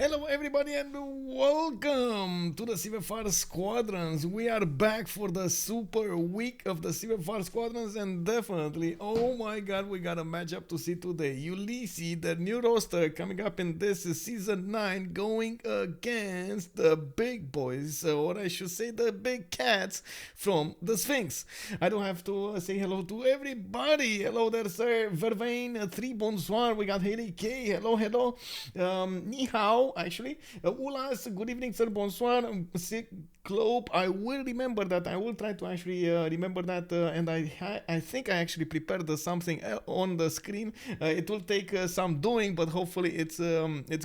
Hello everybody and welcome to the CivFR Squadrons. We are back for the super week of the CivFR Squadrons and definitely, oh my god, we got a matchup to see today. Ulysse, the new roster coming up in this season 9, going against the big boys, or I should say the big cats from the Sphinx. I don't have to say hello to everybody. Hello there, sir. Vervain, 3 bonsoir. We got Haley K. Hello, hello. Ni hao, actually. Ulysse, good evening, sir. Bonsoir. Sick Globe. I will remember that. I will try to actually remember that. And I think I actually prepared something on the screen. It will take some doing, but hopefully it's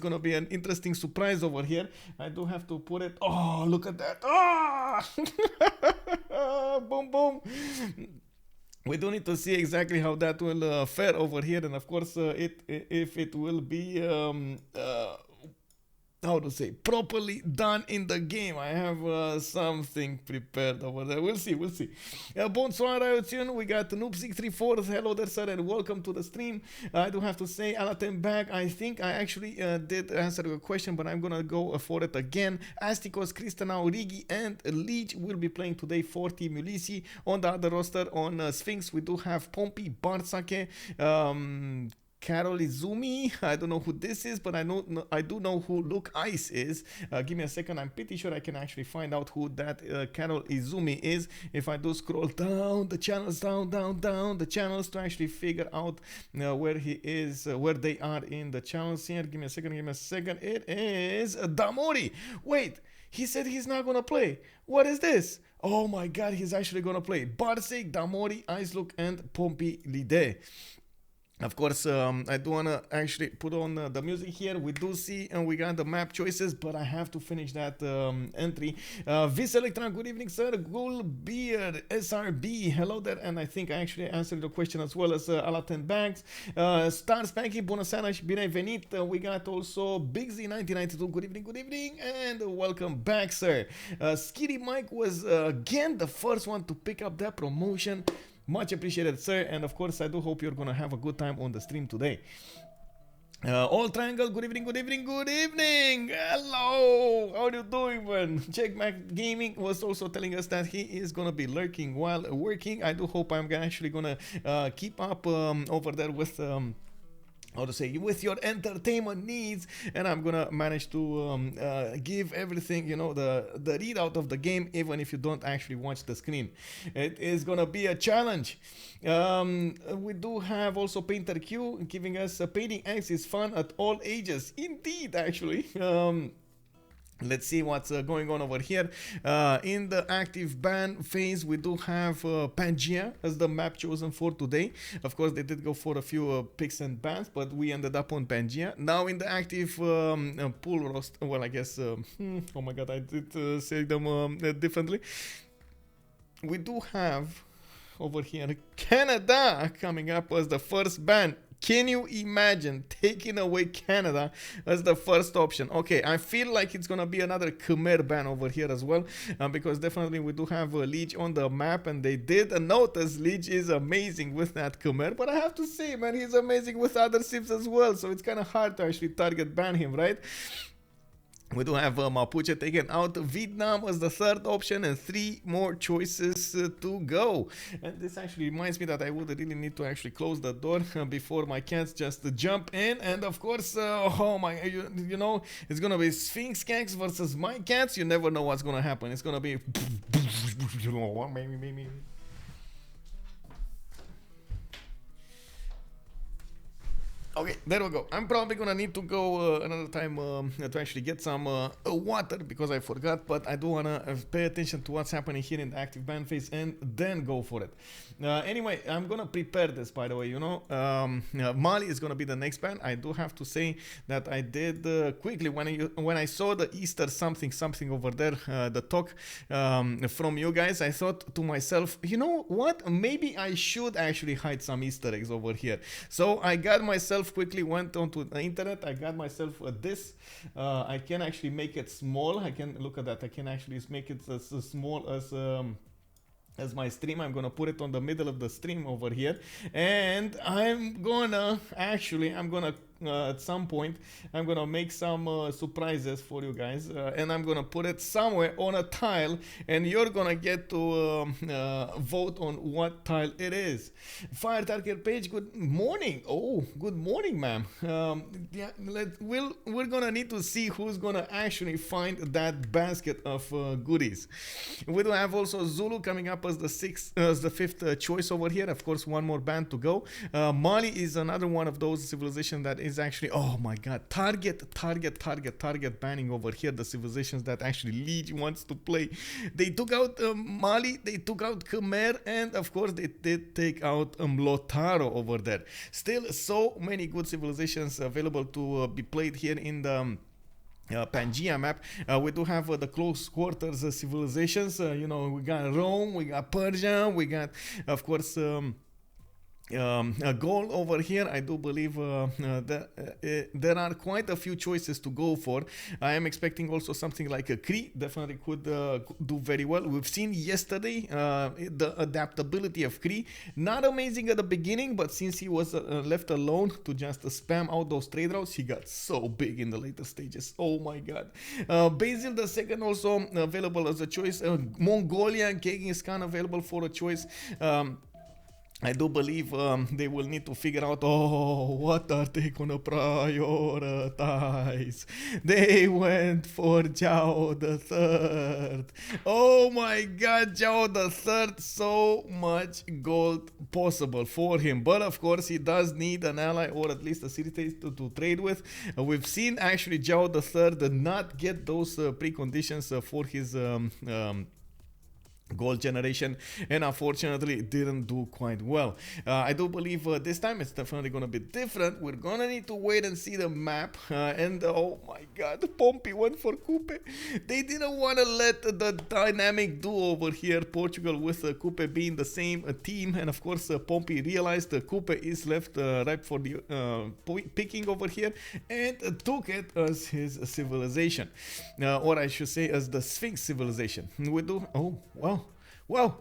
gonna be an interesting surprise over here. I do have to put it. Oh, look at that! Ah! Boom, boom. We do need to see exactly how that will fare over here, and of course, if it will be how to say, properly done in the game. I have something prepared over there. We'll see, we'll see. Bonsoir, Ayotun. We got Noob634. Hello there, sir, and welcome to the stream. I do have to say, Alatem back. I think I actually did answer your question, but I'm gonna go for it again. Astikos, Krystanow, Riggy, and Lege will be playing today for Team Ulysse. On the other roster, on Sphinx, we do have Pompi, Bartsake, Carol Izumi. I don't know who this is, but I do know who Look Ice is. Give me a second. I'm pretty sure I can actually find out who that Carol Izumi is if I do scroll down the channels, down the channels to actually figure out where he is, where they are in the channels here. Give me a second. It is Damori. Wait, he said he's not gonna play. What is this? Oh my god, he's actually gonna play. Bartsake, Damori, IceLuc, and Pompi Lide. Of course, I do want to actually put on the music here. We do see and we got the map choices, but I have to finish that entry. Vis Electron, good evening, sir. Gulbeer, SRB, hello there. And I think I actually answered the question as well as Alaten Banks. Star Spanky, bună seara și bine ai venit. We got also Big Z1992, good evening, and welcome back, sir. Skitty Mike was again the first one to pick up that promotion. Much appreciated, sir, and of course I do hope you're gonna have a good time on the stream today. All Triangle, good evening. Hello, how are you doing, man? Check Mac Gaming was also telling us that he is gonna be lurking while working. I do hope I'm actually gonna keep up over there with how to say, with your entertainment needs, and I'm gonna manage to give everything, you know, the readout of the game, even if you don't actually watch the screen. It is gonna be a challenge. We do have also Painter Q giving us painting X is fun at all ages. Indeed, actually. Let's see what's going on over here. In the active ban phase, we do have Pangea as the map chosen for today. Of course, they did go for a few picks and bans, but we ended up on Pangea. Now in the active pool roster, well, I guess, oh my god, I did say them differently. We do have over here Canada coming up as the first ban. Can you imagine taking away Canada as the first option? Okay, I feel like it's gonna be another Khmer ban over here as well, because definitely we do have Lege on the map, and they did notice Lege is amazing with that Khmer, but I have to say, man, he's amazing with other civs as well, so it's kind of hard to actually target ban him, right? We do have Mapuche taken out, Vietnam as the third option, and 3 more choices to go. And this actually reminds me that I would really need to actually close the door before my cats just jump in. And of course, oh my, you know, it's gonna be Sphinx cats versus my cats. You never know what's gonna happen. It's gonna be maybe. Okay, there we go. I'm probably gonna need to go another time to actually get some water because I forgot, but I do wanna pay attention to what's happening here in the active ban phase and then go for it. Anyway, I'm gonna prepare this, by the way, you know. Mali is gonna be the next ban. I do have to say that I did quickly when I saw the Easter something over there, the talk from you guys, I thought to myself, you know what? Maybe I should actually hide some Easter eggs over here. So I got myself quickly went onto the internet. I got myself this. I can actually make it small. I can look at that. I can actually make it as small as my stream. I'm gonna put it on the middle of the stream over here, and I'm gonna at some point I'm gonna make some surprises for you guys, and I'm gonna put it somewhere on a tile, and you're gonna get to vote on what tile it is. Fire target page, good morning. Oh, good morning, ma'am. Yeah, we're gonna need to see who's gonna actually find that basket of goodies. We do have also Zulu coming up as the fifth choice over here. Of course, one more band to go. Mali is another one of those civilizations that is actually, oh my god, target banning over here. The civilizations that actually Lege wants to play. They took out Mali, they took out Khmer, and of course they did take out Lotaro over there. Still, so many good civilizations available to be played here in the Pangea map. We do have the close quarters civilizations. You know, we got Rome, we got Persia, we got, of course, a goal over here. I do believe that there are quite a few choices to go for. I am expecting also something like a Cree. Definitely could do very well. We've seen yesterday the adaptability of Cree. Not amazing at the beginning, but since he was left alone to just spam out those trade routes, he got so big in the later stages. Oh my god. Basil the second also available as a choice. Mongolia, Genghis Khan available for a choice. I do believe they will need to figure out, oh, what are they gonna prioritize? They went for Zhao the Third. Oh my god, Zhao the Third, so much gold possible for him. But of course, he does need an ally or at least a city to trade with. We've seen actually Zhao the Third not get those preconditions for his gold generation, and unfortunately it didn't do quite well. I do believe this time it's definitely gonna be different. We're gonna need to wait and see the map, and oh my god, Pompi went for Coupe. They didn't want to let the dynamic duo over here, Portugal with Coupe, be in the same team, and of course Pompi realized Coupe is left ripe for the picking over here, and took it as his civilization, or I should say as the Sphinx civilization. We do, oh wow. Whoa.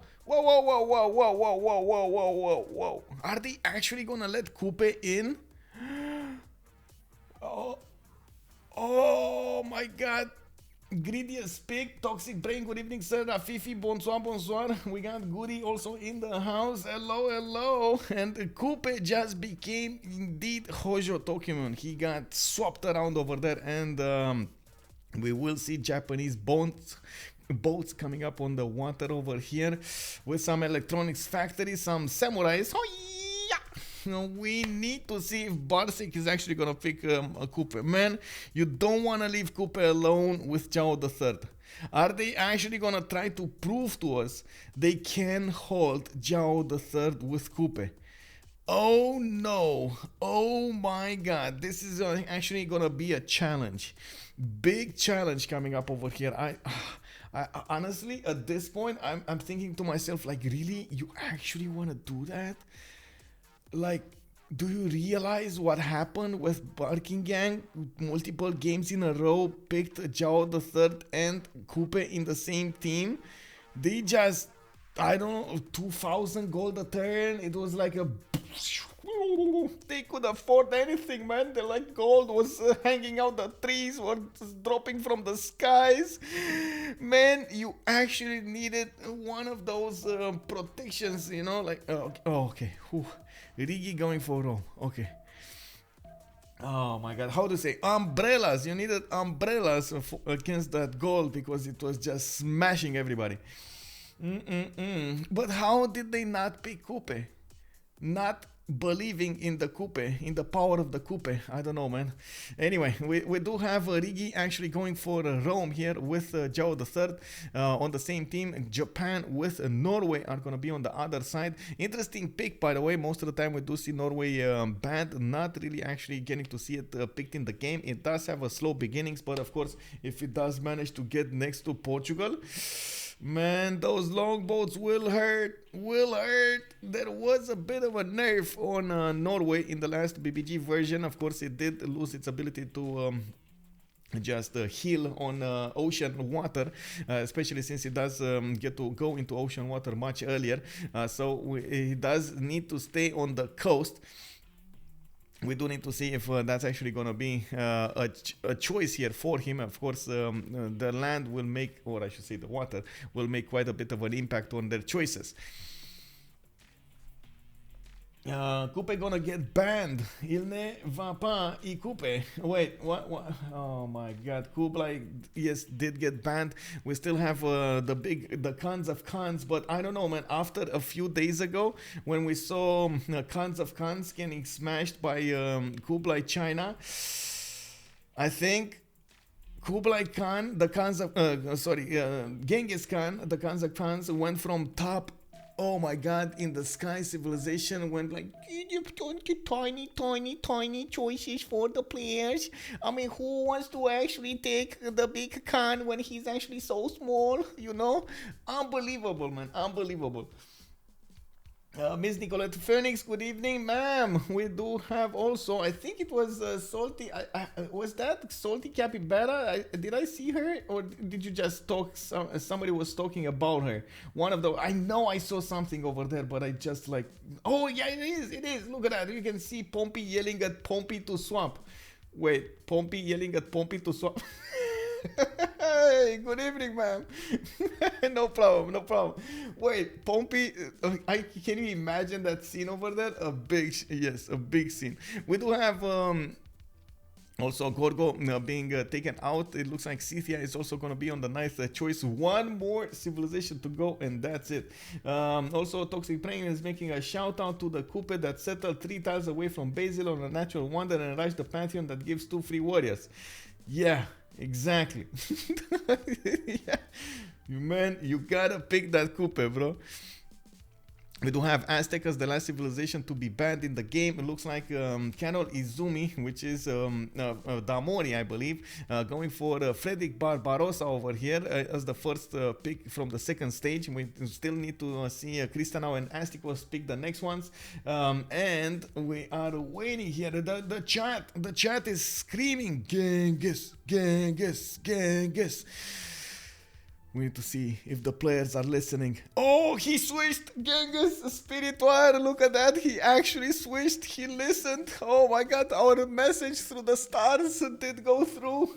Are they actually gonna let Coupe in? Oh my god. Greediest pig, toxic brain, good evening sir, Rafifi, bonsoir. We got Goody also in the house, hello. And Coupe just became indeed Hojo Tokimon. He got swapped around over there, and we will see Japanese boats coming up on the water over here with some electronics factory, some samurais. We need to see if Bartsake is actually gonna pick a Coupe. Man, you don't want to leave Coupe alone with Zhao the Third. Are they actually gonna try to prove to us they can hold Zhao the Third with Coupe? Oh no, oh my god, this is actually gonna be a challenge. Big challenge coming up over here. I honestly, at this point, I'm thinking to myself, like, really? You actually want to do that? Like, do you realize what happened with Barking Gang? Multiple games in a row, picked Zhao the Third and Coupe in the same team. They just, I don't know, 2,000 gold a turn. It was like a... They could afford anything, man. The like gold was hanging out the trees, was dropping from the skies. Man, you actually needed one of those protections, you know, like okay. Riggy going for Rome. Okay. Oh my god, how to say umbrellas? You needed umbrellas against that gold because it was just smashing everybody. But how did they not pick Coupe? Not believing in the Coupe, in the power of the Coupe. I don't know, man. Anyway, we do have Riggy actually going for Rome here with Zhao the Third on the same team. Japan with Norway are going to be on the other side. Interesting pick, by the way. Most of the time we do see Norway banned, not really actually getting to see it picked in the game. It does have a slow beginnings, but of course, if it does manage to get next to Portugal, man, those longboats will hurt. There was a bit of a nerf on Norway in the last BBG version. Of course, it did lose its ability to just heal on ocean water, especially since it does get to go into ocean water much earlier. So it does need to stay on the coast. we do need to see if that's actually going to be a choice here for him. Of course, the land will make, or I should say the water, will make quite a bit of an impact on their choices. Coupe gonna get banned. Il ne va pas y coupe. Wait, what? Oh my god. Kublai, yes, did get banned. We still have the Khans of Khans, but I don't know, man. After a few days ago, when we saw Khans of Khans getting smashed by Kublai China, I think Kublai Khan, the Khans of, Genghis Khan, the Khans of Khans went from top, oh my god, in the sky civilization, went like, tiny choices for the players. I mean, who wants to actually take the big Khan when he's actually so small, you know? Unbelievable, man, unbelievable. Miss Nicolette Phoenix, good evening, ma'am. We do have also, I think it was Salty. Was that Salty Capybara? Did I see her, or did you just talk? Somebody was talking about her. One of the. I know I saw something over there, but I just like. Oh yeah, it is. It is. Look at that. You can see Pompi yelling at Pompi to swap. Wait, Pompi yelling at Pompi to swap. Hey, good evening, ma'am. No problem, no problem. Wait, Pompi, can you imagine that scene over there? Yes, a big scene. We do have also Gorgo being taken out. It looks like Scythia is also going to be on the ninth choice. One more civilization to go, and that's it. Also, Toxic Brain is making a shout out to the Coupe that settled 3 tiles away from Basil on a natural wonder and rushed the Pantheon that gives 2 free warriors. Yeah. Exactly. Yeah. Man, you gotta pick that coupe, bro. We do have Aztecas, the last civilization to be banned in the game. It looks like Carol Izumi, which is Damori, I believe, going for Frederick Barbarossa over here as the first pick from the second stage. We still need to see Krystanow and Astikos pick the next ones. And we are waiting here. The chat is screaming, Genghis, Genghis, Genghis. We need to see if the players are listening. Oh, he switched! Genghis Spiritual, look at that. He actually switched. He listened. Oh my god, our message through the stars did go through.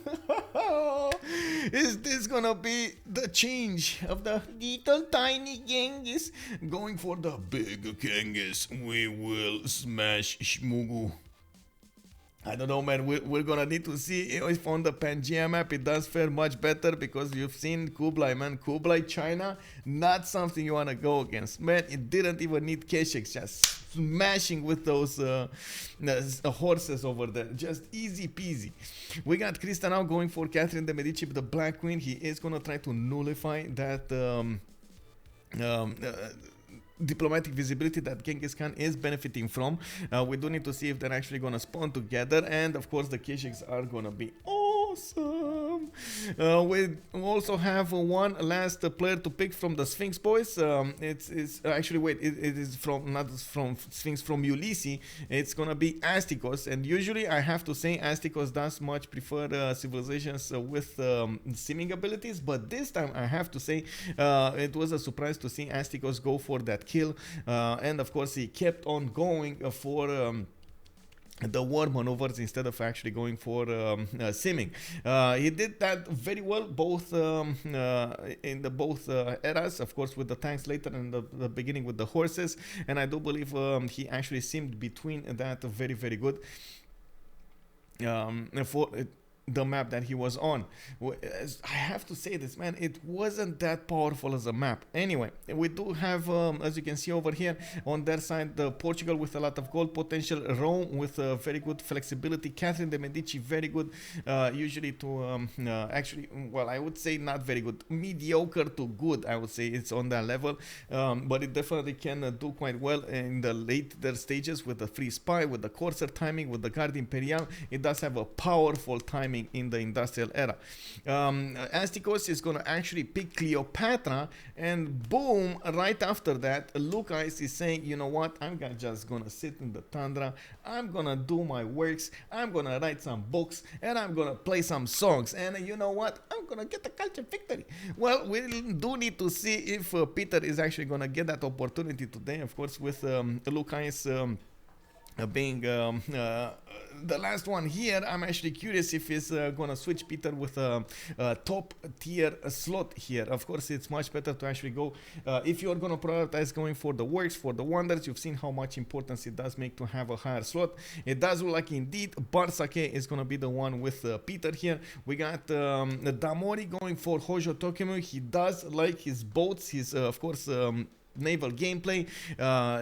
Is this gonna be the change of the little tiny Genghis? Going for the big Genghis. We will smash Shmugu. I don't know, man. We're gonna need to see if on the Pangea map it does fare much better, because you've seen Kublai, man. Kublai China, not something you wanna go against, man. It didn't even need Keshex, just smashing with those horses over there, just easy peasy. We got Krystanow going for Catherine de Medici, the Black Queen. He is gonna try to nullify that diplomatic visibility that Genghis Khan is benefiting from. We do need to see if they're actually gonna spawn together, and of course the Keshiks are gonna be awesome. We also have one last player to pick from the Sphinx boys. It's actually, wait, it is from, not from Sphinx, from Ulysse. It's gonna be Astikos, and usually I have to say Astikos does much prefer civilizations with simming abilities, but this time I have to say it was a surprise to see Astikos go for that kill, and of course he kept on going for the war maneuvers instead of actually going for simming. He did that very well, both in the both eras, of course with the tanks later, and the beginning with the horses, and I do believe he actually simmed between that very, very good for the map that he was on. I have to say this, man, it wasn't that powerful as a map. Anyway, we do have, as you can see over here on their side, Portugal with a lot of gold potential, Rome with very good flexibility, Catherine de Medici very good, usually to actually, well, I would say not very good, mediocre to good. I would say it's on that level, but it definitely can do quite well in the later stages with the free spy, with the Corsair timing, with the Guard Imperial. It does have a powerful timing in the industrial era. Astikos is going to actually pick Cleopatra, and boom, right after that, Ulysse is saying, you know what, I'm just going to sit in the tundra, I'm going to do my works, I'm going to write some books, and I'm going to play some songs, and you know what, I'm going to get the culture victory. Well, we do need to see if Peter is actually going to get that opportunity today, of course, with Ulysse being the last one here. I'm actually curious if he's gonna switch Peter with a top tier slot here. Of course, it's much better to actually go if you're gonna prioritize going for the works, for the wonders. You've seen how much importance it does make to have a higher slot. It does look like indeed Bartsake is gonna be the one with Peter here. We got Damori going for Hojo Tokyo. He does like his boats, his of course naval gameplay.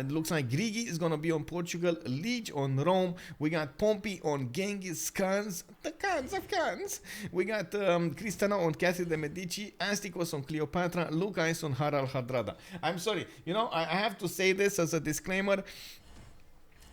It looks like Riggy is gonna be on Portugal, Lege on Rome. We got Pompi on Genghis Khan's, the Khans of Khans. We got Krystanow on Catherine de Medici, Astikos on Cleopatra, Ulysse on Harald Hardrada. I'm sorry, you know, I have to say this as a disclaimer.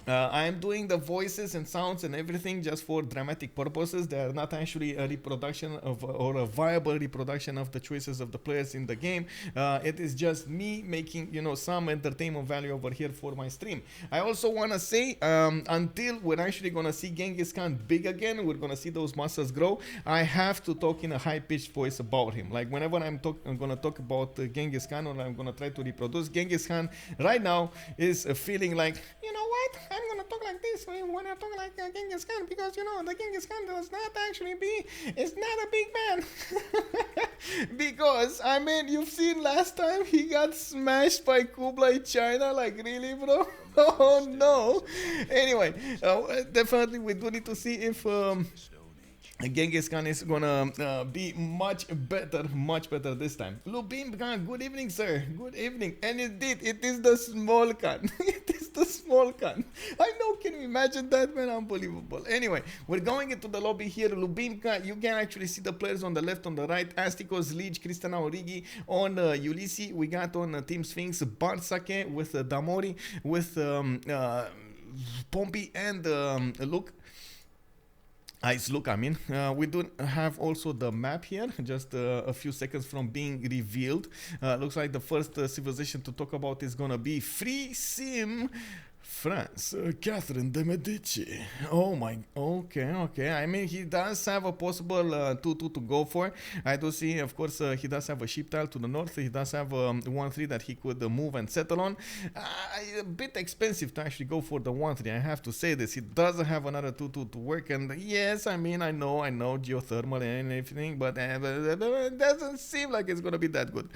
I'm doing the voices and sounds and everything just for dramatic purposes. They are not actually a reproduction of or a viable reproduction of the choices of the players in the game. It is just me making, you know, some entertainment value over here for my stream. I also want to say, until we're actually going to see Genghis Khan big again, we're going to see those muscles grow, I have to talk in a high-pitched voice about him. Like whenever I'm going to talk about Genghis Khan, or I'm going to try to reproduce Genghis Khan, right now is feeling like, you know what? I'm gonna talk like this when I talk like Genghis Khan, because you know the Genghis Khan does not actually is not a big man. Because I mean, you've seen last time he got smashed by Kublai China, like really, bro. Oh no. Anyway, definitely we do need to see if Genghis Khan is gonna be much better this time. Lubin Khan, good evening, sir. Good evening. And indeed, it is the small Khan. It is the small Khan. I know, can you imagine that, man? Unbelievable. Anyway, we're going into the lobby here. Lubin Khan, you can actually see the players on the left, on the right. Astikos, Lege, Krystanow, Riggy. On Ulysse, we got on Team Sphinx, Bartsake with Damori, with Pompi and Luc. IceLuc, I mean. We do have also the map here, just a few seconds from being revealed. Looks like the first civilization to talk about is gonna be Free Sim France, Catherine de Medici. Oh my, okay. I mean, he does have a possible 2-2 to go for. I do see, of course, he does have a ship tile to the north. He does have 1-3 that he could move and settle on. A bit expensive to actually go for the 1-3. I have to say this. He doesn't have another 2-2 to work. And yes, I mean, I know geothermal and everything, but it doesn't seem like it's gonna be that good.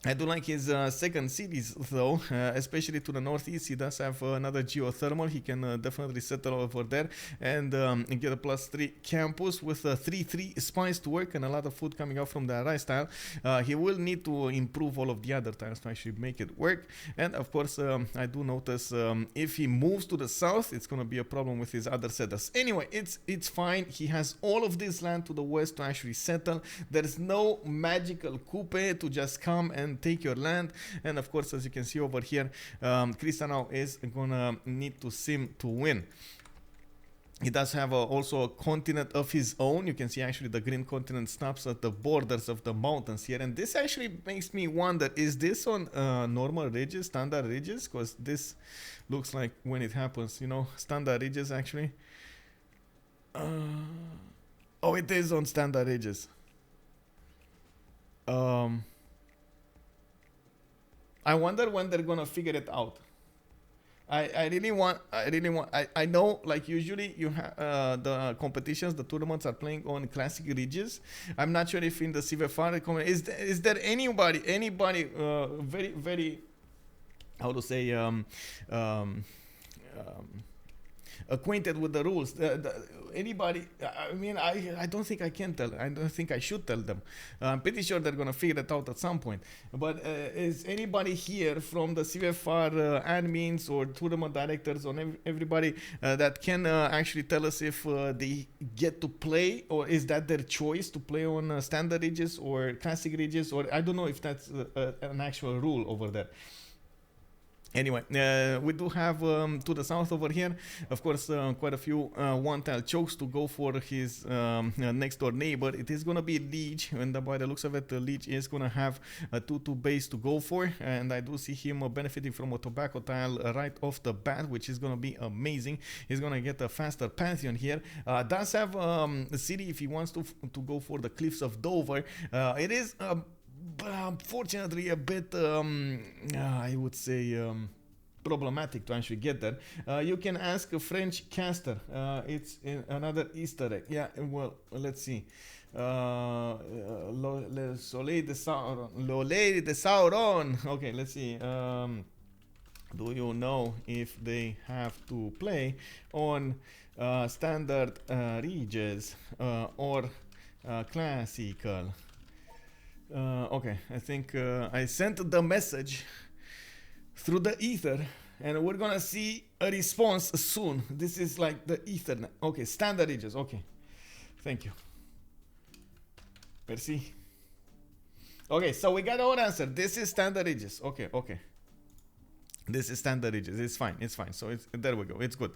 I do like his second cities though, especially to the northeast. He does have another geothermal. He can definitely settle over there and get a +3 campus with 3-3 spice to work and a lot of food coming out from the rice tile. He will need to improve all of the other tiles to actually make it work. And of course, I do notice if he moves to the south, it's going to be a problem with his other setters. Anyway, it's fine. He has all of this land to the west to actually settle. There's no magical coupe to just come and take your land. And of course, as you can see over here, Krystanow is gonna need to sim to win. He does have also a continent of his own. You can see actually the green continent stops at the borders of the mountains here, and this actually makes me wonder, is this on normal ridges, standard ridges? Because this looks like when it happens, you know, standard ridges actually. Oh, it is on standard ridges. I wonder when they're gonna figure it out. I know, like usually you have the competitions, the tournaments are playing on classic ridges. I'm not sure if in the CivFR is there anybody very how to say acquainted with the rules. Anybody, I mean, I don't think I can tell. I don't think I should tell them. I'm pretty sure they're going to figure it out at some point. But is anybody here from the CivFR admins or tournament directors or everybody that can actually tell us if they get to play, or is that their choice to play on standard ridges or classic ridges? Or I don't know if that's an actual rule over there. Anyway, we do have to the south over here, of course, quite a few one-tile chokes to go for his next door neighbor. It is going to be Lege, and by the looks of it, Lege is going to have a 2-2 base to go for, and I do see him benefiting from a tobacco tile right off the bat, which is going to be amazing. He's going to get a faster pantheon here. Does have a city if he wants to go for the Cliffs of Dover. It is unfortunately a bit I would say problematic to actually get there. You can ask a French caster. It's another Easter egg. Yeah, well, let's see. Le Soleil de Sauron. Lole de Sauron. Okay, let's see. Do you know if they have to play on standard Reges or classical? Okay, I think I sent the message through the ether, and we're gonna see a response soon. This is like the ethernet. Okay, standard Reges. Okay, thank you. Merci. Okay, so we got our answer. This is standard Reges. Okay, okay. This is standard Reges. It's fine. It's fine. So it's, there we go. It's good.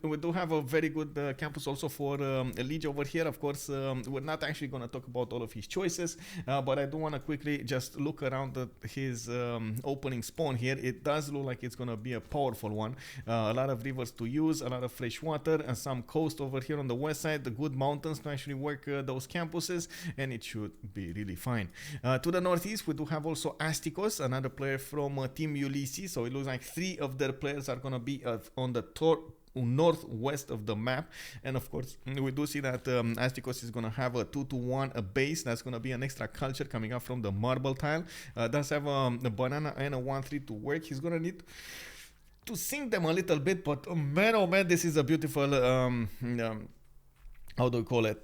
We do have a very good campus also for Lege over here. Of course, we're not actually going to talk about all of his choices, but I do want to quickly just look around at his opening spawn here. It does look like it's going to be a powerful one. A lot of rivers to use, a lot of fresh water, and some coast over here on the west side. The good mountains to actually work those campuses, and it should be really fine. To the northeast, we do have also Astikos, another player from Team Ulysse. So it looks like 3 of their players are going to be on the northwest of the map, and of course we do see that Astikos is going to have a 2-1 a base. That's going to be an extra culture coming up from the marble tile. Does have a banana and a 1-3 to work. He's going to need to sink them a little bit, but oh man, this is a beautiful how do we call it?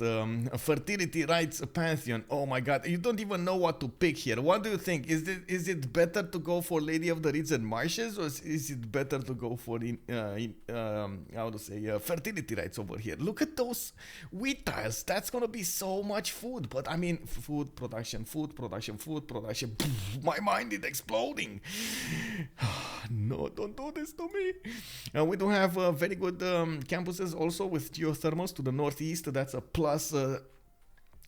Fertility rights pantheon. Oh my god, you don't even know what to pick here. What do you think? Is it better to go for Lady of the Reeds and Marshes, or is it better to go for how to say fertility rights over here? Look at those wheat tiles. That's gonna be so much food. But I mean, food production. My mind is exploding. No, don't do this to me. We do have very good campuses also with geothermals to the northeast. That's a plus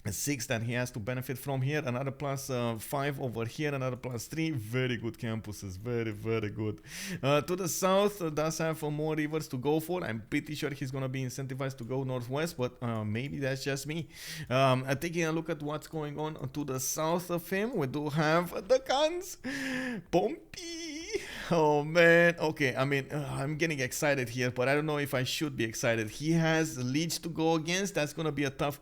6 that he has to benefit from here. Another plus 5 over here. Another plus 3. Very good campuses. Very good. To the south, does have more rivers to go for. I'm pretty sure he's going to be incentivized to go northwest, but maybe that's just me. Taking a look at what's going on to the south of him, we do have the guns. Pompi. Oh man. Okay, I mean, I'm getting excited here, but I don't know if I should be excited. He has Lege to go against. That's going to be a tough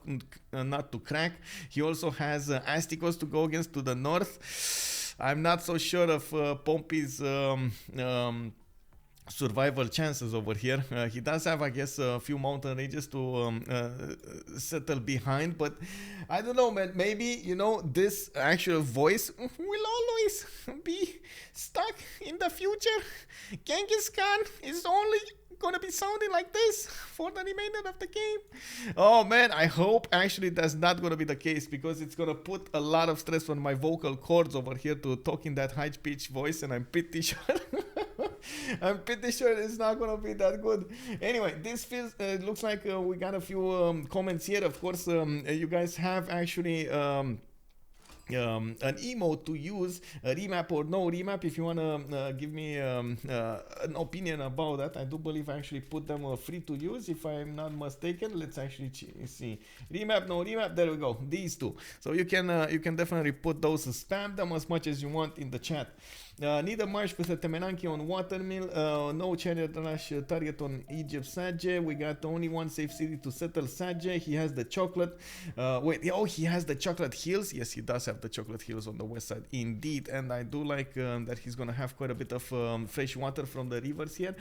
nut to crack. He also has Astikos to go against to the north. I'm not so sure of Pompi's survival chances over here. He does have, I guess, a few mountain ranges to settle behind, but I don't know, man. Maybe, you know, this actual voice will always be stuck in the future. Genghis Khan is only gonna be sounding like this for the remainder of the game. Oh man, I hope actually that's not gonna be the case, because it's gonna put a lot of stress on my vocal cords over here to talk in that high-pitched voice, and I'm pretty sure it's not gonna be that good. Anyway, this feels looks like we got a few comments here. Of course, you guys have actually an emote to use, a remap or no remap. If you wanna give me an opinion about that, I do believe I actually put them free to use, if I'm not mistaken. Let's actually see, remap, no remap. There we go, these two. So you can definitely put those, spam them as much as you want in the chat. Need a march with a Temenanki on Watermill. No chariot rush target on Egypt Sadje. We got only one safe city to settle Sadje. He has the chocolate. He has the chocolate hills. Yes, he does have the chocolate hills on the west side, indeed. And I do like that he's gonna have quite a bit of fresh water from the rivers here.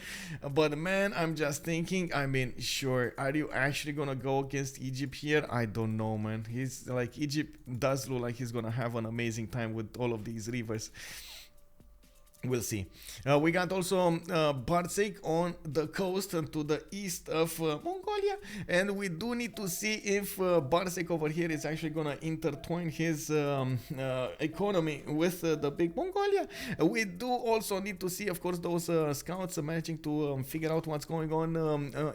But man, I'm just thinking, I mean, sure, are you actually gonna go against Egypt here? I don't know, man. He's like, Egypt does look like he's gonna have an amazing time with all of these rivers. We'll see. We got also Bartsake on the coast to the east of Mongolia, and we do need to see if Bartsake over here is actually gonna intertwine his economy with the big Mongolia. We do also need to see, of course, those scouts managing to figure out what's going on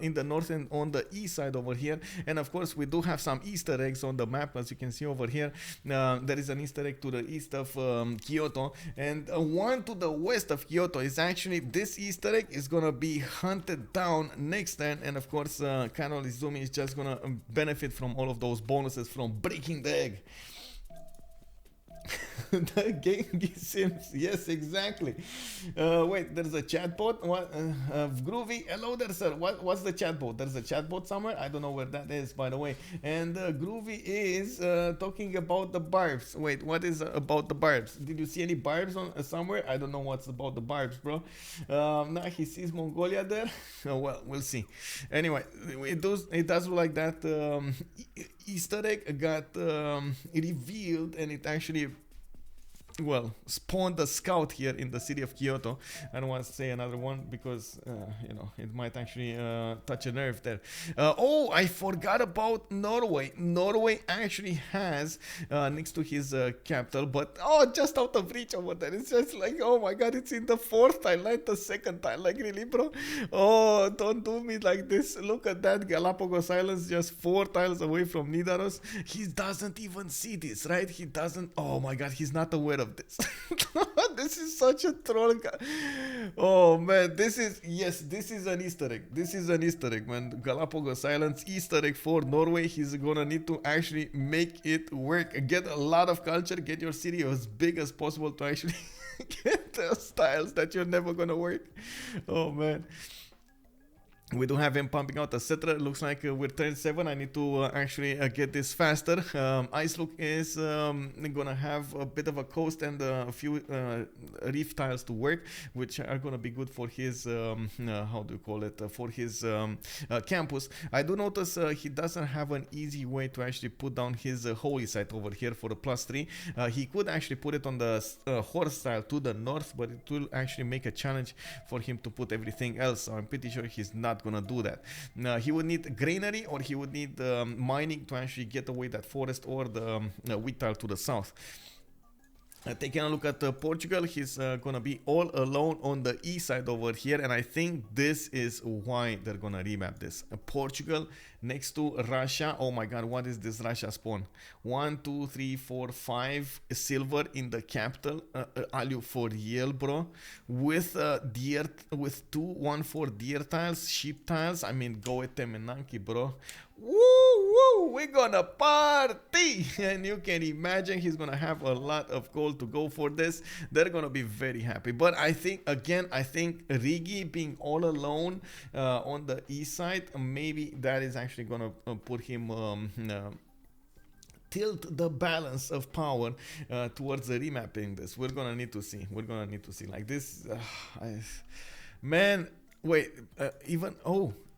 in the north and on the east side over here. And of course, we do have some Easter eggs on the map, as you can see over here. There is an Easter egg to the east of Kyoto, and one to the west of Kyoto is actually, this Easter egg is gonna be hunted down next turn, and of course Kanol Izumi is just gonna benefit from all of those bonuses from breaking the egg. The Genghis Sims. Yes, exactly. Wait, there's a chatbot. What? Groovy. Hello there, sir. What's the chatbot? There's a chatbot somewhere. I don't know where that is, by the way. And Groovy is talking about the barbs. Wait, what is about the barbs? Did you see any barbs on somewhere? I don't know what's about the barbs, bro. Now he sees Mongolia there. Oh, well, we'll see. Anyway, it does look like that. Easter egg got revealed, and it actually, well, spawned a scout here in the city of Kyoto. I don't want to say another one because it might actually touch a nerve there. Oh, I forgot about Norway. Norway actually has next to his capital, but just out of reach over there. It's just like, oh my god, it's in the fourth tile, not the second tile. Like, really, bro? Oh, don't do me like this. Look at that, Galapagos Islands, just 4 tiles away from Nidaros. He doesn't even see this, right? He doesn't. Oh my god, he's not aware of this. This is such a troll guy. Oh man, this is an Easter egg. This is an Easter egg, man. Galapagos Islands Easter egg for Norway. He's gonna need to actually make it work. Get a lot of culture. Get your city as big as possible to actually get those tiles that you're never gonna work. Oh man. We do have him pumping out, etc. Looks like we're turn 7. I need to actually get this faster. IceLuc is gonna have a bit of a coast and a few reef tiles to work, which are gonna be good for his how do you call it? For his campus. I do notice he doesn't have an easy way to actually put down his holy site over here for a +3. He could actually put it on the horse tile to the north, but it will actually make a challenge for him to put everything else. So I'm pretty sure he's not gonna do that. He would need granary, or he would need mining to actually get away that forest or the wheat tile to the south. Taking a look at Portugal, he's gonna be all alone on the east side over here, and I think this is why they're gonna remap this. Portugal next to Russia. Oh my god, what is this Russia spawn? 1, 2, 3, 4, 5 silver in the capital. Alu for real, bro. With deer, with 2 1 4 deer tiles, sheep tiles. I mean, go with Temenanki, bro. Woo woo, we're gonna party. And you can imagine he's gonna have a lot of gold to go for this. They're gonna be very happy. But I think, again, Riggy being all alone on the east side, maybe that is actually gonna put him tilt the balance of power towards the remapping this. We're gonna need to see. We're gonna need to see. Like this, man. Wait,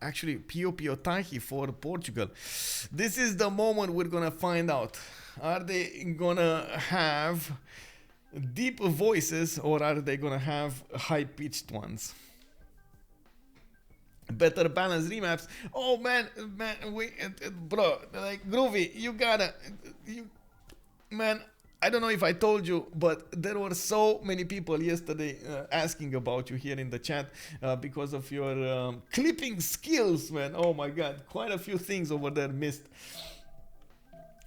actually, Pio Tahi for Portugal. This is the moment we're gonna find out. Are they gonna have deep voices, or are they gonna have high-pitched ones? Better balance remaps. Oh man, bro, like Groovy, man. I don't know if I told you, but there were so many people yesterday asking about you here in the chat because of your clipping skills, man. Oh my god, quite a few things over there missed.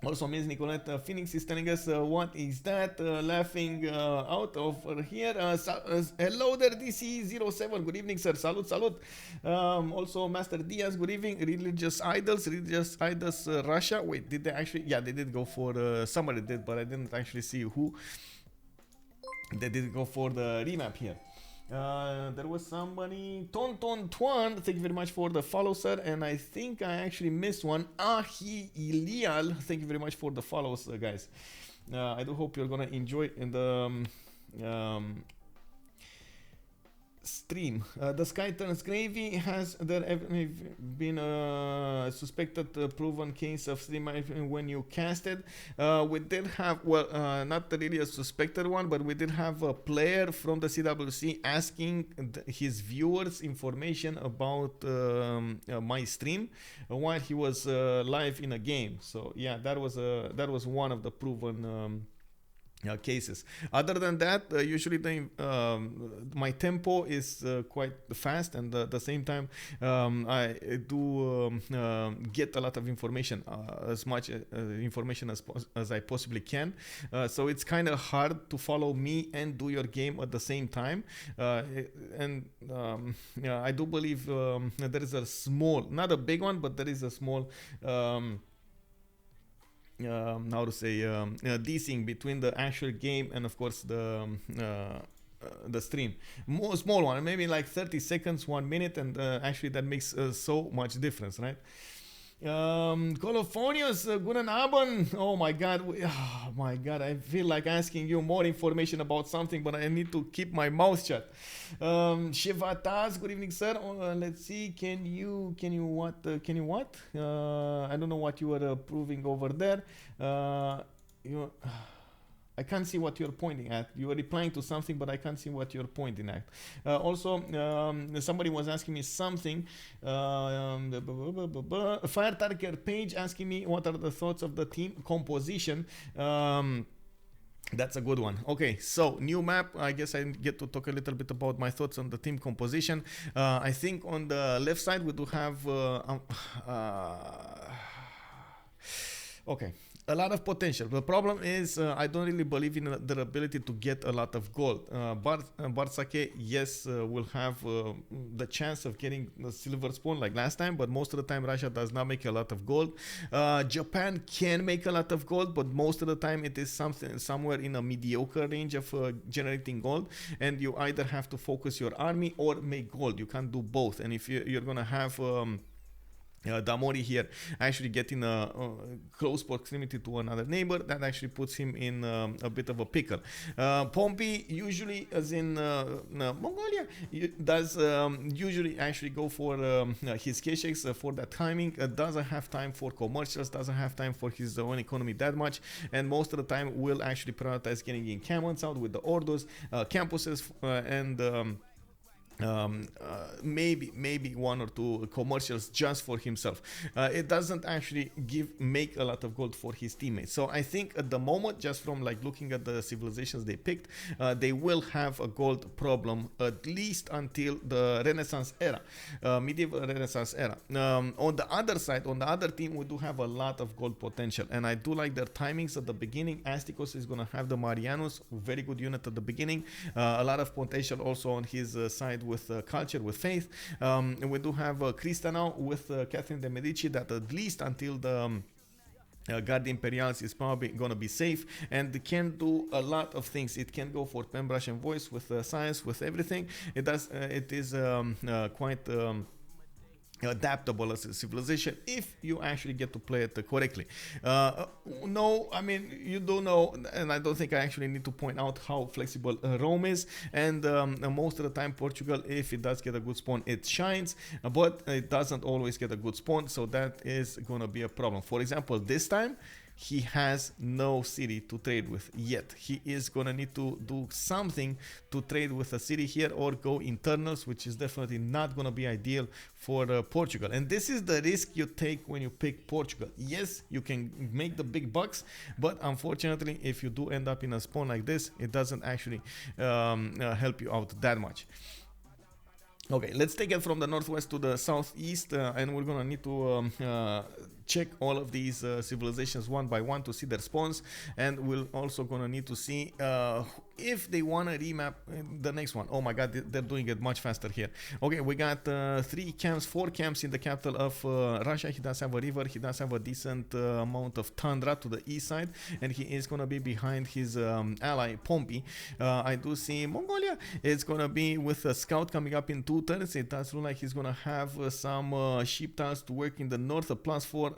Also, Ms. Nicolette Phoenix is telling us what is that laughing out over here. Hello there, DC07. Good evening, sir. Salud, salud. Also, Master Diaz. Good evening. Religious Idols. Russia. Wait, did they actually? Yeah, they did go for. Somebody did, but I didn't actually see who. They did go for the remap here. There was somebody, Tonton Tuan, thank you very much for the follow, sir, and I think I actually missed one. Ahi Ilial, thank you very much for the follows, guys. I do hope you're gonna enjoy in the stream. The Sky Turns Gravy. Has there ever been a suspected proven case of stream when you casted? We did have, well, not really a suspected one, but we did have a player from the CWC asking his viewers information about my stream while he was live in a game. So yeah, that was one of the proven cases. Other than that, usually my tempo is quite fast, and at the same time I do get a lot of information, as much information as I possibly can, so it's kind of hard to follow me and do your game at the same time, and I do believe there is a small, not a big one, but there is a small how to say, desync between the actual game and of course the stream. More small one, maybe like 30 seconds, 1 minute, and actually that makes so much difference, right? Colophonius, guten Abend. Oh my god, oh my god, I feel like asking you more information about something, but I need to keep my mouth shut. Shivatas, good evening, sir. Let's see, can you what? I don't know what you are proving over there. You. I can't see what you're pointing at. You are replying to something, but I can't see what you're pointing at. Also, somebody was asking me something. Fire Target page asking me what are the thoughts of the team composition. That's a good one. Okay, so new map. I guess I get to talk a little bit about my thoughts on the team composition. I think on the left side we do have okay, a lot of potential. The problem is I don't really believe in their ability to get a lot of gold. Bartsake, yes, will have the chance of getting the silver spawn like last time, but most of the time Russia does not make a lot of gold. Japan can make a lot of gold, but most of the time it is somewhere in a mediocre range of generating gold, and you either have to focus your army or make gold. You can't do both, and if you're gonna have Damori here actually getting a close proximity to another neighbor, that actually puts him in a bit of a pickle. Pompi usually, as in Mongolia, does usually actually go for his kesheks for that timing. Doesn't have time for commercials, doesn't have time for his own economy that much, and most of the time will actually prioritize getting encampments out with the orders, campuses, and maybe one or two commercials just for himself. It doesn't actually make a lot of gold for his teammates. So I think at the moment, just from like looking at the civilizations they picked, they will have a gold problem at least until the Renaissance era, medieval Renaissance era. On the other side, on the other team, we do have a lot of gold potential, and I do like their timings at the beginning. Astikos is gonna have the Marianus, very good unit at the beginning. A lot of potential also on his side with culture, with faith. And we do have Krystanow with Catherine de Medici, that at least until the Guard Imperialis is probably going to be safe, and can do a lot of things. It can go for pen, brush, and voice with science, with everything. It does. It is quite adaptable as a civilization if you actually get to play it correctly. No, I mean, you do know, and I don't think I actually need to point out how flexible Rome is, and most of the time Portugal, if it does get a good spawn, it shines, but it doesn't always get a good spawn, so that is gonna be a problem. For example, this time he has no city to trade with yet. He is gonna need to do something to trade with a city here, or go internals, which is definitely not gonna be ideal for Portugal. And this is the risk you take when you pick Portugal. Yes, you can make the big bucks, but unfortunately, if you do end up in a spawn like this, it doesn't actually help you out that much. Okay, let's take it from the northwest to the southeast, and we're gonna need to check all of these civilizations one by one to see their spawns, and we're also gonna need to see if they want to remap the next one. Oh my god, they're doing it much faster here. Okay, we got 4 camps in the capital of Russia. He does have a river, he does have a decent amount of tundra to the east side, and he is gonna be behind his ally Pompi. I do see Mongolia. It's gonna be with a scout coming up in 2 turns. It does look like he's gonna have some sheep tiles to work in the north, a +4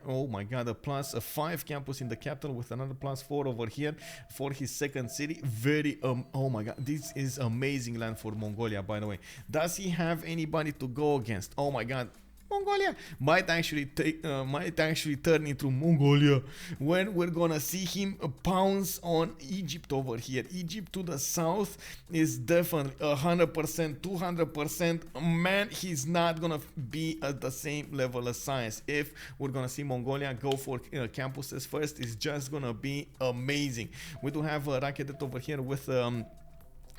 oh my god, a +5 campus in the capital with another +4 over here for his second city. Very oh my god, this is amazing land for Mongolia, by the way. Does he have anybody to go against? Oh my god, Mongolia might actually turn into Mongolia when we're gonna see him pounce on Egypt over here. Egypt to the south is definitely 100%, 200%. Man, he's not gonna be at the same level as science. If we're gonna see Mongolia go for campuses first, it's just gonna be amazing. We do have Raketet over here with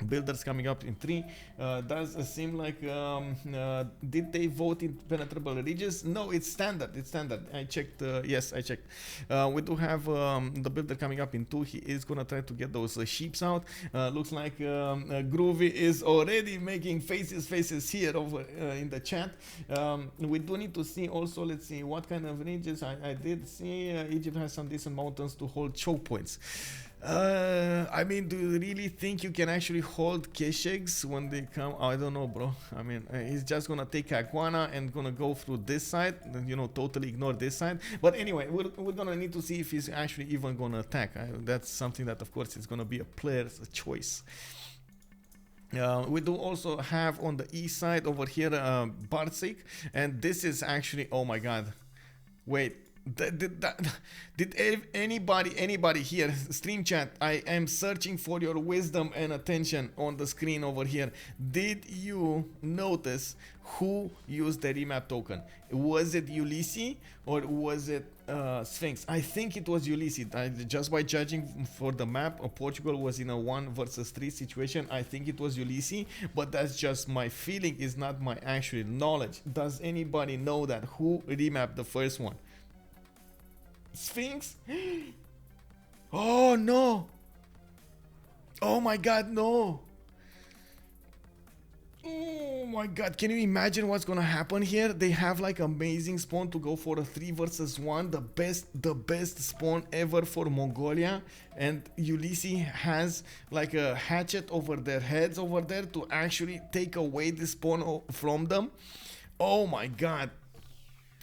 builders coming up in 3. Does seem like did they vote in penetrable ridges? No, it's standard. It's standard. I checked. Yes, I checked. We do have the builder coming up in 2. He is gonna try to get those sheeps out. Looks like Groovy is already making faces here over in the chat. We do need to see also. Let's see what kind of ridges. I did see Egypt has some decent mountains to hold choke points. I mean, do you really think you can actually hold Keshegs when they come? I don't know, bro. I mean, he's just gonna take Aguana and gonna go through this side, you know, totally ignore this side. But anyway, we're gonna need to see if he's actually even gonna attack. That's something that, of course, is gonna be a player's choice. We do also have on the east side over here Bartsake, and this is actually, oh my god, wait. Did anybody here, stream chat, I am searching for your wisdom and attention on the screen over here. Did you notice who used the remap token? Was it Ulysse or was it Sphinx? I think it was Ulysse. Just by judging for the map, Portugal was in a 1 versus 3 situation. I think it was Ulysse, but that's just my feeling, is not my actual knowledge. Does anybody know that? Who remapped the first one? Sphinx? Oh no! Oh my god, no! Oh my god, can you imagine what's gonna happen here? They have like amazing spawn to go for a 3 versus 1, the best spawn ever for Mongolia, and Ulysse has like a hatchet over their heads over there to actually take away the spawn from them. Oh my god.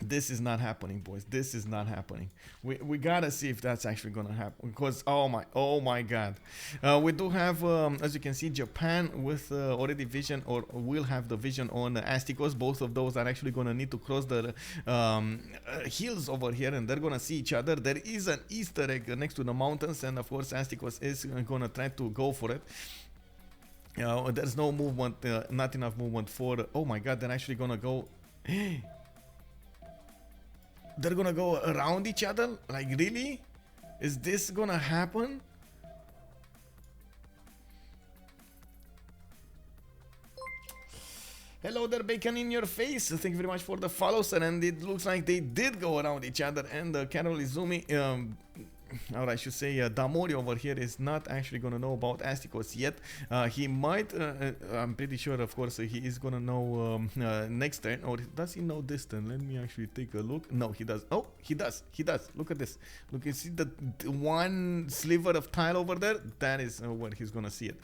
This is not happening, boys. This is not happening. We gotta see if that's actually gonna happen, because oh my god. We do have as you can see, Japan with already vision, or will have the vision on Astikos. Both of those are actually gonna need to cross the hills over here, and they're gonna see each other. There is an Easter egg next to the mountains, and of course Astikos is gonna try to go for it. There's no movement, not enough movement for oh my god, they're actually gonna go they're gonna go around each other? Like, really? Is this gonna happen? Hello there, bacon in your face. Thank you very much for the follow, sir. And it looks like they did go around each other. And Carol Izumi, or I should say Damori over here is not actually gonna know about Astikos yet. He might, I'm pretty sure, of course, he is gonna know next turn. Or does he know this turn? Let me actually take a look. No, he does. Oh, he does. He does. Look at this. Look, you see the one sliver of tile over there? That is where he's gonna see it.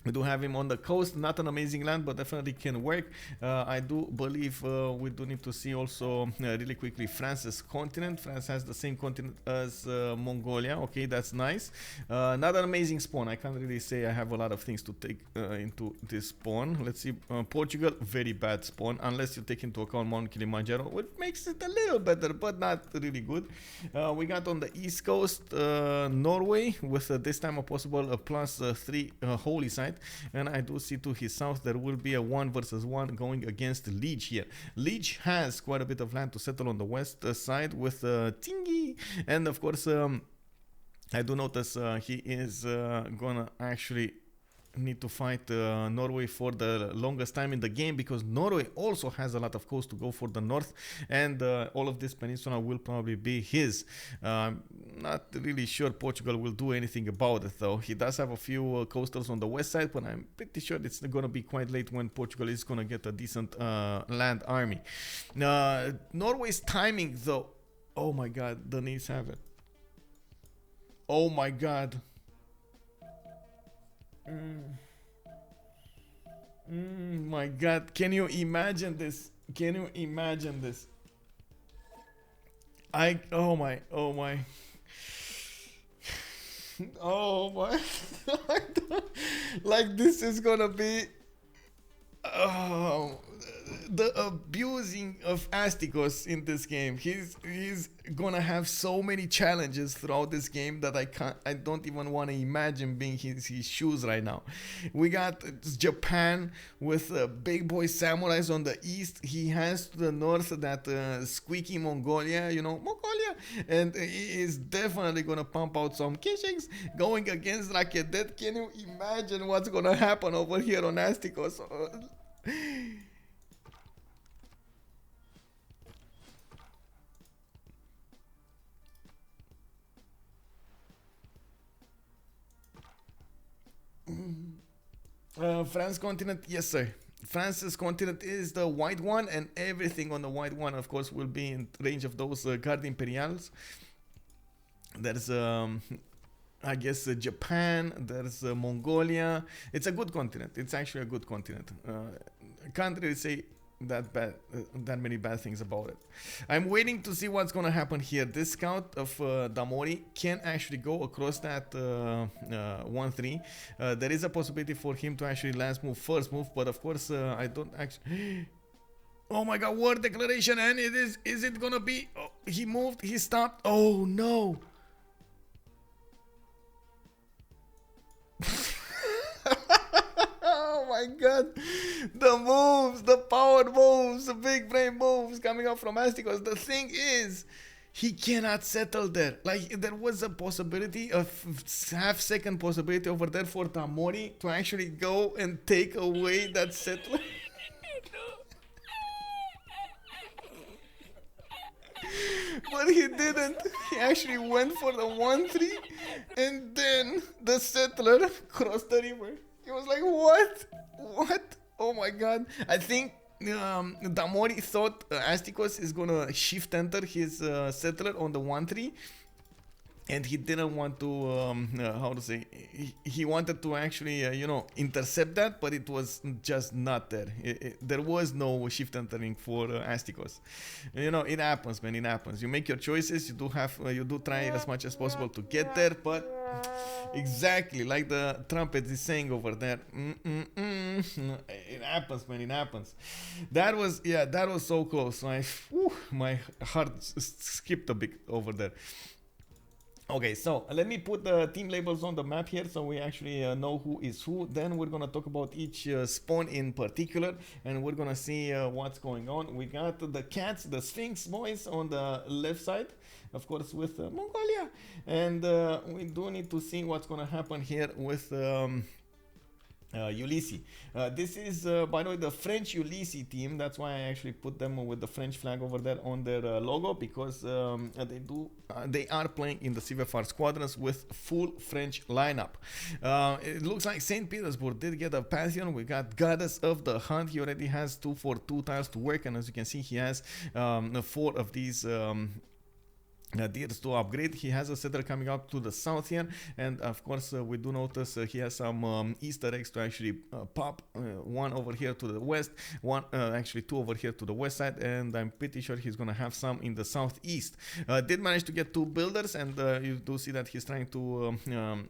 We do have him on the coast, not an amazing land, but definitely can work. I do believe we do need to see also really quickly France's continent. France has the same continent as Mongolia. Okay, that's nice. Not an amazing spawn. I can't really say I have a lot of things to take into this spawn. Let's see, Portugal, very bad spawn, unless you take into account Mount Kilimanjaro, which makes it a little better, but not really good. We got on the east coast Norway with this time a possible +3 holy site. And I do see to his south there will be a 1 versus 1 going against Lege here. Lege has quite a bit of land to settle on the west side with Tingy, and of course I do notice he is gonna actually need to fight Norway for the longest time in the game, because Norway also has a lot of coast to go for the north, and all of this peninsula will probably be his. Not really sure Portugal will do anything about it though. He does have a few coastals on the west side, but I'm pretty sure it's gonna be quite late when Portugal is gonna get a decent land army. Norway's timing though, oh my god, the Danes have it. Oh my god. My god, can you imagine this? Can you imagine this? Oh my oh my like, this is gonna be the abusing of Astikos in this game. He's gonna have so many challenges throughout this game that I don't even want to imagine being his shoes right now. We got Japan with big boy samurais on the east. He has to the north that squeaky Mongolia, you know, Mongolia, and he is definitely gonna pump out some kishings going against Rakedet. Can you imagine what's gonna happen over here on Astikos? France continent, yes sir. France's continent is the white one, and everything on the white one, of course, will be in range of those Garde Imperials. There's, I guess, Japan. There's Mongolia. It's a good continent. It's actually a good continent. Can't really say that many bad things about it. I'm waiting to see what's gonna happen here. This scout of Damori can actually go across that 1-3. There is a possibility for him to actually last move, first move, but of course I don't actually. Oh my god, war declaration, and it is it gonna be? Oh, he moved, he stopped. Oh no. Oh my god, the moves, the power moves, the big brain moves coming up from Astikos. The thing is, he cannot settle there. Like, there was a possibility, a half-second possibility over there for Damori to actually go and take away that settler. But he didn't. He actually went for the 1-3, and then the settler crossed the river. He was like, what? What? Oh my god. I think Damori thought Astikos is gonna shift enter his settler on the 1-3, and he didn't want to, how to say, he wanted to actually, you know, intercept that, but it was just not there. There was no shift entering for Astikos. You know, it happens, man, it happens. You make your choices, you do try as much as possible to get there, but exactly like the trumpet is saying over there, it happens, man, it happens. That was so close. My heart skipped a bit over there. Okay, so let me put the team labels on the map here so we actually know who is who. Then we're gonna talk about each spawn in particular, and we're gonna see what's going on. We got the cats, the Sphinx boys on the left side, of course, with Mongolia, and we do need to see what's gonna happen here with Ulysse. This is, by the way, the French Ulysse team. That's why I actually put them with the French flag over there on their logo, because they are playing in the CivFR Squadrons with full French lineup. It looks like St. Petersburg did get a Pantheon. We got Goddess of the Hunt. He already has 2 for 2 tiles to work, and as you can see, he has 4 of these deers to upgrade. He has a settler coming up to the south here, and of course we do notice he has some Easter eggs to actually pop. One over here to the west, actually 2 over here to the west side, and I'm pretty sure he's gonna have some in the southeast. Did manage to get 2 builders, and you do see that he's trying to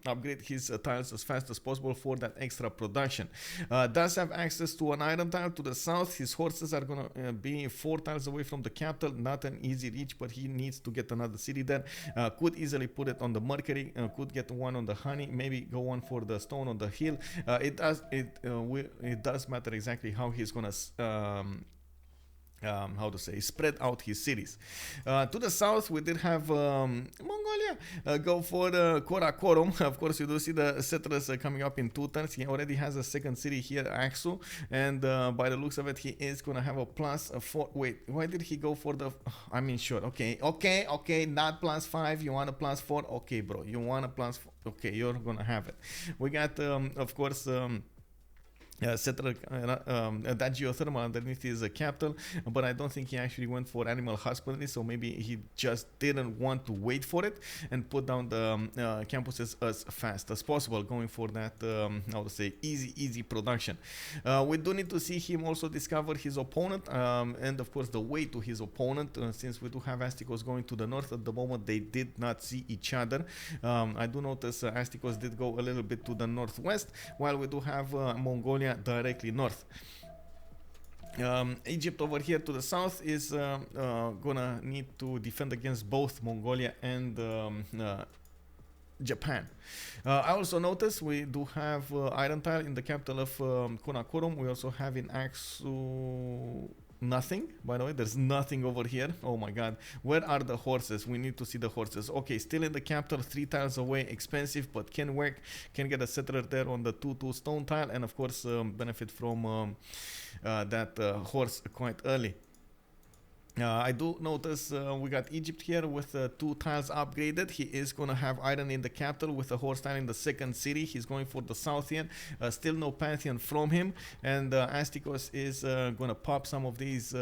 upgrade his tiles as fast as possible for that extra production. Does have access to an iron tile to the south. His horses are gonna be 4 tiles away from the capital. Not an easy reach, but he needs to get another city there. Could easily put it on the Mercury, could get one on the Honey, maybe go one for the Stone on the Hill. It does matter exactly how he's gonna how to say, spread out his cities. To the south, we did have Mongolia go for Karakorum. Of course, you do see the settlers coming up in 2 turns. He already has a second city here, Aksu, and by the looks of it, he is gonna have a +4. Wait, why did he go for the? I mean, sure, okay, not +5. You want a +4? Okay, bro, you want a +4? Okay, you're gonna have it. We got, of course. Settler that geothermal underneath his capital, but I don't think he actually went for animal husbandry, so maybe he just didn't want to wait for it and put down the campuses as fast as possible, going for that how to say, easy production. We do need to see him also discover his opponent, and of course the way to his opponent, since we do have Astikos going to the north at the moment. They did not see each other. I do notice Astikos did go a little bit to the northwest, while we do have Mongolia directly north. Egypt over here to the south is gonna need to defend against both Mongolia and Japan. I also noticed we do have iron tile in the capital of Karakorum. We also have in Aksu nothing. By the way, there's nothing over here. Oh my god, where are the horses? We need to see the horses. Okay, still in the capital, 3 tiles away, expensive but can work. Can get a settler there on the 2-2 stone tile, and of course benefit from that horse quite early. I do notice we got Egypt here with 2 tiles upgraded. He is going to have iron in the capital with a horse tile in the second city. He's going for the south here. Still no pantheon from him. And Astikos is going to pop some of these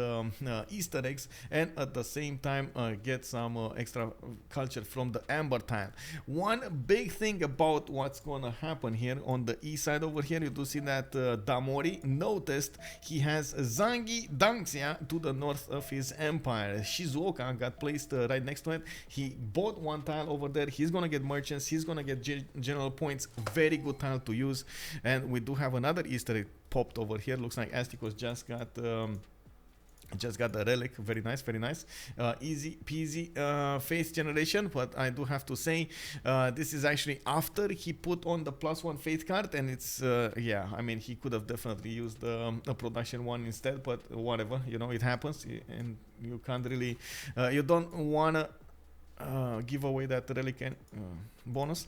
Easter eggs and at the same time get some extra culture from the amber tile. One big thing about what's going to happen here on the east side over here, you do see that Damori noticed he has Zangi Dangxia to the north of his empire. Shizuoka got placed right next to it. He bought 1 tile over there. He's gonna get merchants. He's gonna get general points. Very good tile to use. And we do have another Easter egg popped over here. Looks like Astikos just got the relic. Very nice, very nice. Easy peasy faith generation, but I do have to say this is actually after he put on the +1 faith card, and it's yeah, I mean, he could have definitely used a production one instead, but whatever, you know, it happens, and you can't really you don't wanna give away that relic bonus.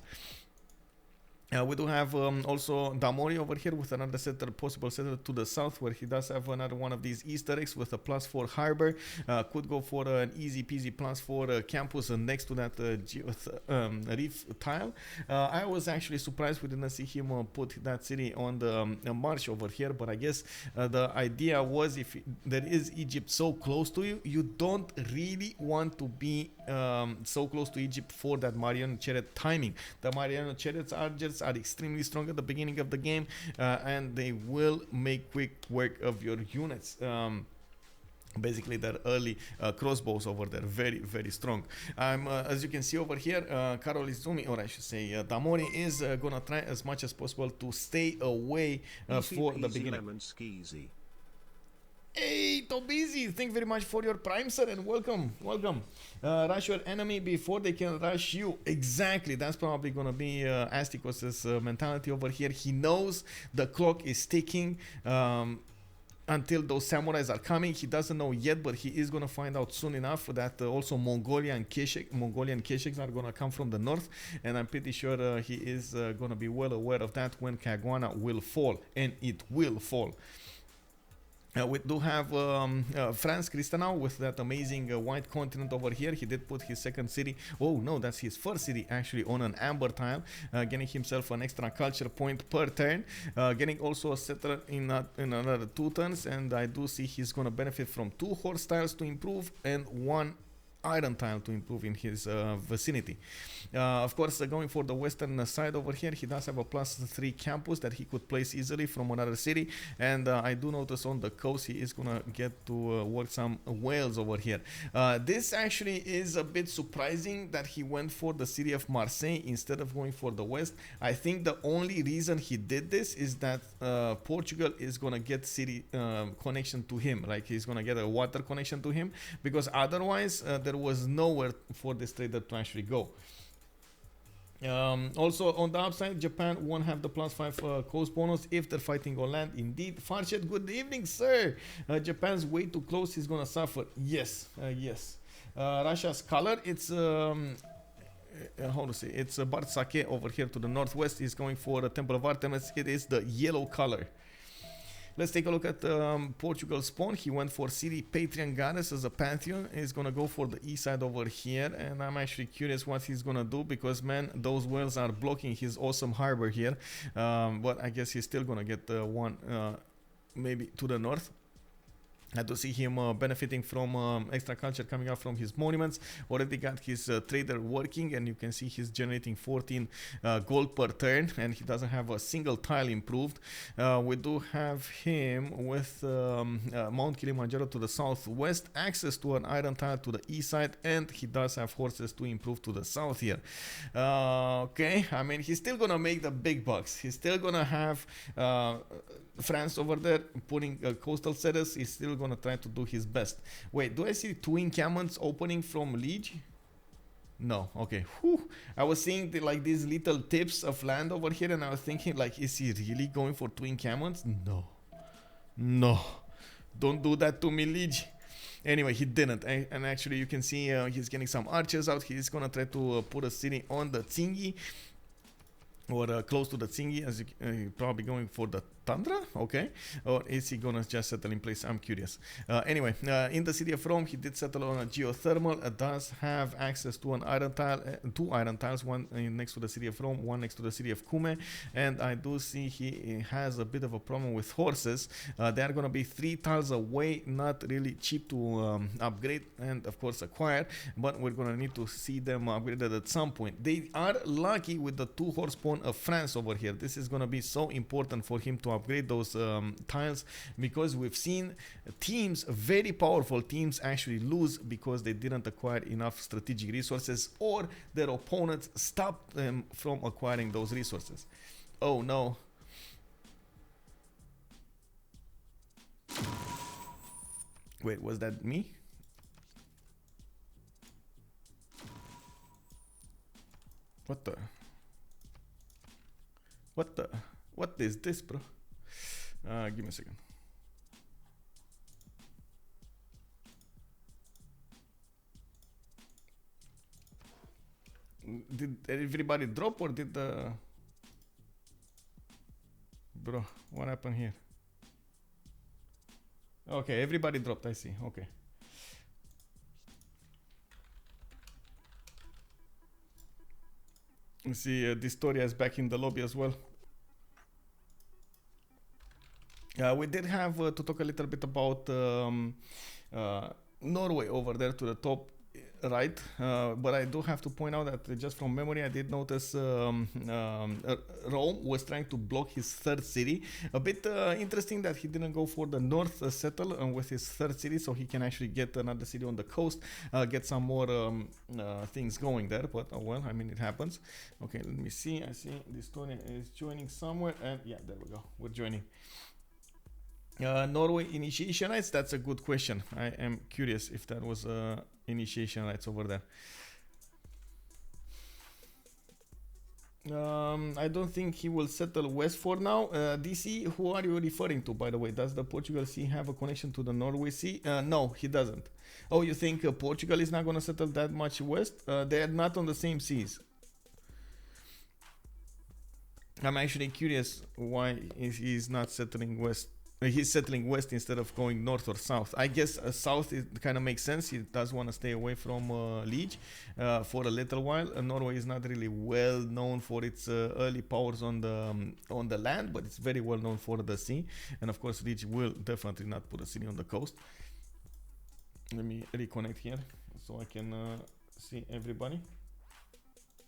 We do have also Damori over here with another settler, possible settler to the south, where he does have another one of these Easter eggs with a +4 harbor. Could go for an easy peasy +4 campus next to that reef tile. I was actually surprised we didn't see him put that city on the march over here, but I guess the idea was if there is Egypt so close to you, you don't really want to be so close to Egypt for that Mariano chariot timing. The Mariano chariots are extremely strong at the beginning of the game, and they will make quick work of your units. Basically, their early crossbows over there, very, very strong. As you can see over here, Karol Izumi, or I should say, Damori is gonna try as much as possible to stay away for the beginning. Hey, Tobizi, thank you very much for your prime, sir, and welcome, welcome. Rush your enemy before they can rush you. Exactly, that's probably going to be Astikos' mentality over here. He knows the clock is ticking until those samurais are coming. He doesn't know yet, but he is going to find out soon enough that also Mongolian Kesheks are going to come from the north, and I'm pretty sure he is going to be well aware of that when Caguana will fall, and it will fall. We do have France Krystanow with that amazing white continent over here. He did put his second city, oh no, that's his first city actually, on an amber tile, getting himself an extra culture point per turn, getting also a settler in another 2 turns, and I do see he's going to benefit from 2 horse tiles to improve and 1 iron tile to improve in his vicinity. Of course, going for the western side over here, he does have a +3 campus that he could place easily from another city, and I do notice on the coast he is gonna get to work some whales over here. This actually is a bit surprising that he went for the city of Marseille instead of going for the west. I think the only reason he did this is that Portugal is gonna get city connection to him, like he's gonna get a water connection to him, because otherwise there was nowhere for this trader to actually go. Also on the upside, Japan won't have the +5 coast bonus if they're fighting on land. Indeed, Farchet, good evening, sir. Japan's way too close, he's gonna suffer. Yes, yes. Russia's color, it's how to say, it's Bartsake over here to the northwest. He's going for the Temple of Artemis. It is the yellow color. Let's take a look at Portugal's spawn. He went for City Patreon Goddess as a pantheon. He's gonna go for the east side over here, and I'm actually curious what he's gonna do, because man, those whales are blocking his awesome harbor here. But I guess he's still gonna get one maybe to the north. I do see him benefiting from extra culture coming out from his monuments. Already got his trader working, and you can see he's generating 14 gold per turn, and he doesn't have a single tile improved. We do have him with Mount Kilimanjaro to the southwest, access to an iron tile to the east side, and he does have horses to improve to the south here. Okay, I mean, he's still gonna make the big bucks. He's still gonna have France over there putting coastal setters. He's still gonna try to do his best. Wait, do I see two encampments opening from Lege? No. Okay. Whew. I was seeing like these little tips of land over here, and I was thinking, like, is he really going for two encampments? No. No. Don't do that to me, Lege. Anyway, he didn't, and actually you can see he's getting some archers out. He's gonna try to put a city on the Tsingy, or close to the Tsingy, as probably going for the Tundra, okay? Or is he gonna just settle in place? I'm curious. Anyway, in the city of Rome, he did settle on a geothermal. Does have access to an iron tile, two iron tiles, one next to the city of Rome, one next to the city of Cume. And I do see he has a bit of a problem with horses. They are gonna be 3 tiles away, not really cheap to upgrade and of course acquire, but we're gonna need to see them upgraded at some point. They are lucky with the 2 horse pawn of France over here. This is gonna be so important for him to upgrade those tiles, because we've seen teams, very powerful teams, actually lose because they didn't acquire enough strategic resources, or their opponents stopped them from acquiring those resources. Oh no. Wait, was that me? What the? What the? What is this, bro? Give me a second. Did everybody drop, or did the... Bro, what happened here? Okay, everybody dropped, I see. Okay. You see, Distoria is back in the lobby as well. We did have to talk a little bit about Norway over there to the top right, but I do have to point out that just from memory I did notice Rome was trying to block his 3rd city. A bit interesting that he didn't go for the north settle with his 3rd city, so he can actually get another city on the coast, get some more things going there, but oh well, I mean, it happens. Okay, let me see. I see Distoria is joining somewhere, and yeah, there we go, we're joining. Norway initiation rights, that's a good question. I am curious if that was initiation rights over there. I don't think he will settle west for now. DC, who are you referring to, by the way? Does the Portugal Sea have a connection to the Norway Sea? No, he doesn't. Oh, you think Portugal is not going to settle that much west? They are not on the same seas. I'm actually curious why he's not settling west. He's settling west instead of going north or south. I guess south, it kind of makes sense. He does want to stay away from Lege for a little while. Norway is not really well known for its early powers on the land, but it's very well known for the sea. And of course, Lege will definitely not put a city on the coast. Let me reconnect here so I can see everybody.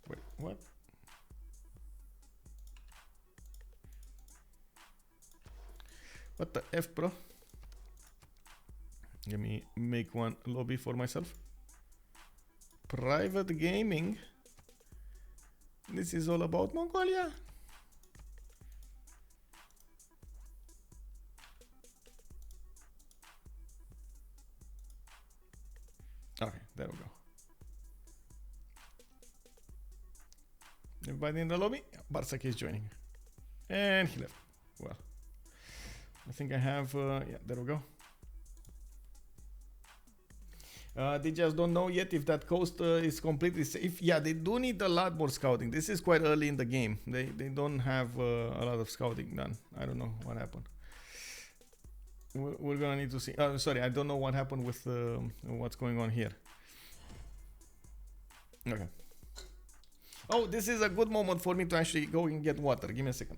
Wait, what? What the F, bro? Let me make one lobby for myself. Private gaming. This is all about Mongolia. Okay, there we go. Everybody in the lobby? Bartsake is joining. And he left. Well, I think I have, yeah, there we go. They just don't know yet if that coast is completely safe. Yeah, they do need a lot more scouting. This is quite early in the game. They don't have a lot of scouting done. I don't know what happened. We're gonna need to see. Sorry, I don't know what happened with what's going on here. Okay. Oh, this is a good moment for me to actually go and get water. Give me a second.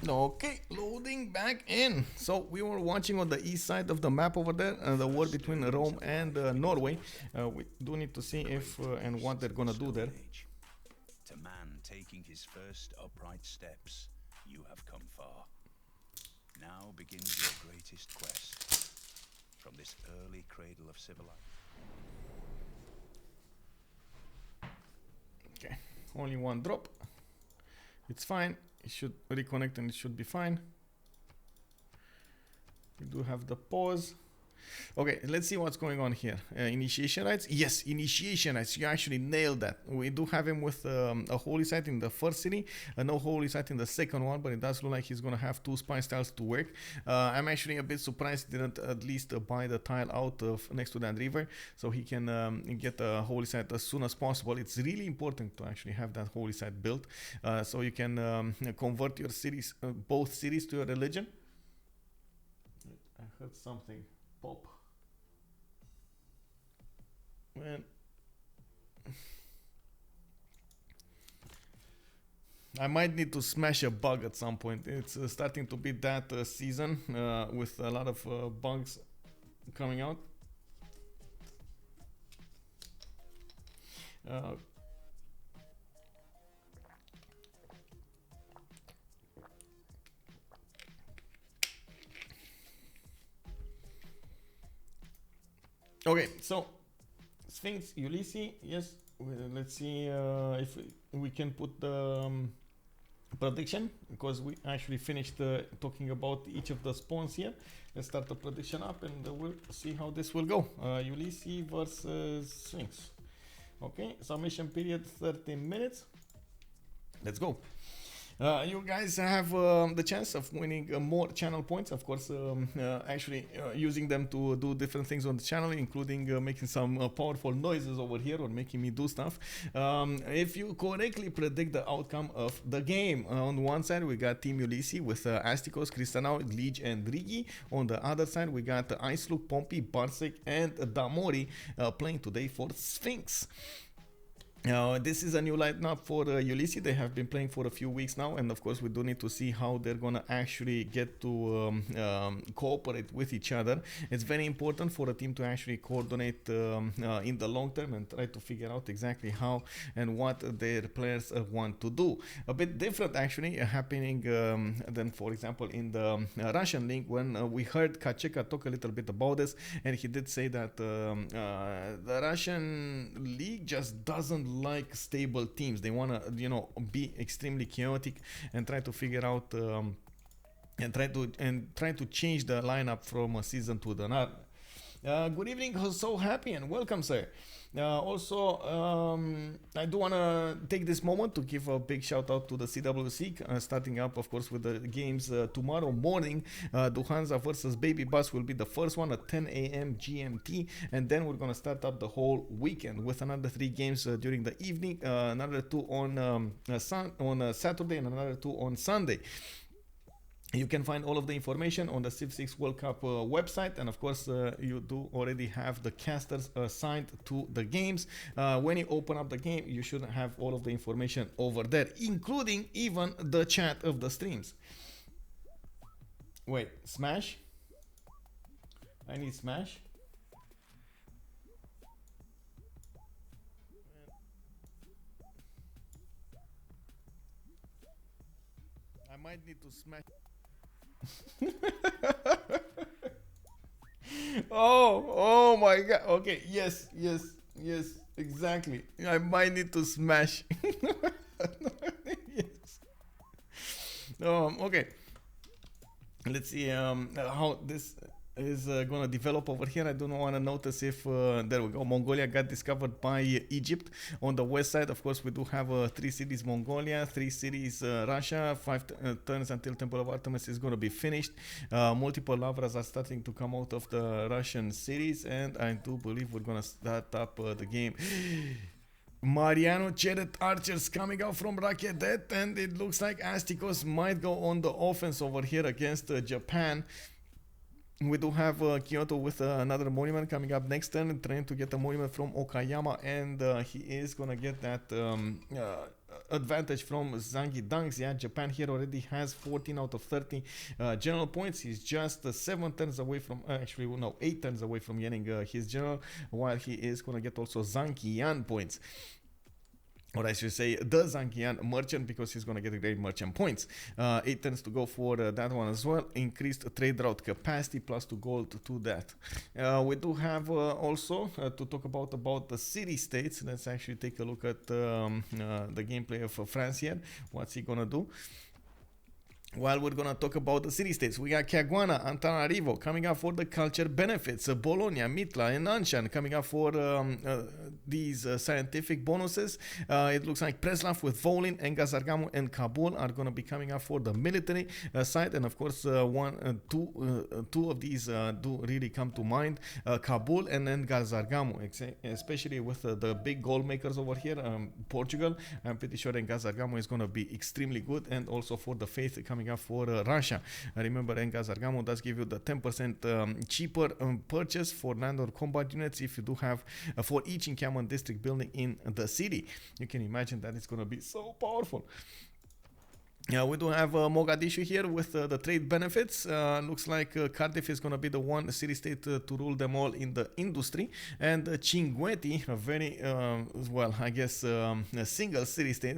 Okay, loading back in. So we were watching on the east side of the map over there, the war between Rome and Norway. We do need to see if and what they're gonna do there. To man taking his first upright steps, you have come far. Now begins your greatest quest. From this early cradle of civilization. Okay, only one drop. It's fine. It should reconnect and it should be fine. We do have the pause. Okay, let's see what's going on here. Initiation rites? Yes, initiation rites. You actually nailed that. We do have him with a holy site in the first city, no holy site in the second one, but it does look like he's going to have two spy styles to work. I'm actually a bit surprised he didn't at least buy the tile out of next to that river so he can get a holy site as soon as possible. It's really important to actually have that holy site built so you can convert your cities, both cities, to your religion. I heard something pop. Man. I might need to smash a bug at some point. It's starting to be that season with a lot of bugs coming out. Okay, so Sphinx, Ulysse, yes. Let's see if we can put the prediction, because we actually finished talking about each of the spawns here. Let's start the prediction up and we'll see how this will go. Ulysse versus Sphinx. Okay, submission period 30 minutes. Let's go. You guys have the chance of winning more channel points, of course, actually using them to do different things on the channel, including making some powerful noises over here or making me do stuff. If you correctly predict the outcome of the game, on one side we got Team Ulysse with Astikos, Krystanow, Lege and Riggy. On the other side we got IceLuc, Pompi, Bartsake and Damori playing today for Sphinx. This is a new lineup for Ulysse. They have been playing for a few weeks now, and of course we do need to see how they're gonna actually get to cooperate with each other. It's very important for a team to actually coordinate in the long term and try to figure out exactly how and what their players want to do. A bit different actually happening than, for example, in the Russian league, when we heard Kacheka talk a little bit about this, and he did say that the Russian league just doesn't like stable teams. They want to, you know, be extremely chaotic and try to figure out and try to change the lineup from a season to another. Good evening, so happy and welcome, sir. Also, I do want to take this moment to give a big shout out to the CWC, starting up, of course, with the games tomorrow morning. Duhanza versus Baby Bus will be the first one at 10 a.m. GMT, and then we're going to start up the whole weekend with another 3 games during the evening, another 2 on Saturday, and another 2 on Sunday. You can find all of the information on the Civ6 World Cup website, and of course you do already have the casters assigned to the games. When you open up the game, you should have all of the information over there, including even the chat of the streams. Wait, smash? I need smash? I might need to smash. Oh my god. Okay, yes, exactly. I might need to smash. Yes. Okay, let's see how this is gonna develop over here. I don't want to notice if there we go. Mongolia got discovered by Egypt. On the west side, of course, we do have 3 cities Mongolia, 3 cities Russia, 5 turns until Temple of Artemis is gonna be finished. Multiple lavras are starting to come out of the Russian cities, and I do believe we're gonna start up the game. Mariano Cheret archers coming out from Rakedet, and it looks like Astikos might go on the offense over here against Japan. We do have Kyoto with another monument coming up next turn, trying to get a monument from Okayama, and he is gonna get that advantage from Zangi Dunks. Yeah, Japan here already has 14 out of 30 general points. He's just 7 turns away from, actually, no, 8 turns away from getting his general, while he is going to get also Zankian points. Or I should say the Zankian merchant, because he's going to get a great merchant points. 8 turns to go for that one as well. Increased trade route capacity plus 2 gold to that. We do have also to talk about the city states. Let's actually take a look at the gameplay of France here. What's he going to do? While we're going to talk about the city-states, we got Caguana, Antananarivo coming up for the culture benefits, Bologna, Mitla, and Anshan coming up for these scientific bonuses. It looks like Preslav with Volin and Gazargamu and Kabul are going to be coming up for the military side, and of course two of these do really come to mind, Kabul and then Gazargamu, especially with the big goal makers over here, Portugal. I'm pretty sure that Gazargamu is going to be extremely good, and also for the faith coming up for Russia. Remember, Gazargamu does give you the 10% cheaper purchase for land or combat units if you do have for each encampment district building in the city. You can imagine that it's going to be so powerful. We do have Mogadishu here with the trade benefits. Looks like Cardiff is going to be the one city-state to rule them all in the industry. And Cinguetti, a very, well, I guess a single city-state,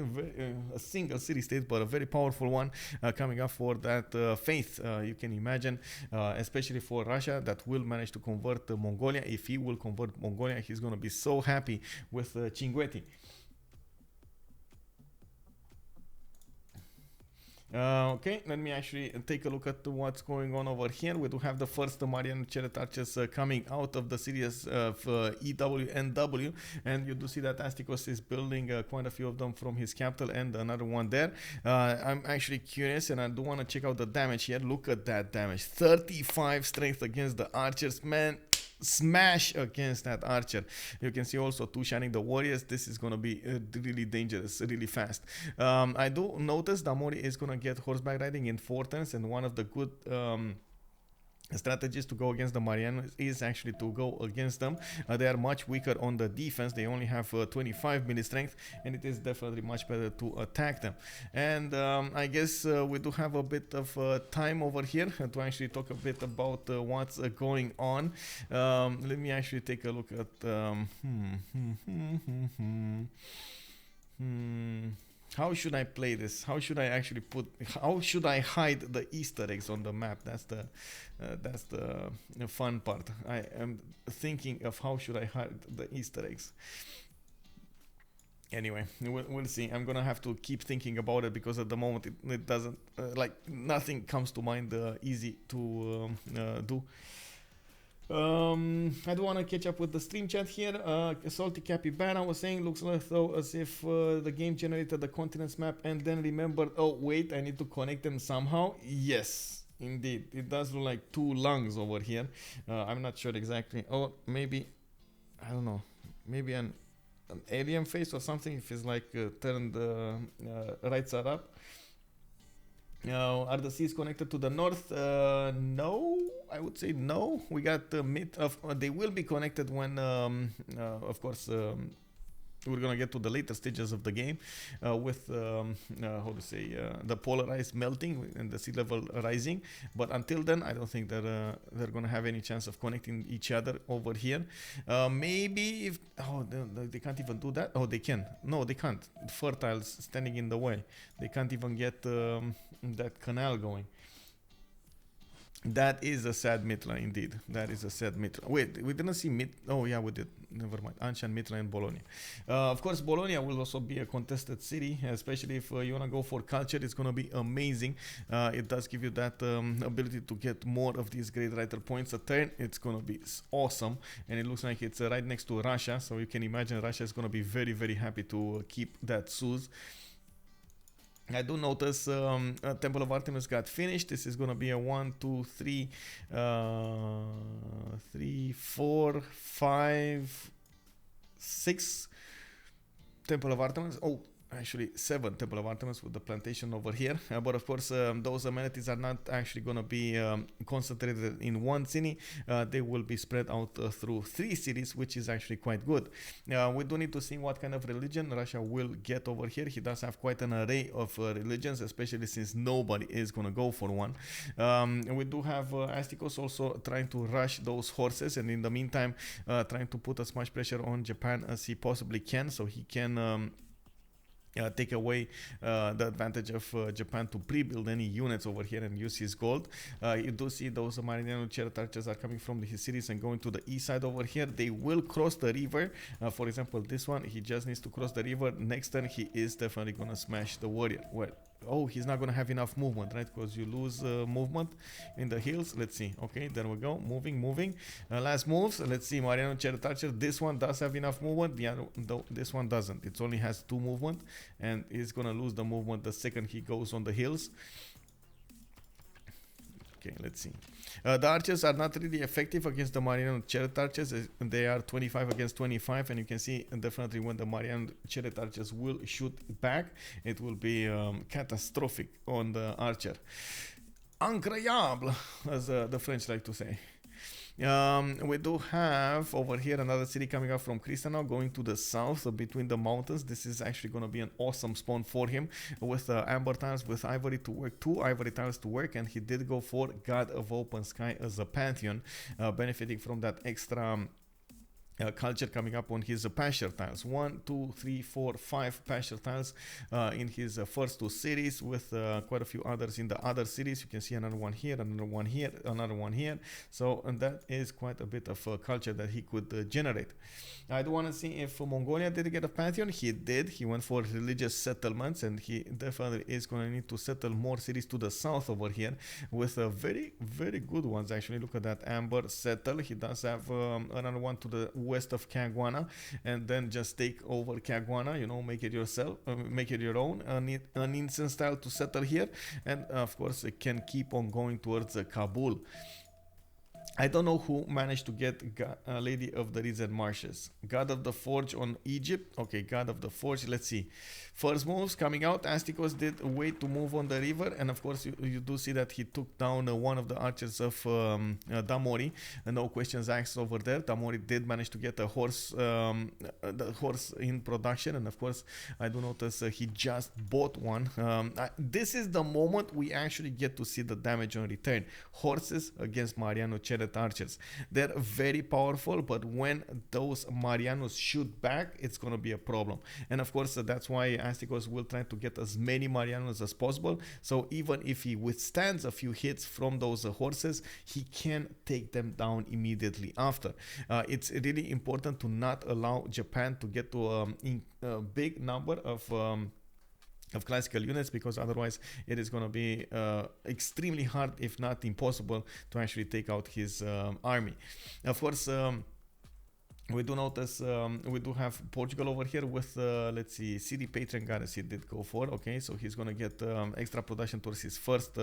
but a very powerful one coming up for that faith. You can imagine, especially for Russia, that will manage to convert Mongolia. If he will convert Mongolia, he's going to be so happy with Cinguetti. Okay, let me actually take a look at what's going on over here. We do have the first Marian Chariot Archers coming out of the series of EWNW, and you do see that Astikos is building quite a few of them from his capital, and another one there. I'm actually curious, and I do want to check out the damage here. Look at that damage, 35 strength against the archers, man. Smash against that archer. You can see also 2 shining the warriors. This is going to be really dangerous, really fast. I do notice Damori is going to get horseback riding in 4 turns, and one of the good strategies to go against the Marianos is actually to go against them. They are much weaker on the defense. They only have 25 melee strength, and it is definitely much better to attack them. And I guess we do have a bit of time over here to actually talk a bit about what's going on. Let me actually take a look at how should I play this? How should I actually how should I hide the Easter eggs on the map? That's the fun part. I am thinking of how should I hide the Easter eggs. Anyway, we'll see. I'm gonna have to keep thinking about it, because at the moment it doesn't like nothing comes to mind easy to do. I do want to catch up with the stream chat here. Salty Capybara was saying, looks like though as if the game generated the continents map and then remembered, oh wait, I need to connect them somehow. Yes, indeed, it does look like 2 lungs over here. I'm not sure exactly. Oh, maybe, I don't know, maybe an alien face or something, if it's like turned right side up. Are the seas connected to the north? No, I would say no. We got the they will be connected when, of course, we're gonna get to the later stages of the game with how to say the polarized melting and the sea level rising. But until then, I don't think that they're gonna have any chance of connecting each other over here. Maybe if they can't even do that. Oh, they can. No, they can't. Fertiles standing in the way. They can't even get that canal going. That is a sad Mitla indeed. That is a sad Mitla. Wait, we didn't see Oh yeah, we did. Never mind. Anshan, Mitla, and Bologna. Of course, Bologna will also be a contested city, especially if you want to go for culture. It's going to be amazing. It does give you that ability to get more of these great writer points a turn. It's going to be awesome. And it looks like it's right next to Russia. So you can imagine Russia is going to be very, very happy to keep that Suz. I do notice Temple of Artemis got finished. This is going to be a 1, 2, 3, 3, 4, 5, 6 Temple of Artemis. Oh, actually 7 Temple of Artemis with the plantation over here, but of course those amenities are not actually going to be concentrated in one city. They will be spread out through 3 cities, which is actually quite good. We do need to see what kind of religion Russia will get over here. He does have quite an array of religions, especially since nobody is going to go for one. We do have Astikos also trying to rush those horses, and in the meantime trying to put as much pressure on Japan as he possibly can, so he can take away the advantage of Japan to pre-build any units over here and use his gold. You do see those Mariano chariot archers are coming from his cities and going to the east side over here. They will cross the river. For example, this one, he just needs to cross the river. Next turn, he is definitely going to smash the warrior. Well, oh, he's not going to have enough movement, right? Because you lose movement in the hills. Let's see. Okay, there we go. Moving. Last moves. Let's see. Mariano chariot archer. This one does have enough movement. The other, this one doesn't. It only has 2 movement, and he's going to lose the movement the second he goes on the hills. Okay, let's see. The archers are not really effective against the Mariano chariot archers. They are 25 against 25, and you can see definitely when the Mariano chariot archers will shoot back, it will be catastrophic on the archer. Incroyable, as the French like to say. We do have over here another city coming up from Krystanow, going to the south between the mountains. This is actually going to be an awesome spawn for him with amber tiles, with ivory to work, 2 ivory tiles to work, and he did go for God of Open Sky as a pantheon, benefiting from that extra culture coming up on his pasture tiles. 1, 2, 3, 4, 5 pasture tiles in his first 2 cities, with quite a few others in the other cities. You can see another one here, another one here, another one here. So and that is quite a bit of culture that he could generate. I do want to see if Mongolia did get a pantheon. He did. He went for religious settlements, and he definitely is going to need to settle more cities to the south over here with very, very good ones. Actually, look at that. Amber settle. He does have another one to the west of Caguana, and then just take over Caguana, you know, make it yourself, make it your own, an incense style to settle here, and of course it can keep on going towards Kabul. I don't know who managed to get Lady of the Reeds and Marshes. God of the Forge on Egypt. Okay, God of the Forge. Let's see. First moves coming out. Astikos did wait to move on the river. And of course, you do see that he took down one of the archers of Damori. No questions asked over there. Damori did manage to get a horse, the horse in production. And of course, I do notice he just bought one. This is the moment we actually get to see the damage on return. Horses against Mariano chariot archers. They're very powerful, but when those Marianos shoot back, it's going to be a problem. And of course, that's why Astikos will try to get as many Marianos as possible. So even if he withstands a few hits from those horses, he can take them down immediately after. It's really important to not allow Japan to get to a big number of classical units, because otherwise it is going to be extremely hard, if not impossible, to actually take out his army. Of course, we do notice we do have Portugal over here with let's see, city patron goddess he did go for. Okay, so he's going to get extra production towards his first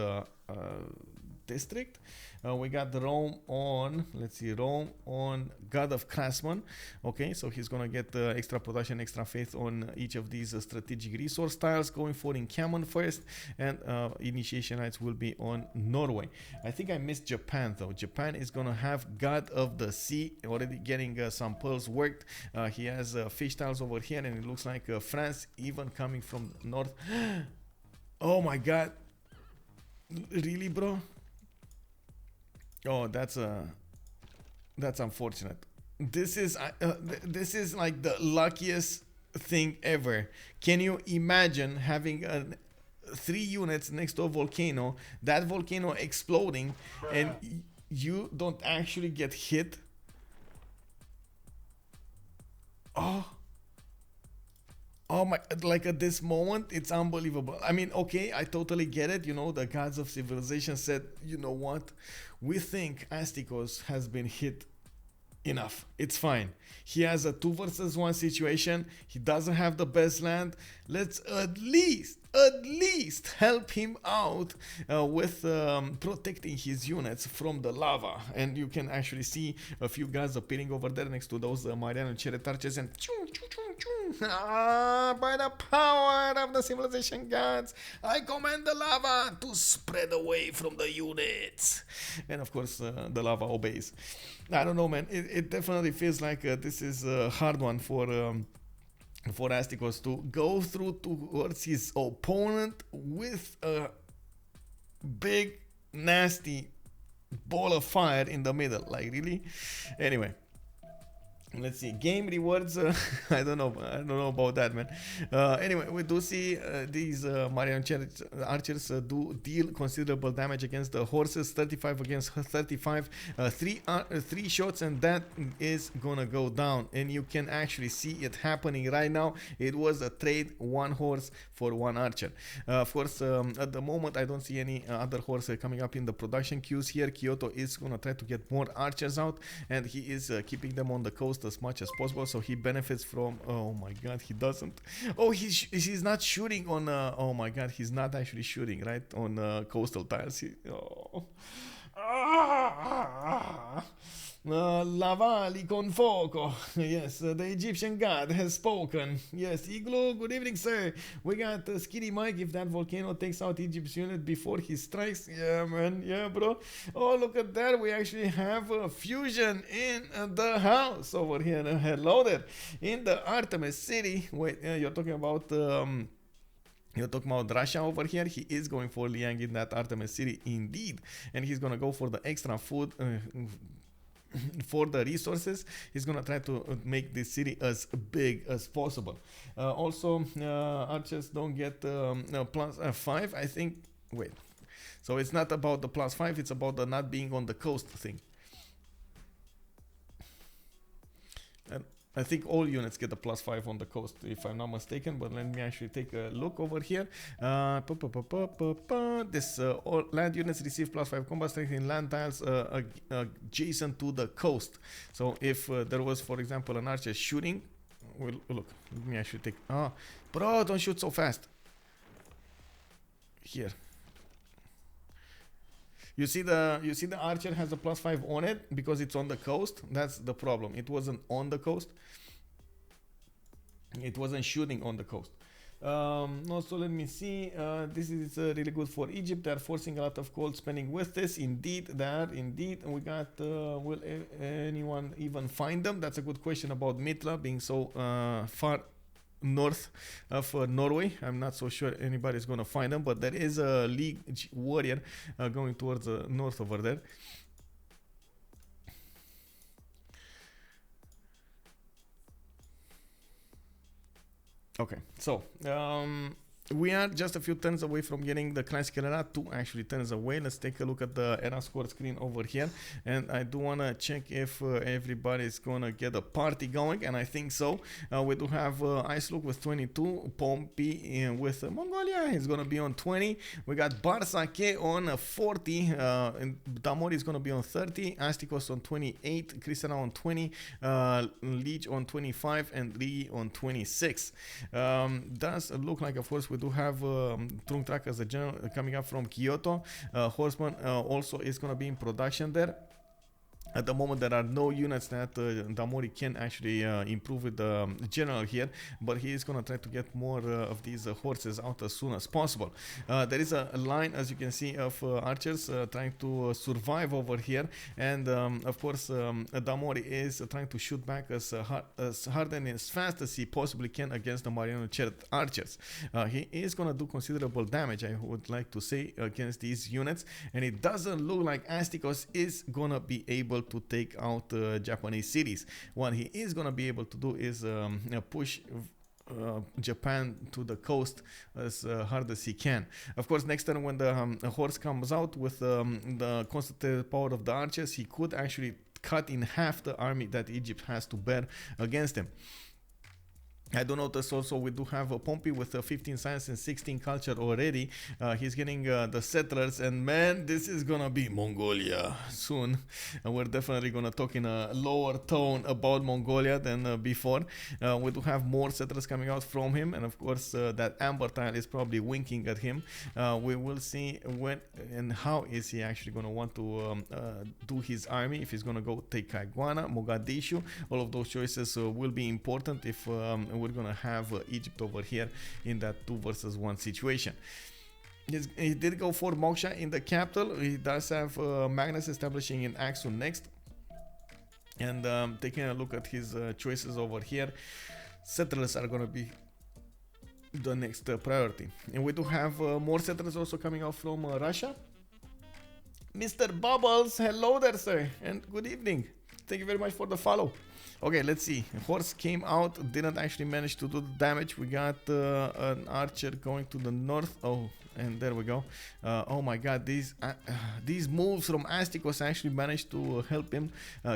district. We got Rome on, let's see, Rome on God of Craftsman. Okay, so he's gonna get extra production, extra faith on each of these strategic resource tiles, going for encampment first, and initiation rights will be on Norway. I think I missed Japan though. Japan is gonna have God of the Sea, already getting some pearls worked. He has fish tiles over here, and it looks like France even coming from north. Oh my god, really, bro? Oh, that's unfortunate. This is like the luckiest thing ever. Can you imagine having 3 units next to a volcano, that volcano exploding, and you don't actually get hit? Oh my, like at this moment, it's unbelievable. I mean, okay, I totally get it. You know, the gods of civilization said, you know what? We think Astikos has been hit enough. It's fine. He has a 2 versus 1 situation. He doesn't have the best land. Let's at least help him out with protecting his units from the lava. And you can actually see a few guys appearing over there next to those Mariano chariot archers, and By the power of the civilization gods, I command the lava to spread away from the units. And of course, the lava obeys. I don't know, man. It definitely feels like this is a hard one for Astikos to go through towards his opponent with a big, nasty ball of fire in the middle. Like, really? Anyway. Let's see, game rewards. I don't know about that, man. Anyway, we do see these Marion archers do deal considerable damage against the horses. 35 against 35. Three shots, and that is gonna go down. And you can actually see it happening right now. It was a trade, one horse for one archer. Of course, at the moment, I don't see any other horse coming up in the production queues here. Kyoto is gonna try to get more archers out, and he is keeping them on the coast as much as possible, so he benefits from. Oh my god, he doesn't. Oh, he's not shooting on. Oh my god, he's not actually shooting right on coastal tiles. Lavali con fuoco. Yes, the Egyptian god has spoken. Yes, Igloo, good evening, sir. We got Skitty Mike. If that volcano takes out Egypt's unit before he strikes. Yeah, man. Yeah, bro. Oh, look at that. We actually have a fusion in the house over here. Hello there. In the Artemis city. Wait, you're talking about. You're talking about Russia over here. He is going for Liang in that Artemis city indeed. And he's going to go for the extra food. For the resources, he's gonna try to make this city as big as possible. Also, archers don't get plus 5, I think. Wait, so it's not about the plus 5, it's about the not being on the coast thing. And I think all units get a plus 5 on the coast, if I'm not mistaken, but let me actually take a look over here. This all land units receive plus 5 combat strength in land tiles adjacent to the coast. So if there was, for example, an archer shooting, well, look, let me actually take. Bro, don't shoot so fast. Here. You see the archer has a plus 5 on it because it's on the coast. That's the problem. It wasn't on the coast. It wasn't shooting on the coast. Also, let me see. This is really good for Egypt. They're forcing a lot of cold spending with this. Indeed, that indeed. We got. Will anyone even find them? That's a good question about Mitla being so far north of Norway. I'm not so sure anybody's gonna find them, but there is a Lege warrior going towards the north over there. Okay, so we are just a few turns away from getting the classical era, 2 actually turns away. Let's take a look at the era score screen over here, and I do want to check if everybody's gonna get a party going, and I think so. We do have IceLuc with 22, Pompi with Mongolia is gonna be on 20. We got Bartsake on 40, and Damori is gonna be on 30, Astikos on 28, Krystanow on 20, Lege on 25, and Riggy on 26. Does look like, of course, we do have Trung Track as a general coming up from Kyoto. Horseman also is going to be in production there. At the moment, there are no units that Damori can actually improve with the general here, but he is going to try to get more of these horses out as soon as possible. There is a line, as you can see, of archers trying to survive over here, and of course, Damori is trying to shoot back as hard and as fast as he possibly can against the marionette archers. He is going to do considerable damage, I would like to say, against these units, and it doesn't look like Astikos is going to be able to take out Japanese cities. What he is going to be able to do is push Japan to the coast as hard as he can. Of course, next turn when the horse comes out with the concentrated power of the archers, he could actually cut in half the army that Egypt has to bear against him. I do notice also we do have a Pompi with 15 science and 16 culture already. He's getting the settlers, and man, this is gonna be Mongolia soon. And we're definitely gonna talk in a lower tone about Mongolia than before. We do have more settlers coming out from him, and of course that amber tile is probably winking at him. We will see when and how is he actually gonna want to do his army. If he's gonna go take Kaiguana, Mogadishu, all of those choices will be important if we're gonna have Egypt over here in that 2 versus 1 situation. He did go for Moksha in the capital. He does have Magnus establishing in Axum next. And taking a look at his choices over here, settlers are gonna be the next priority. And we do have more settlers also coming out from Russia. Mr. Bubbles, hello there, sir, and good evening. Thank you very much for the follow. Okay, let's see. Horse came out, didn't actually manage to do the damage. We got an archer going to the north. Oh, and there we go. Oh my god, these moves from Astikos actually managed to help him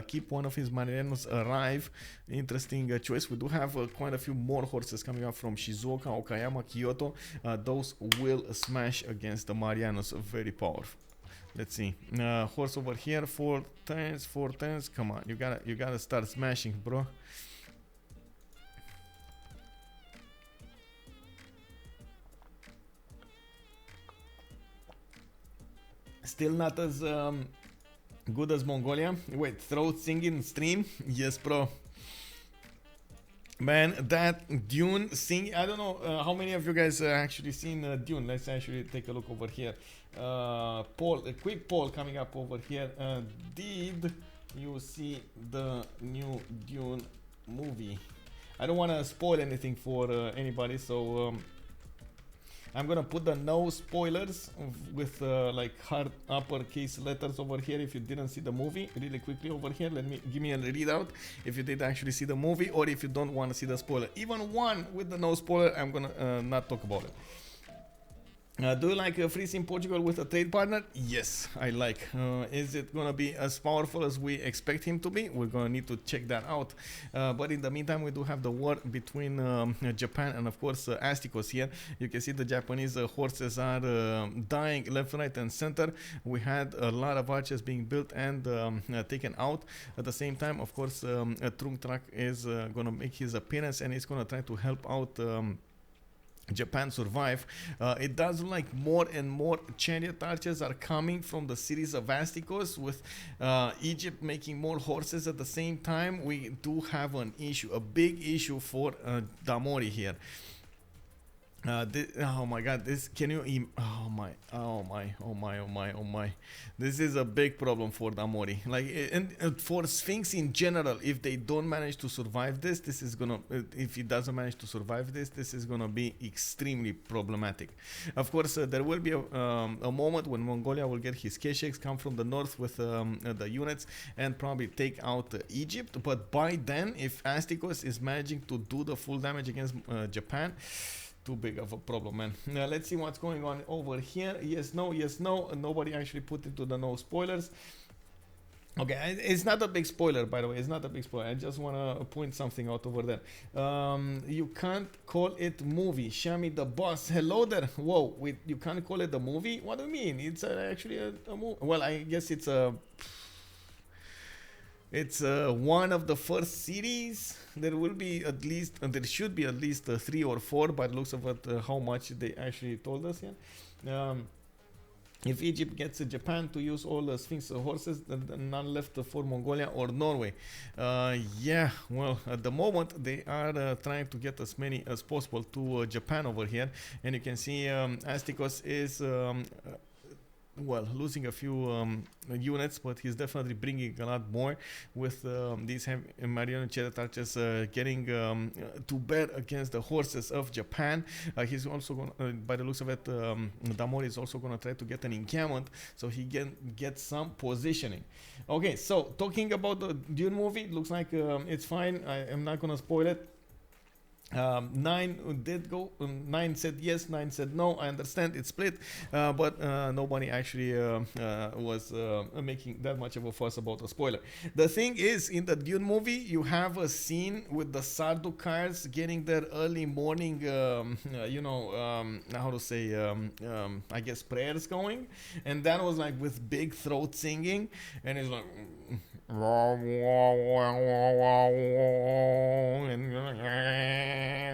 keep one of his Marianos alive. Interesting choice. We do have quite a few more horses coming up from Shizuoka, Okayama, Kyoto. Those will smash against the Marianos. Very powerful. Let's see. Horse over here, 4 turns. Come on, you gotta start smashing, bro. Still not as good as Mongolia. Wait, throat singing stream? Yes, bro. Man, that Dune sing. I don't know how many of you guys actually seen Dune. Let's actually take a look over here. Poll, a quick poll coming up over here. Did you see the new Dune movie? I don't want to spoil anything for anybody, so I'm gonna put the no spoilers with like hard uppercase letters over here. If you didn't see the movie, really quickly over here, give me a readout if you did actually see the movie, or if you don't want to see the spoiler. Even one with the no spoiler, I'm gonna not talk about it. Do you like freezing Portugal with a trade partner? Yes, I like. Is it gonna be as powerful as we expect him to be? We're gonna need to check that out. But in the meantime, we do have the war between Japan and of course Astikos here. You can see the Japanese horses are dying left, right, and center. We had a lot of archers being built and taken out. At the same time, of course, Trung Trak is gonna make his appearance and he's gonna try to help out Japan survive. It does look like more and more chariot archers are coming from the cities of Astikos, with Egypt making more horses at the same time. We do have an issue, a big issue for Damori here. Oh my god, this, can you oh my, this is a big problem for Damori, like, and for Sphinx in general. If they don't manage to survive this, this is gonna, if he doesn't manage to survive this, this is gonna be extremely problematic. Of course, there will be a moment when Mongolia will get his Kesheks, come from the north with the units and probably take out Egypt. But by then, if Astikos is managing to do the full damage against Japan, too big of a problem, man. Now let's see what's going on over here. Yes, no, yes, no. Nobody actually put into the no spoilers. Okay, it's not a big spoiler, by the way. It's not a big spoiler. I just want to point something out over there. You can't call it movie. Shami the boss. Hello there. Whoa, wait, you can't call it a movie? What do you mean? It's actually a movie. Well, I guess it's a... It's one of the first series. There will be at least, there should be at least 3 or 4 by the looks of it, how much they actually told us here. If Egypt gets Japan to use all the Sphinx horses, then none left for Mongolia or Norway. Yeah, well, at the moment they are trying to get as many as possible to Japan over here. And you can see Astikos is... well, losing a few units, but he's definitely bringing a lot more with these Mariano chariot archers getting to bear against the horses of Japan. He's also going, by the looks of it, Damori is also going to try to get an encampment so he can get some positioning. Okay, so talking about the Dune movie, it looks like it's fine. I am not going to spoil it. 9 did go, 9 said yes, 9 said no. I understand it's split, but nobody actually was making that much of a fuss about a spoiler. The thing is, in the Dune movie, you have a scene with the Sardu cars getting their early morning, you know, how to say, I guess prayers going, and that was like with big throat singing, and it's like...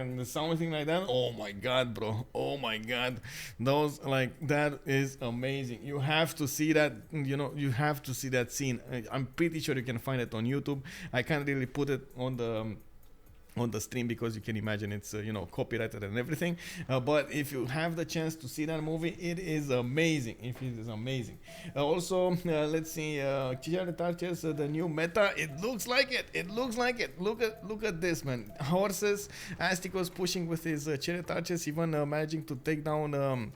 and something like that. Oh my god, bro, oh my god, those, like, that is amazing. You have to see that, you know, you have to see that scene. I'm pretty sure you can find it on YouTube. I can't really put it on the on the stream, because you can imagine it's you know, copyrighted and everything, but if you have the chance to see that movie, it is amazing. It is amazing. Also, let's see, chariot archers, the new meta. It looks like it. It looks like it. Look at this, man. Horses. Astikos pushing with his chariot archers, even managing to take down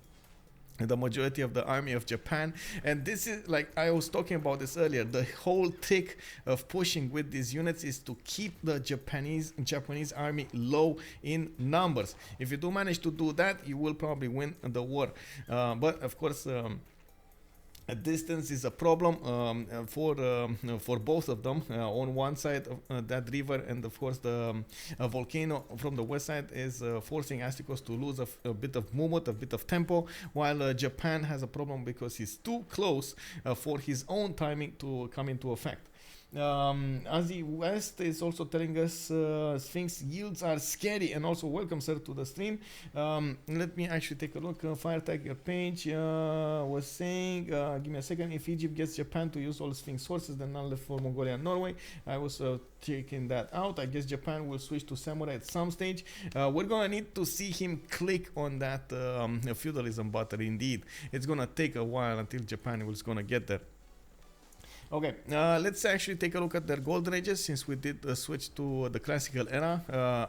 the majority of the army of Japan. And this is, like I was talking about this earlier, the whole trick of pushing with these units is to keep the Japanese army low in numbers. If you do manage to do that, you will probably win the war, but of course, distance is a problem for both of them. On one side of that river, and of course the volcano from the west side is forcing Astikos to lose a bit of movement, a bit of tempo, while Japan has a problem because he's too close for his own timing to come into effect. Azi West is also telling us Sphinx yields are scary, and also welcome sir to the stream. Let me actually take a look. Fire Tiger page was saying, give me a second, if Egypt gets Japan to use all Sphinx sources, then none left for Mongolia and Norway. I was checking that out. I guess Japan will switch to samurai at some stage. We're gonna need to see him click on that feudalism button. Indeed, it's gonna take a while until Japan is gonna get there. Okay, let's actually take a look at their golden ages, since we did switch to the classical era.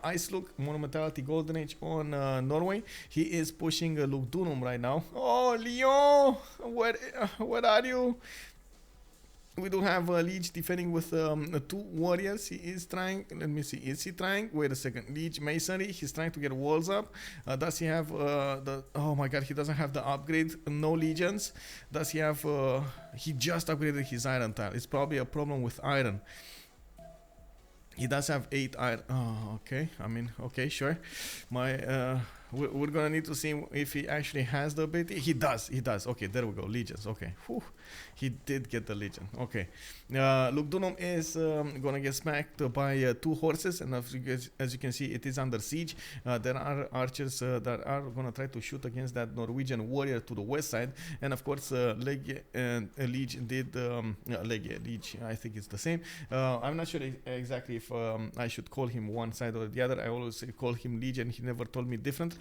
IceLuc, Monumentality Golden Age on Norway. He is pushing Lugdunum right now. Oh, Lyon, where are you? We do have Lege defending with 2 warriors. He is trying, let me see, is he trying? Wait a second, Lege Masonry, he's trying to get walls up. Does he have oh my god, he doesn't have the upgrade, no legions. Does he have, he just upgraded his iron tile. It's probably a problem with iron. He does have 8 iron, oh, okay, I mean, okay, sure. We're gonna need to see if he actually has the ability. He does. Okay, there we go. Legions. Okay. Whew. He did get the legion. Okay. Lugdunum is gonna get smacked by 2 horses, and as you can see, it is under siege. There are archers that are gonna try to shoot against that Norwegian warrior to the west side, and of course, Lege and Lege did Lege. I think it's the same. I'm not sure exactly if I should call him one side or the other. I always call him Lege, and he never told me differently.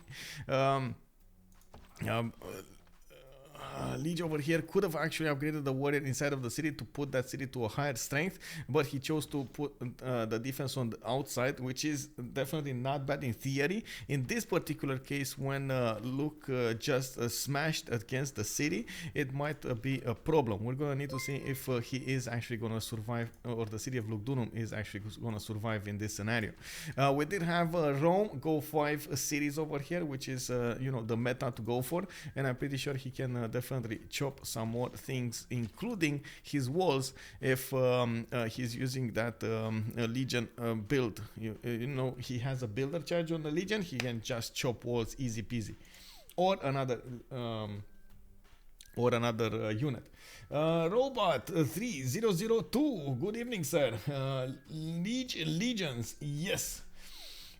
Lege over here could have actually upgraded the warrior inside of the city to put that city to a higher strength, but he chose to put the defense on the outside, which is definitely not bad in theory. In this particular case, when Luke just smashed against the city, it might be a problem. We're gonna need to see if he is actually gonna survive, or the city of Lugdunum is actually gonna survive in this scenario. We did have Rome go 5 cities over here, which is you know, the meta to go for, and I'm pretty sure he can definitely chop some more things, including his walls, if he's using that Legion build. You know, he has a builder charge on the Legion, he can just chop walls easy peasy. Or another unit. Robot 3002, good evening sir. Legions, yes.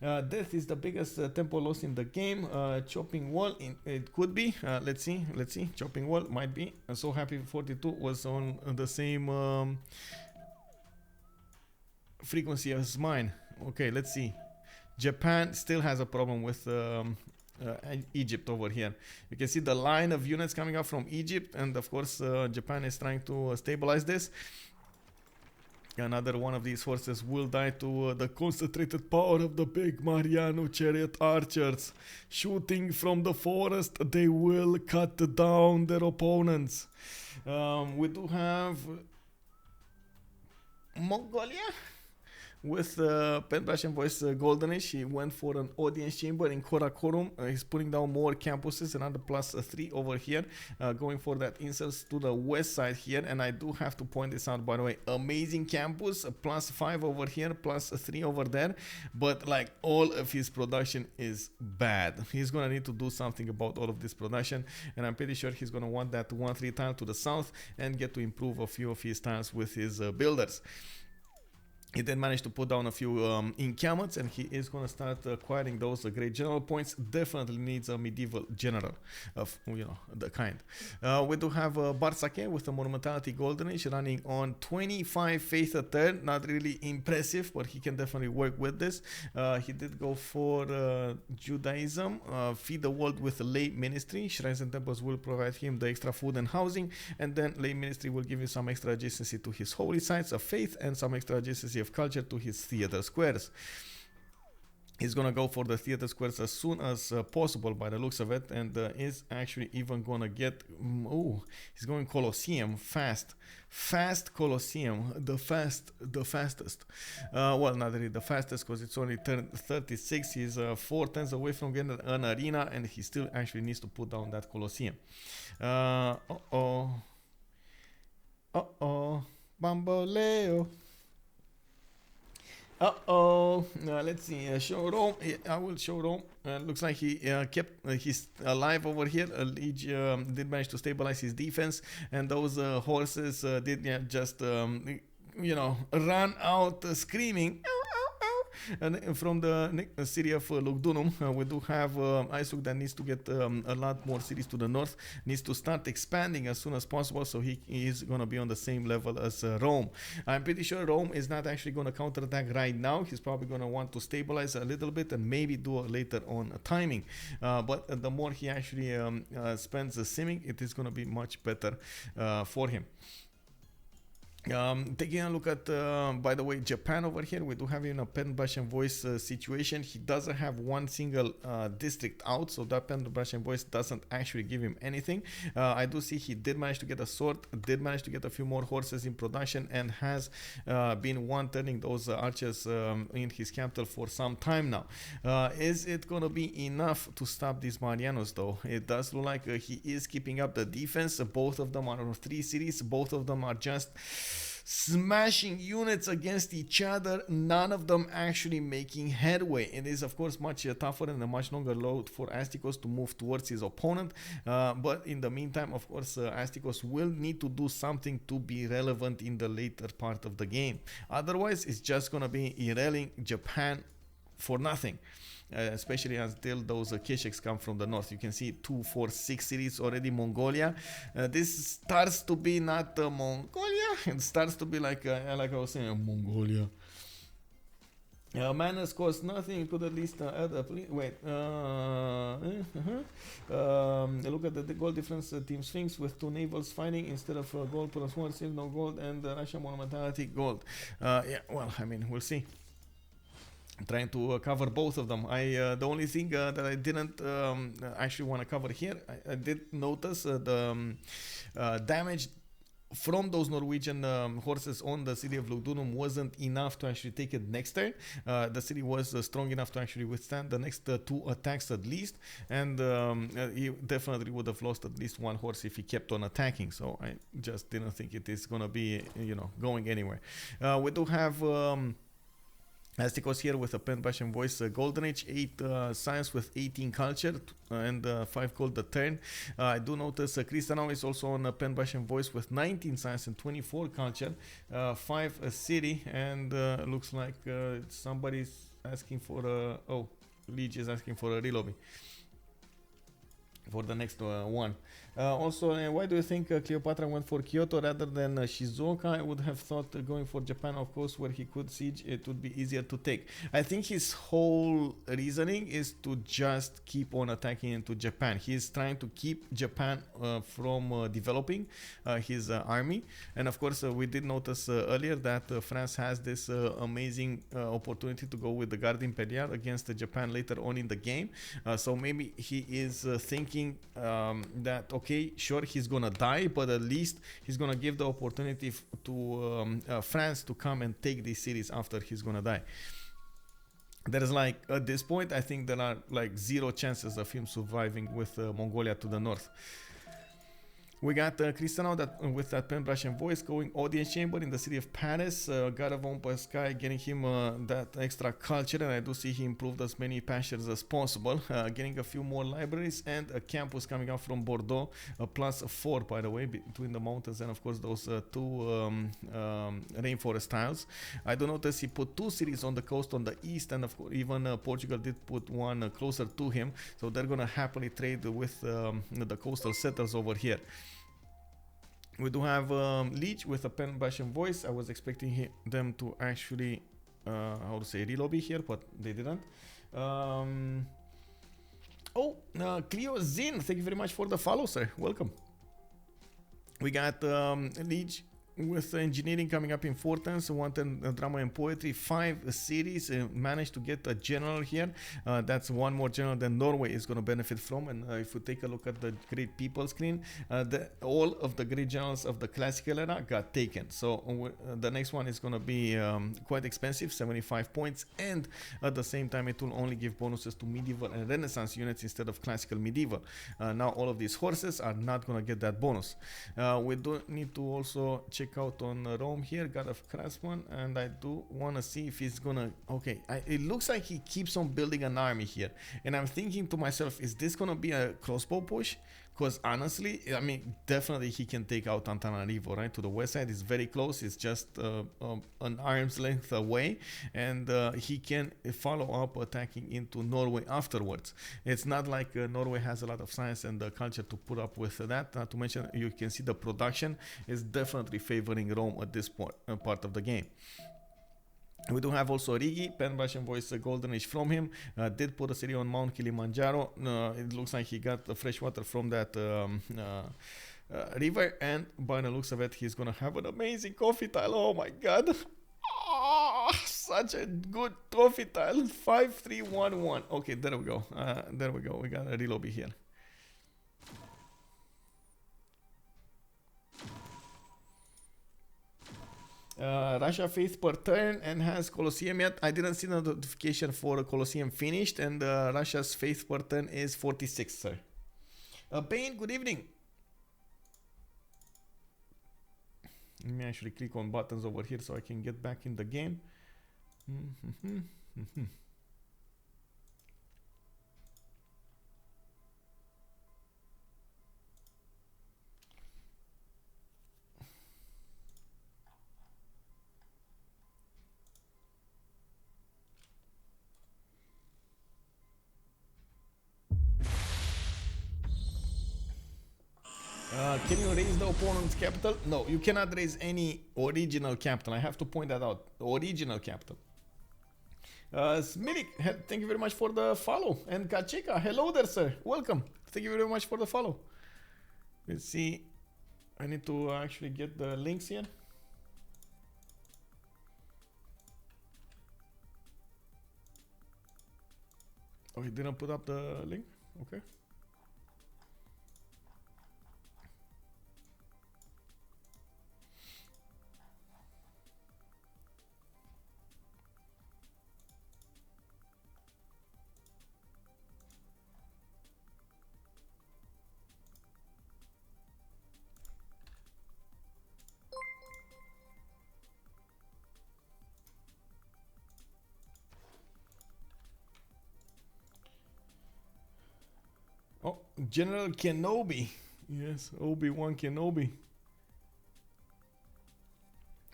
Death is the biggest tempo loss in the game. Chopping wall, it could be. Let's see. Chopping wall might be. I'm so happy 42 was on the same frequency as mine. Okay, let's see. Japan still has a problem with Egypt over here. You can see the line of units coming up from Egypt, and of course Japan is trying to stabilize this. Another one of these forces will die to the concentrated power of the big Mariano chariot archers. Shooting from the forest, they will cut down their opponents. We do have Mongolia with Penbrush and Voice Golden Age. He went for an audience chamber in Karakorum. He's putting down more campuses, another +3 over here, going for that inserts to the west side here. And I do have to point this out, by the way, amazing campus, +5 over here, +3 over there, but like all of his production is bad. He's gonna need to do something about all of this production, and I'm pretty sure he's gonna want that 1-3 tile to the south and get to improve a few of his tiles with his builders. He then managed to put down a few encampments, and he is going to start acquiring those great general points. Definitely needs a medieval general of, you know, the kind. We do have Bartsake with a monumentality golden age running on 25 faith a turn. Not really impressive, but he can definitely work with this. He did go for Judaism, feed the world with a lay ministry. Shrines and temples will provide him the extra food and housing, and then lay ministry will give you some extra adjacency to his holy sites of faith and some extra adjacency of culture to his theater squares. He's gonna go for the theater squares as soon as possible by the looks of it, and is actually even gonna get he's going Colosseum fast Colosseum, the fastest. Well, not really the fastest, because it's only turn 36. He's 4 turns away from getting an arena, and he still actually needs to put down that Colosseum. Bamboleo. Let's see. Show Rome. I will show Rome. Looks like he kept he's alive over here. Lege did manage to stabilize his defense, and those horses did just you know, run out screaming. And from the city of Lugdunum, we do have IceLuc that needs to get a lot more cities to the north, needs to start expanding as soon as possible, so he is going to be on the same level as Rome. I'm pretty sure Rome is not actually going to counterattack right now. He's probably going to want to stabilize a little bit and maybe do it later on timing. But the more he actually spends simming, it is going to be much better for him. Taking a look at, by the way, Japan over here, we do have in a pen, brush, and voice situation. He doesn't have one single district out, so that pen, brush, and voice doesn't actually give him anything. I do see he did manage to get a sword, did manage to get a few more horses in production, and has been turning those archers in his capital for some time now. Is it going to be enough to stop these Marianos, though? It does look like he is keeping up the defense. Both of them are on 3 cities. Both of them are just smashing units against each other, none of them actually making headway. It is of course much tougher and a much longer load for Astikos to move towards his opponent, but in the meantime, of course, Astikos will need to do something to be relevant in the later part of the game. Otherwise, it's just gonna be irreling Japan for nothing. Especially until those Kesheks come from the north. You can see 2, 4, 6 cities already. Mongolia. This starts to be not Mongolia. It starts to be like I was saying, Mongolia. Manners cost nothing. Could at least add a wait. Look at the gold difference. Team Sphinx with 2 navals fighting instead of gold plus 1, still no gold, and Russia monumentality gold. Yeah, well, I mean, we'll see. Trying to cover both of them. The only thing that I didn't actually want to cover here, I did notice the damage from those Norwegian horses on the city of Lugdunum wasn't enough to actually take it next turn. The city was strong enough to actually withstand the next 2 attacks at least, and he definitely would have lost at least 1 horse if he kept on attacking. So I just didn't think it is gonna be, you know, going anywhere. We do have Astikos here with a pen, brush, and voice golden age, 8 science with 18 culture, and 5 gold a turn. I do notice Krystanow is also on a pen, brush, and voice with 19 science and 24 culture, 5 a city, and looks like somebody's asking for a Lege is asking for a relobby for the next one. Also, why do you think Cleopatra went for Kyoto rather than Shizuoka? I would have thought going for Japan, of course, where he could siege, it would be easier to take. I think his whole reasoning is to just keep on attacking into Japan. He's trying to keep Japan from developing his army. And of course, we did notice earlier that France has this amazing opportunity to go with the Garde Impériale against Japan later on in the game. So maybe he is thinking that, okay, sure, he's gonna die, but at least he's gonna give the opportunity to France to come and take these cities after he's gonna die. There's like, at this point, I think there are like 0 chances of him surviving with Mongolia to the north. We got Krystanow that with that pen brush and voice going audience chamber in the city of Paris. God of Sky getting him that extra culture, and I do see he improved as many pastures as possible. Getting a few more libraries and a campus coming out from Bordeaux, +4 by the way, between the mountains and of course those two rainforest tiles. I do notice he put 2 cities on the coast on the east, and of course even Portugal did put one closer to him, so they're gonna happily trade with the coastal settlers over here. We do have Lege with a pen brush and voice. I was expecting them to actually how to say relobby here, but they didn't. Cleo Zin, thank you very much for the follow, sir. Welcome. We got Lege with engineering coming up importance, wanted drama and poetry, 5 series, managed to get a general here. That's one more general than Norway is going to benefit from. And if we take a look at the great people screen, all of the great generals of the classical era got taken. So the next one is going to be quite expensive, 75 points, and at the same time it will only give bonuses to medieval and renaissance units instead of classical medieval. Now all of these horses are not going to get that bonus. We do need to also check out on Rome here, God of Craftsman, and I do want to see if he's gonna, okay, it looks like he keeps on building an army here, and I'm thinking to myself, is this gonna be a crossbow push? Because honestly, I mean, definitely he can take out Antananarivo, right? To the west side, it's very close. It's just an arm's length away, and he can follow up attacking into Norway afterwards. It's not like Norway has a lot of science and culture to put up with that. Not to mention, you can see the production is definitely favoring Rome at this part of the game. We do have also Riggy, pen brush and voice golden age from him. Did put a city on Mount Kilimanjaro. It looks like he got the fresh water from that river, and by the looks of it, he's gonna have an amazing coffee tile. Oh my god. Such a good coffee tile. 5311. Okay, there we go. There we go. We got a relobby here. Russia faith per turn and has Colosseum yet. I didn't see the notification for Colosseum finished, and Russia's faith per turn is 46, sir. Bane, good evening. Let me actually click on buttons over here so I can get back in the game. Can you raise the opponent's capital? No, you cannot raise any original capital. I have to point that out. Original capital. Smilik, thank you very much for the follow. And Kachika, hello there, sir. Welcome. Thank you very much for the follow. Let's see. I need to actually get the links here. Oh, he didn't put up the link? Okay. Oh, General Kenobi. Yes, Obi-Wan Kenobi.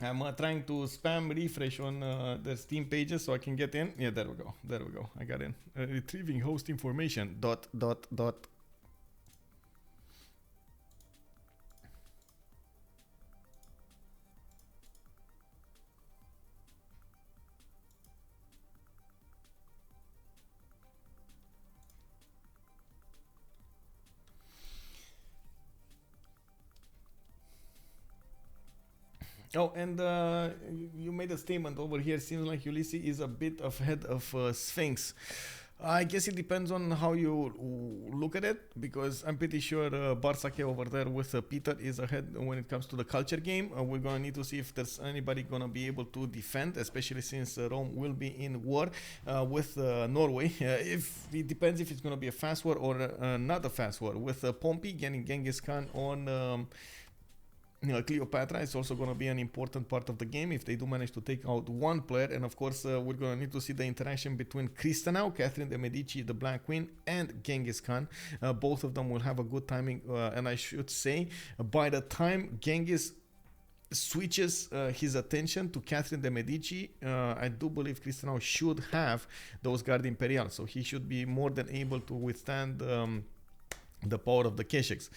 I'm trying to spam refresh on the Steam pages so I can get in. Yeah, there we go. There we go. I got in. Retrieving host information. ... Oh, and you made a statement over here. Seems like Ulysse is a bit ahead of Sphinx. I guess it depends on how you look at it, because I'm pretty sure Bartsake over there with Peter is ahead when it comes to the culture game. We're gonna need to see if there's anybody gonna be able to defend, especially since Rome will be in war with Norway. If it depends if it's gonna be a fast war or not a fast war. With Pompi getting Genghis Khan on. Cleopatra is also going to be an important part of the game if they do manage to take out one player. And of course, we're going to need to see the interaction between Krystanow, Catherine de' Medici, the Black Queen, and Genghis Khan. Both of them will have a good timing. And I should say, by the time Genghis switches his attention to Catherine de' Medici, I do believe Krystanow should have those Guard Imperial. So he should be more than able to withstand the power of the Keshiks.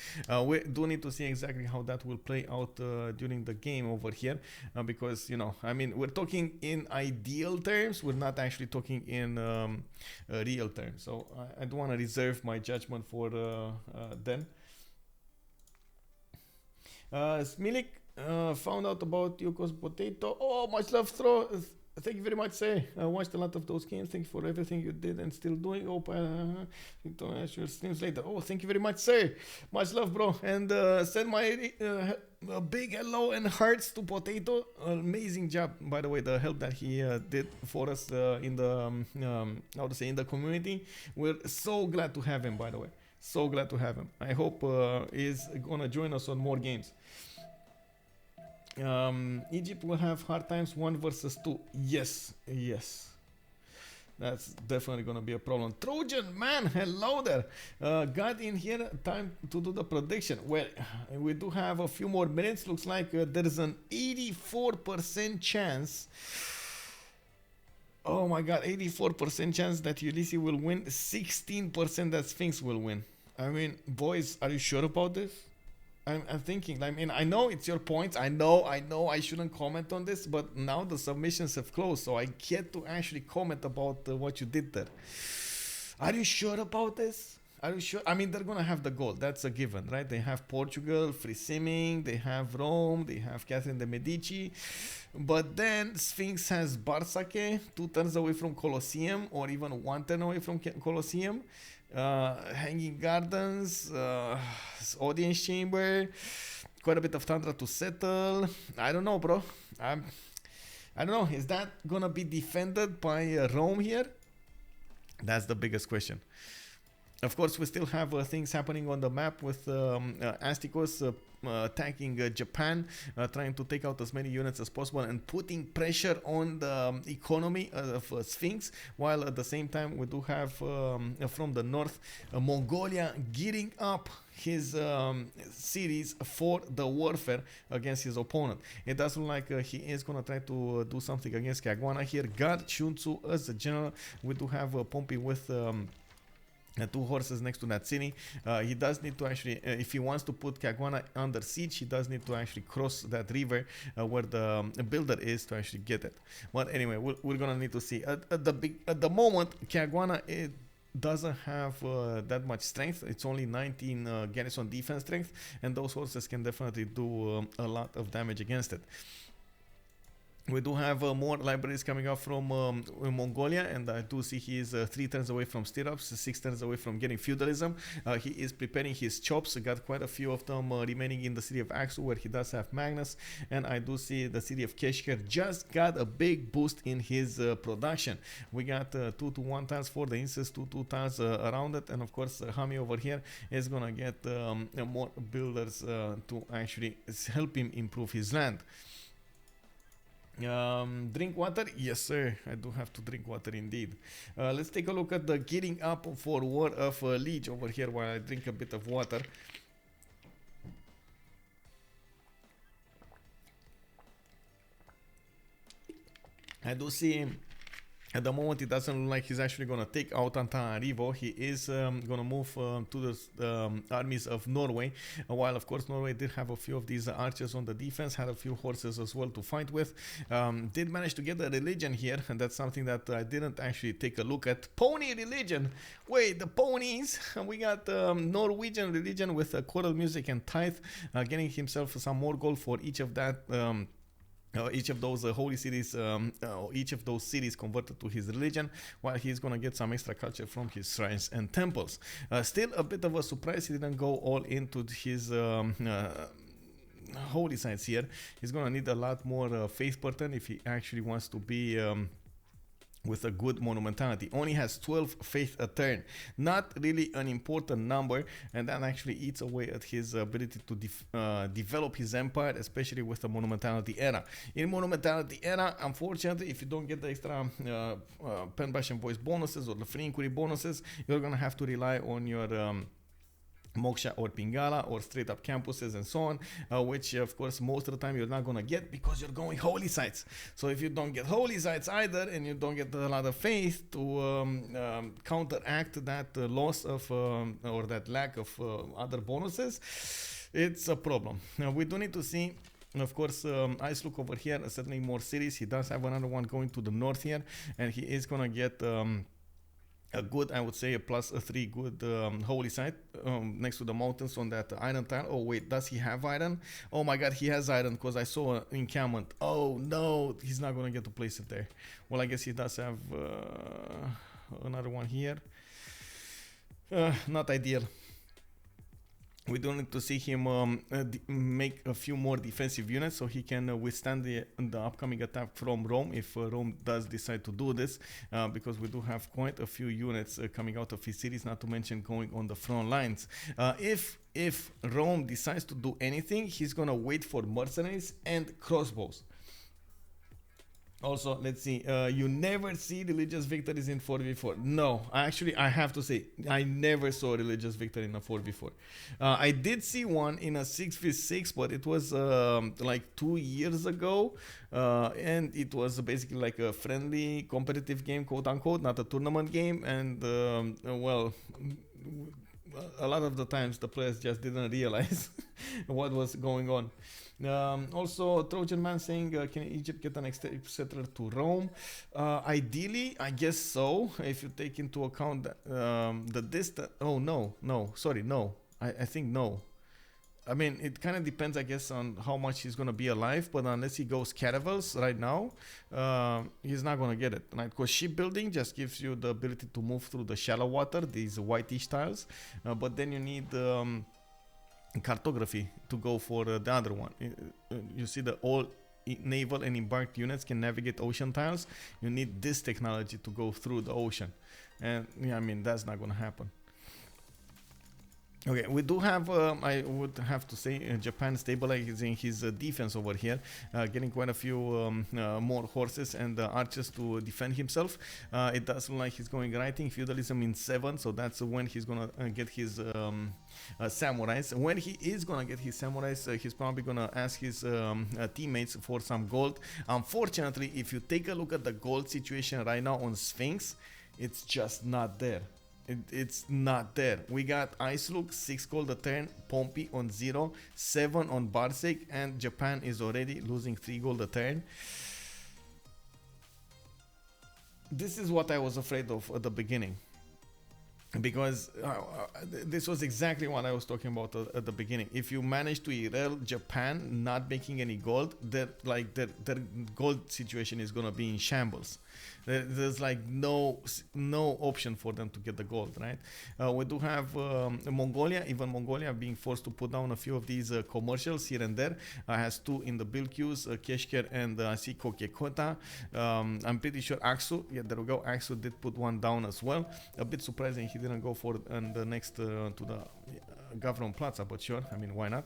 We do need to see exactly how that will play out during the game over here, because, you know, I mean, we're talking in ideal terms, we're not actually talking in real terms. So I do want to reserve my judgment for then. Smilik found out about Yuko's potato. Oh, much love, throw. Thank you very much, sir. I watched a lot of those games. Thank you for everything you did and still doing. Hope your streams later. Oh, thank you very much, sir. Much love, bro. And send my a big hello and hearts to Potato. Amazing job, by the way. The help that he did for us in the how to say, in the community. We're so glad to have him, by the way. So glad to have him. I hope he's gonna join us on more games. Egypt will have hard times 1 versus 2. Yes, yes. That's definitely gonna be a problem. Trojan man, hello there. Got in here, time to do the prediction. Well, we do have a few more minutes. Looks like there's an 84% chance. Oh my god, 84% chance that Ulysse will win. 16% that Sphinx will win. I mean, boys, are you sure about this? I'm thinking, I mean, I know it's your points. I know I shouldn't comment on this, but now the submissions have closed, so I get to actually comment about what you did there. Are you sure about this? Are you sure? I mean, they're going to have the gold. That's a given, right? They have Portugal, free simming. They have Rome. They have Catherine de' Medici. But then Sphinx has Bartsake, 2 turns away from Colosseum, or even 1 turn away from Colosseum. Hanging Gardens, Audience Chamber, quite a bit of Tundra to settle. I don't know, bro. I don't know. Is that gonna be defended by Rome here? That's the biggest question. Of course, we still have things happening on the map with Astikos attacking Japan, trying to take out as many units as possible and putting pressure on the economy of Sphinx, while at the same time we do have from the north Mongolia gearing up his cities for the warfare against his opponent. It does look like he is going to try to do something against Caguana here. Got Shunzu as the general. We do have Pompi with 2 horses next to that city. He does need to actually, if he wants to put Caguana under siege, he does need to actually cross that river where the builder is to actually get it. But anyway, we're gonna need to see. At the moment, Caguana doesn't have that much strength. It's only 19 garrison defense strength, and those horses can definitely do a lot of damage against it. We do have more libraries coming up from Mongolia, and I do see he is 3 turns away from stirrups, 6 turns away from getting feudalism. He is preparing his chops. Got quite a few of them remaining in the city of Aksu, where he does have Magnus, and I do see the city of Keshker just got a big boost in his production. We got 2 to 1 tiles for the incest, 2 tiles around it, and of course Hami over here is gonna get more builders to actually help him improve his land. Drink water? Yes, sir. I do have to drink water indeed. Let's take a look at the gearing up for War of Lege over here while I drink a bit of water. I do see at the moment it doesn't look like he's actually going to take out Antananarivo. He is going to move to the armies of Norway, while of course Norway did have a few of these archers on the defense, had a few horses as well to fight with. Did manage to get a religion here, and that's something that I didn't actually take a look at. Pony religion! Wait, the ponies! We got Norwegian religion with choral music and tithe, getting himself some more gold for each of that each of those holy cities, each of those cities converted to his religion, while he's gonna get some extra culture from his shrines and temples. Still a bit of a surprise, he didn't go all into his holy sites here. He's gonna need a lot more faith pattern if he actually wants to be with a good monumentality. Only has 12 faith a turn, not really an important number, and that actually eats away at his ability to develop his empire, especially with the monumentality era. In monumentality era, unfortunately, if you don't get the extra pen bash and voice bonuses or the free inquiry bonuses, you're gonna have to rely on your Moksha or Pingala or straight up campuses and so on, which of course most of the time you're not gonna get because you're going holy sites. So if you don't get holy sites either, and you don't get a lot of faith to counteract that loss of or that lack of other bonuses, it's a problem. Now we do need to see, of course, IceLuc over here, certainly more cities. He does have another one going to the north here, and he is gonna get a good, I would say, a +3 good holy site next to the mountains on that iron tile. Oh wait, does he have iron? Oh my god, he has iron, because I saw an encampment. Oh no, he's not gonna get to place it there. Well, I guess he does have another one here. Not ideal. We do need to see him make a few more defensive units so he can withstand the upcoming attack from Rome, if Rome does decide to do this, because we do have quite a few units coming out of his cities, not to mention going on the front lines. If Rome decides to do anything, he's gonna wait for mercenaries and crossbows. Also, let's see, you never see religious victories in 4v4. No, actually, I have to say, I never saw a religious victory in a 4v4. I did see one in a 6v6, but it was like 2 years ago, and it was basically like a friendly competitive game, quote unquote, not a tournament game, and well, a lot of the times the players just didn't realize what was going on. Also, Trojan Man saying, can Egypt get an extra settler to Rome? Ideally, I guess so, if you take into account that, the distance. Oh, no, sorry, no. I think no. I mean, it kind of depends, I guess, on how much he's going to be alive, but unless he goes caravels right now, he's not going to get it, right? Because shipbuilding just gives you the ability to move through the shallow water, these whitish tiles, but then you need cartography to go for the other one. You see, the all naval and embarked units can navigate ocean tiles. You need this technology to go through the ocean, and yeah, I mean, that's not going to happen. Okay, we do have, I would have to say, Japan stabilizing his defense over here, getting quite a few more horses and archers to defend himself. It does look like he's going writing feudalism in 7, so that's when he's gonna get his samurais. When he is gonna get his samurais, he's probably gonna ask his teammates for some gold. Unfortunately, if you take a look at the gold situation right now on Sphinx, it's just not there. It's not there. We got IceLuc 6 gold a turn, Pompi on 0, 7 on Bartsake, and Japan is already losing 3 gold a turn. This is what I was afraid of at the beginning, because this was exactly what I was talking about at the beginning. If you manage to derail Japan not making any gold, their gold situation is gonna be in shambles. There's like no option for them to get the gold, right? We do have Mongolia, even Mongolia being forced to put down a few of these commercials here and there. Has 2 in the build queues, Keshker and Kokekota. I'm pretty sure Aksu, yeah, there we go, Aksu did put one down as well. A bit surprising he didn't go for the next to the Gavron Plaza, but sure, I mean, why not?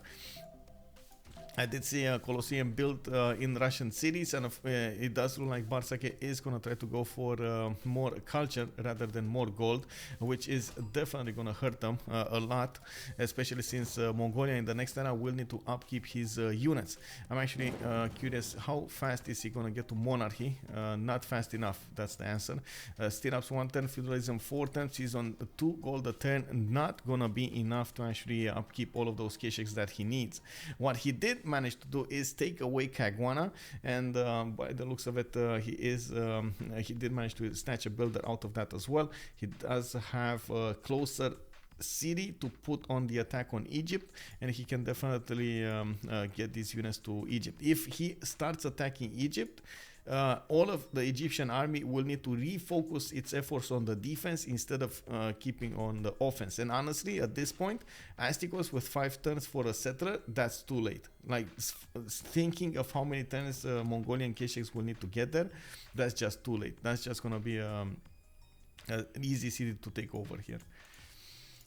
I did see a Colosseum built in Russian cities, and it does look like Bartsake is going to try to go for more culture rather than more gold, which is definitely going to hurt them a lot, especially since Mongolia in the next era will need to upkeep his units. I'm actually curious, how fast is he going to get to monarchy? Not fast enough, that's the answer. Stirrups 1 turn, feudalism 4 turns, he's on 2 gold a turn, not going to be enough to actually upkeep all of those kesheks that he needs. What he did manage to do is take away Kagwana, and by the looks of it, he did manage to snatch a builder out of that as well. He does have closer city to put on the attack on Egypt, and he can definitely get these units to Egypt. If he starts attacking Egypt, all of the Egyptian army will need to refocus its efforts on the defense instead of keeping on the offense. And honestly, at this point, Astikos with 5 turns for a settler, that's too late. Like, thinking of how many turns Mongolian Keshiks will need to get there, that's just too late. That's just gonna be an easy city to take over here.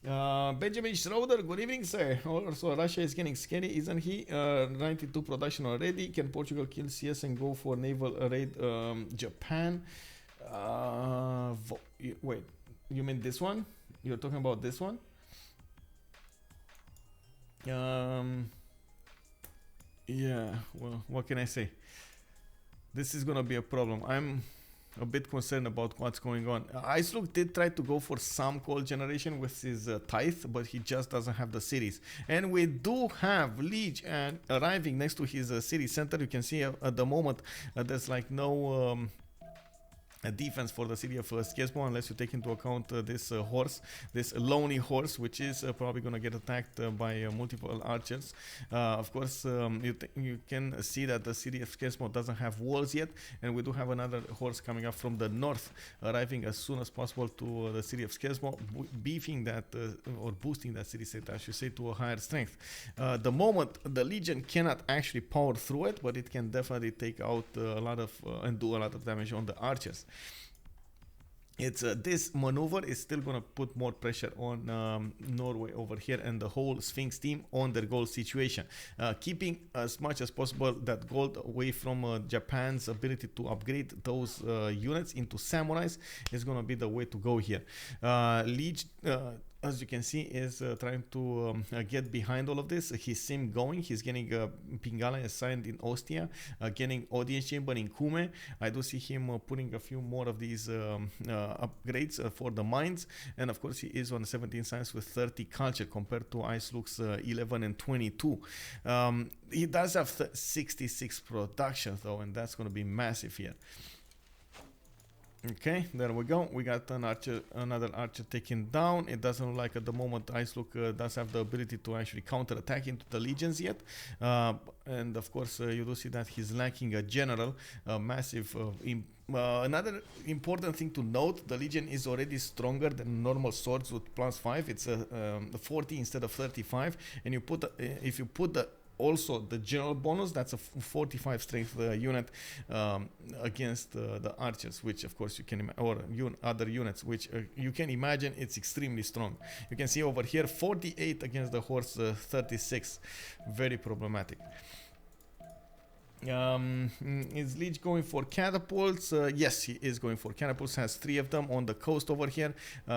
Benjamin Schroeder, good evening, sir. Also, Russia is getting scary, isn't he? 92 production already. Can Portugal kill CS and go for naval raid Japan? Wait, you mean this one? You're talking about this one? Yeah, well, what can I say? This is gonna be a problem. I'm a bit concerned about what's going on. IceLuc did try to go for some cold generation with his tithe, but he just doesn't have the cities. And we do have Lege and arriving next to his city center. You can see at the moment there's like no a defense for the city of Squadrons, unless you take into account this horse, this lonely horse, which is probably going to get attacked by multiple archers. Of course, you can see that the city of Squadrons doesn't have walls yet, and we do have another horse coming up from the north, arriving as soon as possible to the city of Squadrons, beefing that or boosting that city state, I should say, to a higher strength. The moment the Legion cannot actually power through it, but it can definitely take out a lot of and do a lot of damage on the archers. It's this maneuver is still gonna put more pressure on Norway over here and the whole Sphinx team on their gold situation, keeping as much as possible that gold away from Japan's ability to upgrade those units into samurais is gonna be the way to go here. Lege, as you can see, is trying to get behind all of this. He's sim going. He's getting Pingala assigned in Ostia, getting audience chamber in Kume. I do see him putting a few more of these upgrades for the mines, and of course he is on 17 science with 30 culture compared to IceLuc's 11 and 22. He does have 66 production though, and that's going to be massive here. Okay, there we go. We got an archer, another archer taken down. It doesn't look like at the moment IceLuc does have the ability to actually counter-attack into the legions yet. And of course, you do see that he's lacking a general, massive. Another important thing to note: the legion is already stronger than normal swords with +5. It's 40 instead of 35, and you put if you put the also the general bonus, that's a 45 strength unit against the archers, which of course you can or other units, which you can imagine it's extremely strong. You can see over here 48 against the horse 36, very problematic. Is Lege going for catapults? Yes, he is going for catapults. Has 3 of them on the coast over here.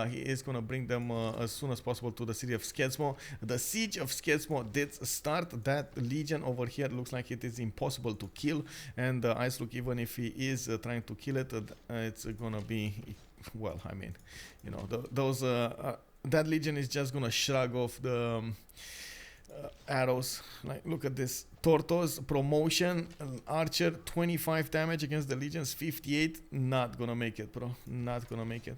He is going to bring them as soon as possible to the city of Squadrons. The siege of Squadrons did start. That legion over here looks like it is impossible to kill, and IceLuc, even if he is trying to kill it, it's gonna be, well, I mean, you know, that legion is just gonna shrug off the arrows. Like, look at this. Tortoise promotion, archer 25 damage against the legions, 58. Not gonna make it, bro. Not gonna make it.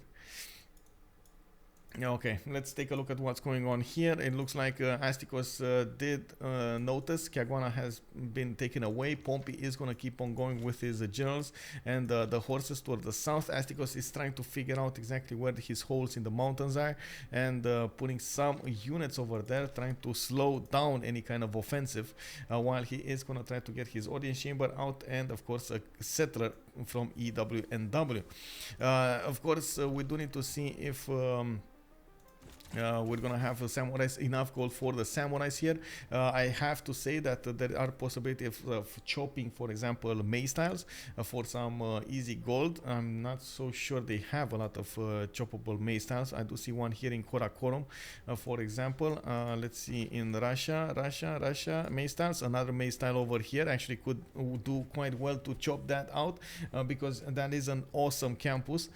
Okay, let's take a look at what's going on here. It looks like Astikos did notice Caguana has been taken away. Pompi is going to keep on going with his generals and the horses toward the south. Astikos is trying to figure out exactly where his holes in the mountains are and putting some units over there, trying to slow down any kind of offensive, while he is going to try to get his audience chamber out and, of course, a settler from EW&W. Of course, we do need to see if we're gonna have samurais, enough gold for the samurais here. I have to say that there are possibilities of chopping, for example, mace tiles for some easy gold. I'm not so sure they have a lot of choppable mace tiles. I do see one here in Karakorum, for example. Let's see, in Russia, mace tiles. Another mace tile over here actually could do quite well to chop that out, because that is an awesome campus.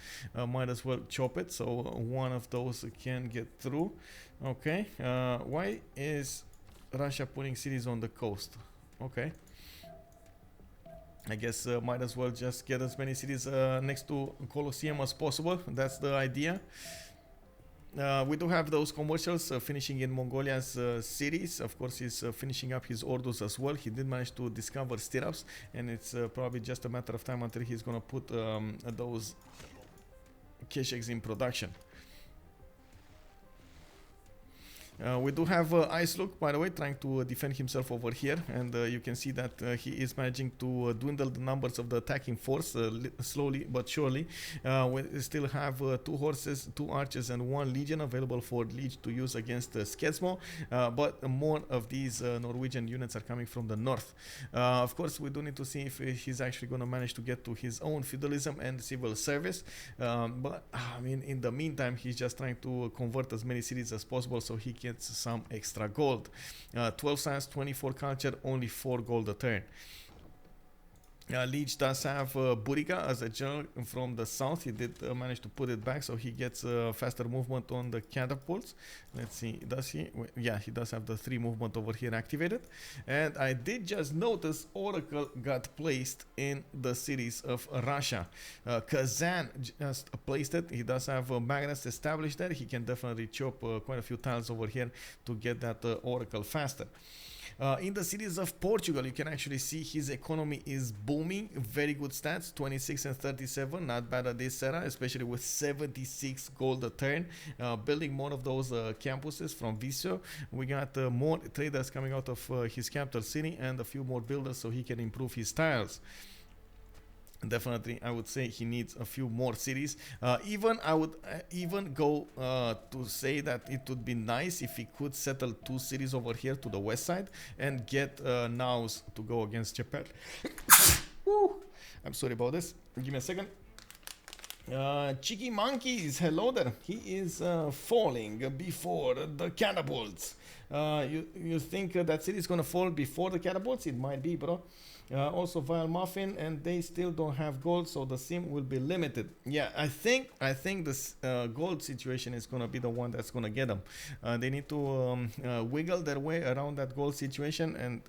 Might as well chop it, so one of those can get through. Okay, why is Russia putting cities on the coast? Okay, I guess might as well just get as many cities next to Colosseum as possible. That's the idea. We do have those commercials finishing in Mongolia's cities. Of course, he's finishing up his orders as well. He did manage to discover stirrups, and it's probably just a matter of time until he's gonna put those Kesheks in production. We do have IceLuc, by the way, trying to defend himself over here, and you can see that he is managing to dwindle the numbers of the attacking force slowly but surely. We still have 2 horses, 2 archers, and 1 legion available for Lege to use against Sketsmo, but more of these Norwegian units are coming from the north. Of course, we do need to see if he's actually going to manage to get to his own feudalism and civil service, but I mean, in the meantime, he's just trying to convert as many cities as possible so he gets some extra gold. 12 science, 24 culture, only 4 gold a turn. Lege does have Buriga as a general from the south. He did manage to put it back, so he gets faster movement on the catapults. Let's see, does he? Yeah, he does have the 3 movement over here activated. And I did just notice Oracle got placed in the cities of Russia. Kazan just placed it. He does have magnets established there. He can definitely chop quite a few tiles over here to get that Oracle faster. In the cities of Portugal, you can actually see his economy is booming. Very good stats, 26 and 37, not bad at this era, especially with 76 gold a turn. Building more of those campuses from Visio. We got more traders coming out of his capital city and a few more builders so he can improve his tiles. Definitely, I would say he needs a few more cities. Even I would even go to say that it would be nice if he could settle 2 cities over here to the west side and get Naus to go against Japan. Woo! I'm sorry about this. Give me a second. Cheeky monkeys, hello there. He is falling before the catapults. You think that city is gonna fall before the catapults? It might be, bro. Also Vile Muffin, and they still don't have gold, so the sim will be limited. Yeah, I think this gold situation is gonna be the one that's gonna get them. They need to wiggle their way around that gold situation, and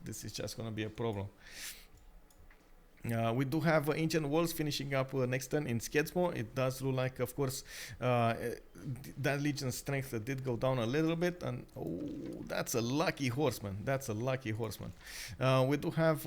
this is just gonna be a problem. We do have Ancient Walls finishing up next turn in Sketsmo. It does look like, of course, that Legion strength did go down a little bit, and oh, that's a lucky horseman. That's a lucky horseman. We do have,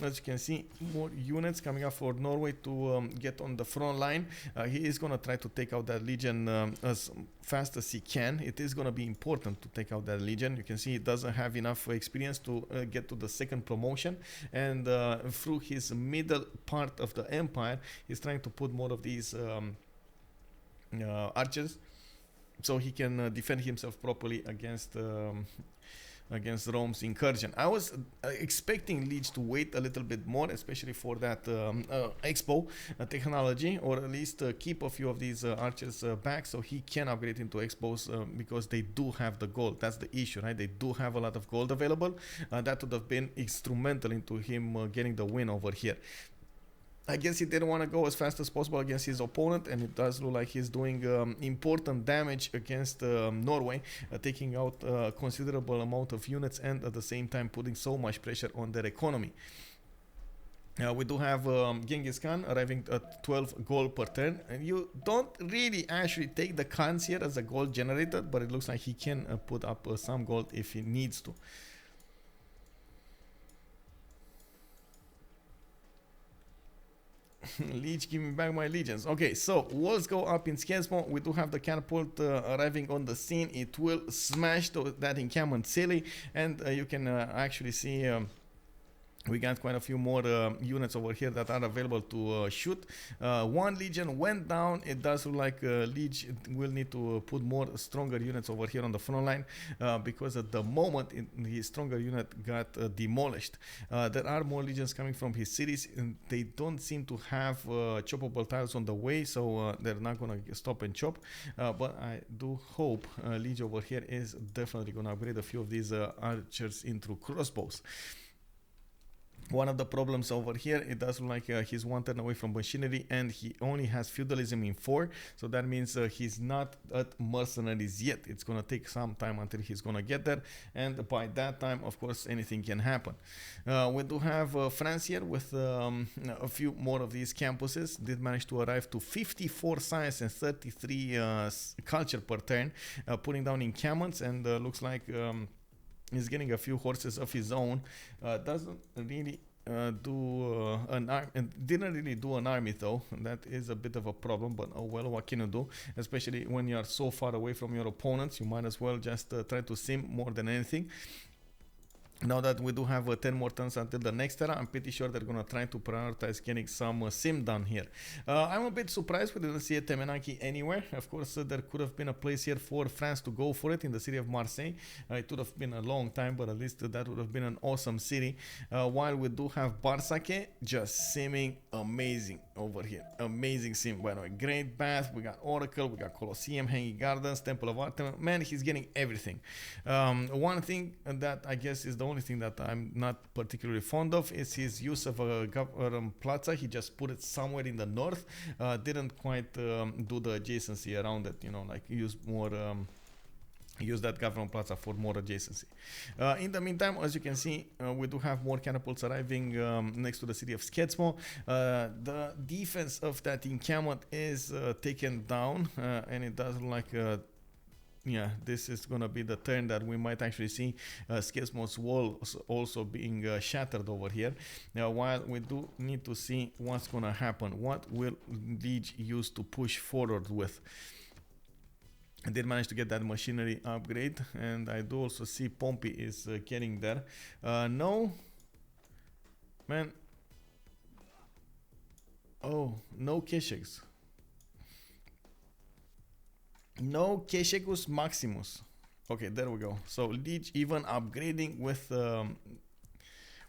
as you can see, more units coming up for Norway to get on the front line. He is going to try to take out that Legion as fast as he can. It is going to be important to take out that Legion. You can see he doesn't have enough experience to get to the 2nd promotion, and through his middle part of the empire, he's trying to put more of these archers so he can defend himself properly against Rome's incursion. I was expecting Lege to wait a little bit more, especially for that expo technology, or at least keep a few of these archers back so he can upgrade into expos because they do have the gold. That's the issue, right? They do have a lot of gold available. That would have been instrumental into him getting the win over here. I guess he didn't want to go as fast as possible against his opponent, and it does look like he's doing important damage against Norway, taking out a considerable amount of units and at the same time putting so much pressure on their economy. We do have Genghis Khan arriving at 12 gold per turn, and you don't really actually take the Khans here as a gold generator, but it looks like he can put up some gold if he needs to. Lege, give me back my legions. Okay, so walls go up in Sketsmo. We do have the catapult arriving on the scene. It will smash that encampment silly, and you can actually see we got quite a few more units over here that are available to shoot. 1 legion went down. It does look like Lege will need to put more stronger units over here on the front line because at the moment his stronger unit got demolished. There are more legions coming from his cities, and they don't seem to have choppable tiles on the way, so they're not gonna stop and chop. But I do hope Lege over here is definitely gonna upgrade a few of these archers into crossbows. One of the problems over here, it does look like he's one turn away from machinery, and he only has feudalism in 4, so that means he's not at mercenaries yet. It's gonna take some time until he's gonna get there, and by that time, of course, anything can happen. We do have France here with a few more of these campuses. Did manage to arrive to 54 science and 33 culture per turn, putting down encampments, and looks like he's getting a few horses of his own. Doesn't really do an army, didn't really do an army though. That is a bit of a problem, but oh well, what can you do? Especially when you are so far away from your opponents, you might as well just try to sim more than anything. Now that we do have 10 more turns until the next era, I'm pretty sure they're gonna try to prioritize getting some sim done here. I'm a bit surprised we didn't see a Temenaki anywhere. Of course, there could have been a place here for France to go for it in the city of Marseille. It would have been a long time, but at least that would have been an awesome city. While we do have Bartsake, just simming amazing over here. Amazing sim, by the way. Great Bath, we got Oracle, we got Colosseum, Hanging Gardens, Temple of Artemis. Man, he's getting everything. One thing that I guess is the only thing that I'm not particularly fond of is his use of a plaza. He just put it somewhere in the north. Didn't quite do the adjacency around it, you know, like use more use that government plaza for more adjacency. In the meantime, as you can see, we do have more catapults arriving next to the city of Sketsmo. The defense of that encampment is taken down, and it does look like yeah, this is gonna be the turn that we might actually see Sketsmo's wall also being shattered over here. Now, while we do need to see what's gonna happen, what will Lege use to push forward with? I did manage to get that machinery upgrade, and I do also see Pompi is getting there. No, man. Oh, no Keshegs. No Keshegus Maximus. Okay, there we go. So Lege even upgrading with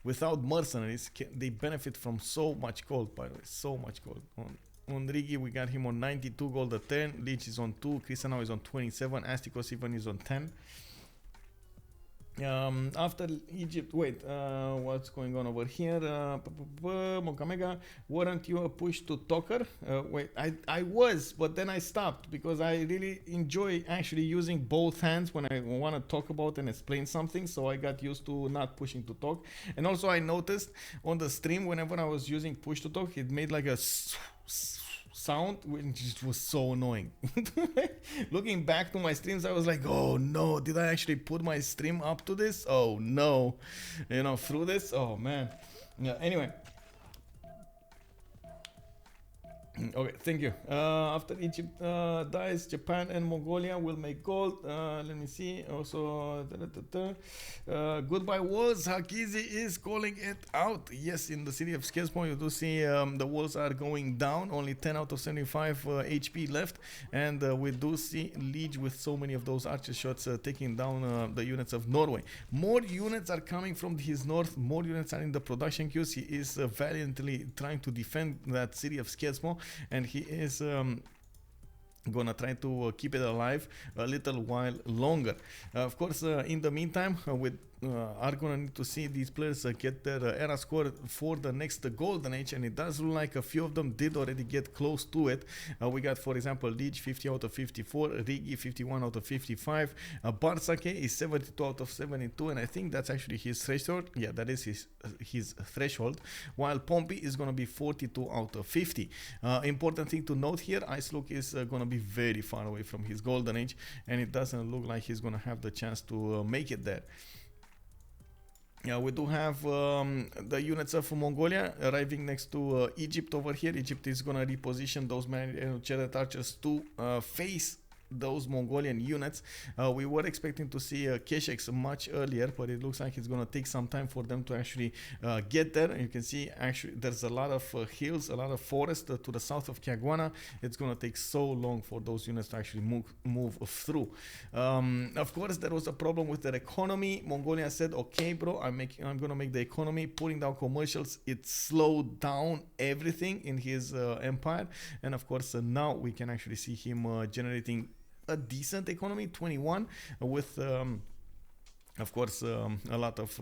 without mercenaries, they benefit from so much gold, by the way. So much gold. On Riggy, we got him on 92 gold a turn. Lege is on 2. Krystanow is on 27. Astikos even is on 10. After Egypt, wait, what's going on over here? Mokamega, weren't you a push to talker? Wait, I was, but then I stopped because I really enjoy actually using both hands when I want to talk about and explain something. So I got used to not pushing to talk. And also I noticed on the stream, whenever I was using push to talk, it made like a sound, which was so annoying. Looking back to my streams, I was like, oh no, did I actually put my stream up to this? Oh no, you know, through this. Oh man. Yeah, anyway. Okay, thank you. After Egypt dies, Japan and Mongolia will make gold. Let me see. Also, goodbye walls. Hakizi is calling it out. Yes, in the city of Sketsmo, you do see the walls are going down. Only 10 out of 75 HP left. And we do see Lege with so many of those archer shots taking down the units of Norway. More units are coming from his north. More units are in the production queues. He is valiantly trying to defend that city of Sketsmo. And he is gonna try to keep it alive a little while longer. Of course, in the meantime, we are gonna need to see these players get their era score for the next golden age, and it does look like a few of them did already get close to it. We got, for example, Lege 50 out of 54, Riggy 51 out of 55, Bartsake is 72 out of 72, and I think that's actually his threshold. Yeah, that is his threshold, while Pompi is gonna be 42 out of 50. Important thing to note here, IceLuc is gonna be very far away from his golden age, and it doesn't look like he's gonna have the chance to make it there. Yeah, we do have the units of Mongolia arriving next to Egypt over here. Egypt is gonna reposition those chariot archers to face those Mongolian units. We were expecting to see Keshex much earlier, but it looks like it's going to take some time for them to actually get there. And you can see actually there's a lot of hills, a lot of forest to the south of Caguana. It's going to take so long for those units to actually move through. Of course, there was a problem with their economy. Mongolia said, okay, bro, I'm going to make the economy, putting down commercials. It slowed down everything in his empire. And of course, now we can actually see him generating a decent economy, 21, with Of course, a lot of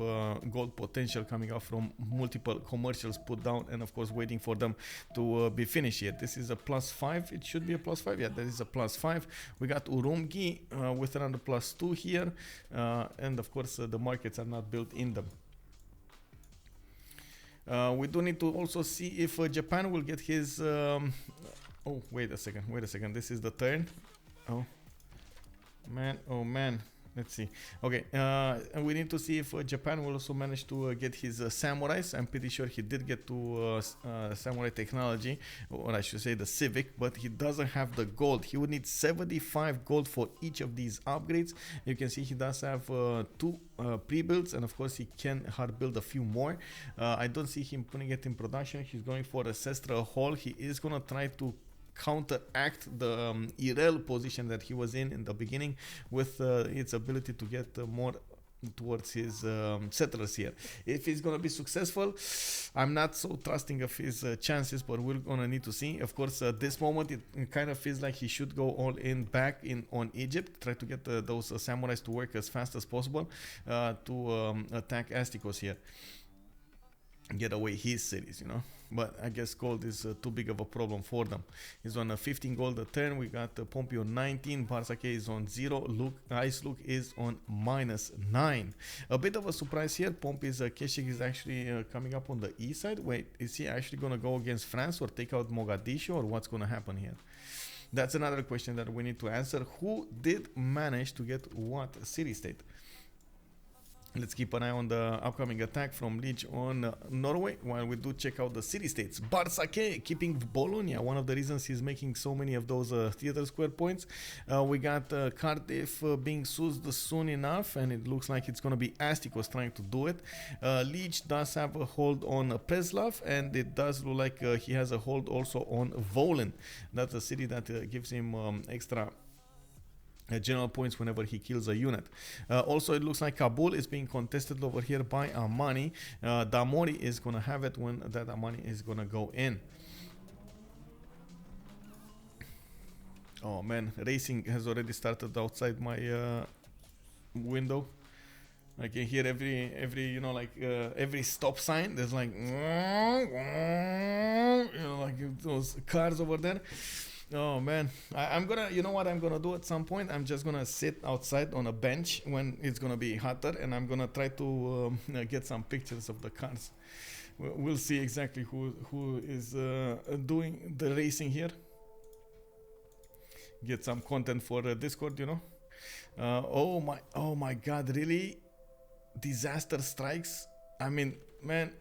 gold potential coming out from multiple commercials put down, and of course waiting for them to be finished here. This is a +5. It should be a +5. Yeah, that is a +5. We got Urumqi with around a +2 here, and of course the markets are not built in them. We do need to also see if Japan will get his oh, wait a second, this is the turn. Oh man, let's see. Okay, and we need to see if Japan will also manage to get his samurais. I'm pretty sure he did get to samurai technology, or I should say the civic, but he doesn't have the gold. He would need 75 gold for each of these upgrades. You can see he does have 2 pre-builds, and of course he can hard build a few more. I don't see him putting it in production. He's going for a Sestra Hall. He is gonna try to counteract the Irel position that he was in the beginning with its ability to get more towards his settlers here. If he's gonna be successful, I'm not so trusting of his chances, but we're gonna need to see. Of course, at this moment it kind of feels like he should go all in back in on Egypt, try to get those samurais to work as fast as possible to attack Astikos here, get away his cities, you know. But I guess gold is too big of a problem for them. He's on a 15 gold a turn. We got Pompi on 19. Bartsake is on 0. IceLuc is on -9. A bit of a surprise here. Pompi's Keshik is actually coming up on the east side. Wait, is he actually going to go against France or take out Mogadishu, or what's going to happen here? That's another question that we need to answer. Who did manage to get what city-state? Let's keep an eye on the upcoming attack from Lege on Norway while we do check out the city-states. Bartsake keeping Bologna, one of the reasons he's making so many of those theater square points. We got Cardiff being seized soon enough, and it looks like it's going to be Astikos trying to do it. Lege does have a hold on Preslav, and it does look like he has a hold also on Volin. That's a city that gives him extra general points whenever he kills a unit. Also, it looks like Kabul is being contested over here by Amani. Damori is going to have it when that Amani is going to go in. Oh man, racing has already started outside my window. I can hear every you know, like every stop sign. There's like you know, like those cars over there. Oh man, I'm gonna, you know what I'm gonna do at some point? I'm just gonna sit outside on a bench when it's gonna be hotter, and I'm gonna try to get some pictures of the cars. We'll see exactly who is doing the racing here. Get some content for Discord, you know. Oh my God, really? Disaster strikes? I mean, man.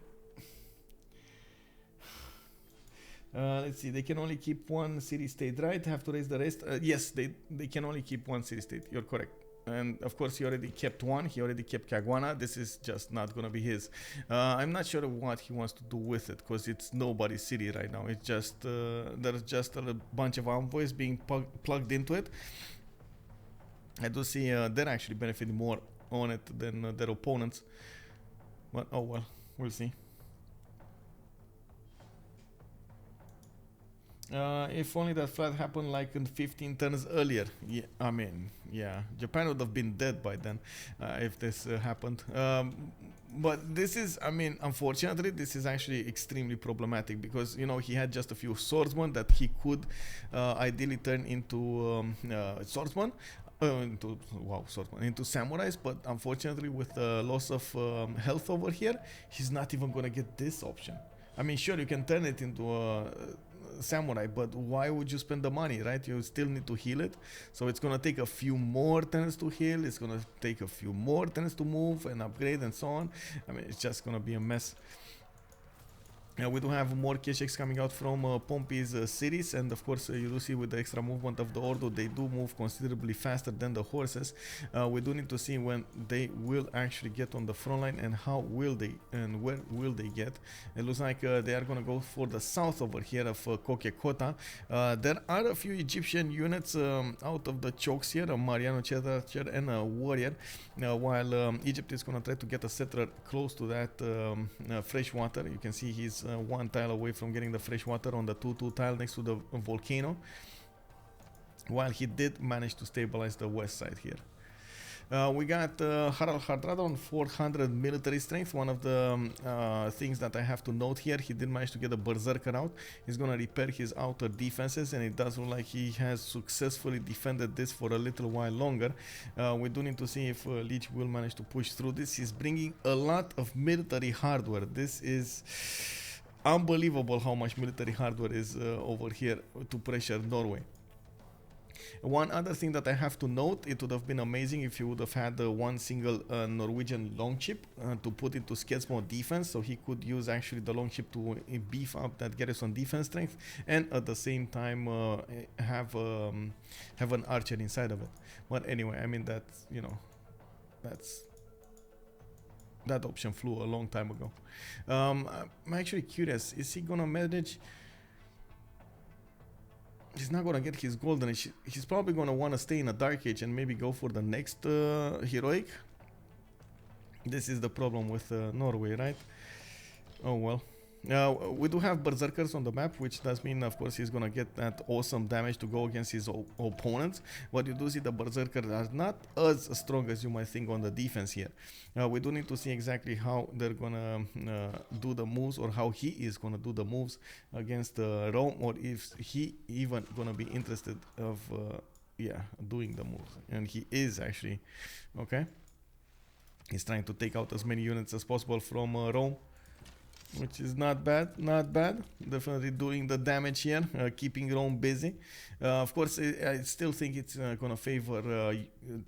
Let's see, they can only keep one city-state, right? Have to raise the rest. Yes, they can only keep one city-state. You're correct. And of course, he already kept one. He already kept Kagwana. This is just not going to be his. I'm not sure what he wants to do with it, because it's nobody's city right now. It's just, there's just a bunch of envoys being plugged into it. I do see they're actually benefiting more on it than their opponents. But oh well, we'll see. If only that flood happened like in 15 turns earlier. Yeah, I mean, yeah, Japan would have been dead by then if this happened. But this is, I mean, unfortunately, this is actually extremely problematic because, you know, he had just a few swordsmen that he could ideally turn into swordsmen. Into samurais, but unfortunately, with the loss of health over here, he's not even gonna get this option. I mean, sure, you can turn it into a samurai, but why would you spend the money, right? You still need to heal it, so it's gonna take a few more turns to heal. It's gonna take a few more turns to move and upgrade and so on. I mean, it's just gonna be a mess. We do have more Keshiks coming out from Pompi's cities, and of course you do see with the extra movement of the Ordo, they do move considerably faster than the horses. We do need to see when they will actually get on the front line and how will they and where will they get. It looks like they are going to go for the south over here of Kokekota. There are a few Egyptian units out of the chokes here, a Mariano Cheddar and a warrior, while Egypt is going to try to get a settler close to that fresh water. You can see he's one tile away from getting the fresh water on the 2-2 tile next to the volcano, while he did manage to stabilize the west side here. We got Harald Hardrada on 400 military strength. One of the things that I have to note here, he did manage to get a berserker out. He's gonna repair his outer defenses, and it does look like he has successfully defended this for a little while longer. We do need to see if Lege will manage to push through this. He's bringing a lot of military hardware. This is unbelievable how much military hardware is over here to pressure Norway. One other thing that I have to note, it would have been amazing if you would have had one single Norwegian longship to put into Skedsmo defense, so he could use actually the longship to beef up that garrison defense strength, and at the same time have an archer inside of it. But anyway, I mean, that's, you know, that option flew a long time ago. I'm actually curious, is he gonna manage? He's not gonna get his golden age. He's probably gonna want to stay in a dark age and maybe go for the next heroic. This is the problem with Norway, right? Oh well. We do have berserkers on the map, which does mean, of course, he's gonna get that awesome damage to go against his opponents. But you do see the berserkers are not as strong as you might think on the defense here. We do need to see exactly how they're gonna do the moves, or how he is gonna do the moves against Rome, or if he even gonna be interested of doing the moves. And he is actually okay. He's trying to take out as many units as possible from Rome, which is not bad, not bad. Definitely doing the damage here, keeping Rome busy. Of course, I still think it's gonna favor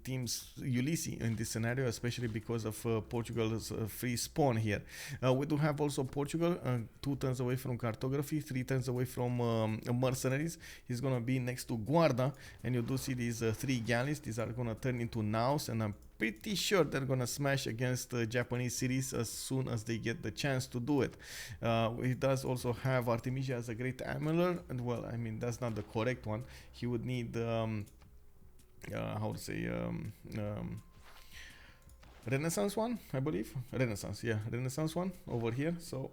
teams Ulysse in this scenario, especially because of Portugal's free spawn here. We do have also Portugal 2 turns away from cartography, 3 turns away from mercenaries. He's gonna be next to Guarda, and you do see these 3 galleys. These are gonna turn into nows, and I'm pretty sure they're gonna smash against Japanese cities as soon as they get the chance to do it. He does also have Artemisia as a great amulet, and well, I mean, that's not the correct one. He would need how to say, Renaissance one, I believe. Renaissance, yeah, Renaissance one over here. So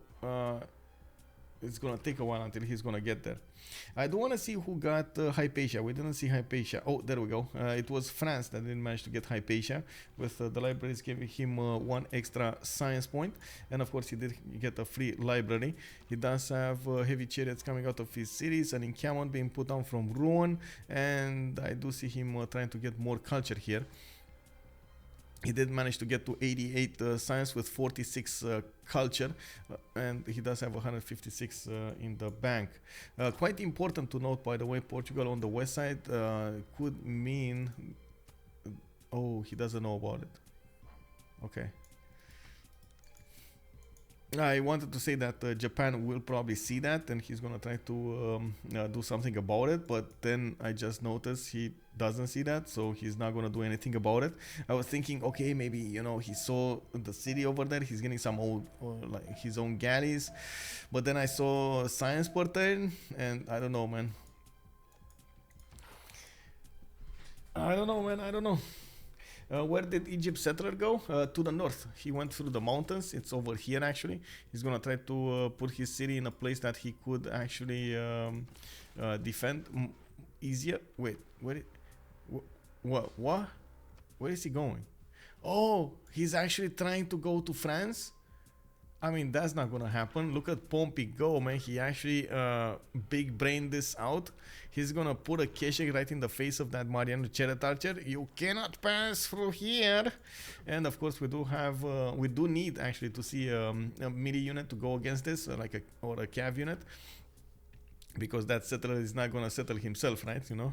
it's gonna take a while until he's gonna get there. I do want to see who got Hypatia. We didn't see Hypatia. Oh, there we go. It was France that didn't manage to get Hypatia, with the libraries giving him 1 extra science point, and of course he did get a free library. He does have heavy chariots coming out of his cities, and encampment being put down from ruin, and I do see him trying to get more culture here. He did manage to get to 88 science with 46 culture, and he does have 156 in the bank. Quite important to note, by the way, Portugal on the west side could mean... Oh, he doesn't know about it. Okay. I wanted to say that Japan will probably see that, and he's gonna try to do something about it, but then I just noticed he doesn't see that, so he's not gonna do anything about it. I was thinking, okay, maybe, you know, he saw the city over there, he's getting some old like his own galleys, but then I saw science per turn, and I don't know, man. I don't know. Where did Egypt settler go? To the north. He went through the mountains. It's over here, actually. He's gonna try to put his city in a place that he could actually defend easier. Wait, what? Where is he going? Oh, he's actually trying to go to France? I mean, that's not gonna happen. Look at Pompi go, man. He actually big brained this out. He's gonna put a Keshik right in the face of that Mariano Chariot Archer. You cannot pass through here. And of course, we do need actually to see a melee unit to go against this, or a cav unit, because that settler is not gonna settle himself, right? You know.